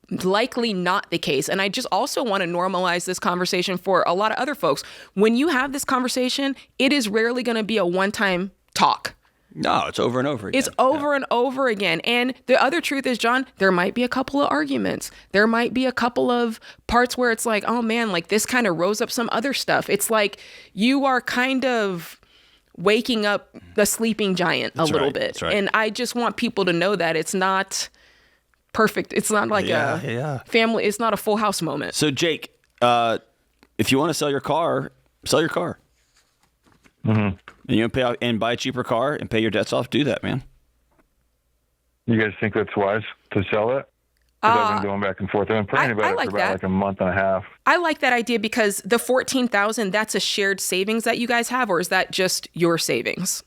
likely not the case. And I just also want to normalize this conversation for a lot of other folks. When you have this conversation, it is rarely going to be a one-time talk. No, it's over and over again. It's over and over again. And the other truth is, John, there might be a couple of arguments. There might be a couple of parts where it's like, oh man, like this kind of rose up some other stuff. It's like you are kind of waking up the sleeping giant a little bit. That's right. And I just want people to know that it's not perfect. It's not like a family. It's not a Full House moment. So Jake, if you want to sell your car, sell your car. And you want to pay off and buy a cheaper car and pay your debts off. Do that, man. You guys think that's wise to sell it? 'Cause I've been going back and forth. I've been praying about it for about like a month and a half. I like that idea because the $14,000, that's a shared savings that you guys have, or is that just your savings?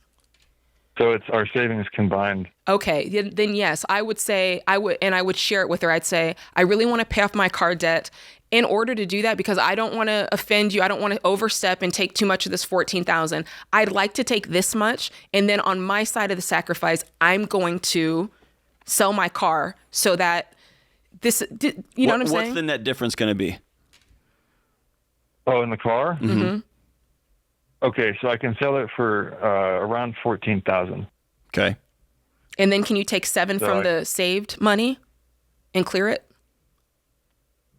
So it's our savings combined. Okay, then yes, I would say I would share it with her. I'd say, I really want to pay off my car debt. In order to do that, because I don't want to offend you, I don't want to overstep and take too much of this $14,000. I'd like to take this much, and then on my side of the sacrifice, I'm going to sell my car so that this, you know what I'm saying? What's the net difference going to be? Oh, in the car? Okay, so I can sell it for around $14,000. Okay. And then can you take $7,000 from the saved money and clear it?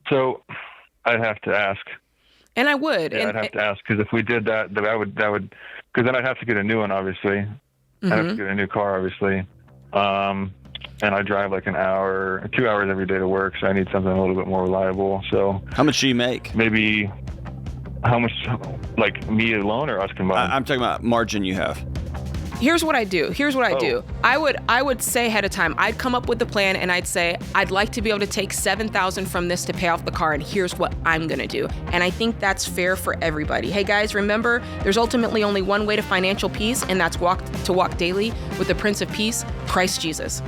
So I'd have to ask. And I would. Yeah, I'd have to ask, because if we did that, that would, because then I'd have to get a new one, obviously. I have to get a new car, obviously. And I drive like 2 hours every day to work, so I need something a little bit more reliable. So how much do you make? Maybe how much, like me alone or us combined? I'm talking about margin you have. Here's what I do. I would say ahead of time, I'd come up with the plan and I'd say, I'd like to be able to take $7,000 from this to pay off the car, and here's what I'm gonna do. And I think that's fair for everybody. Hey guys, remember, there's ultimately only one way to financial peace, and that's walk daily with the Prince of Peace, Christ Jesus.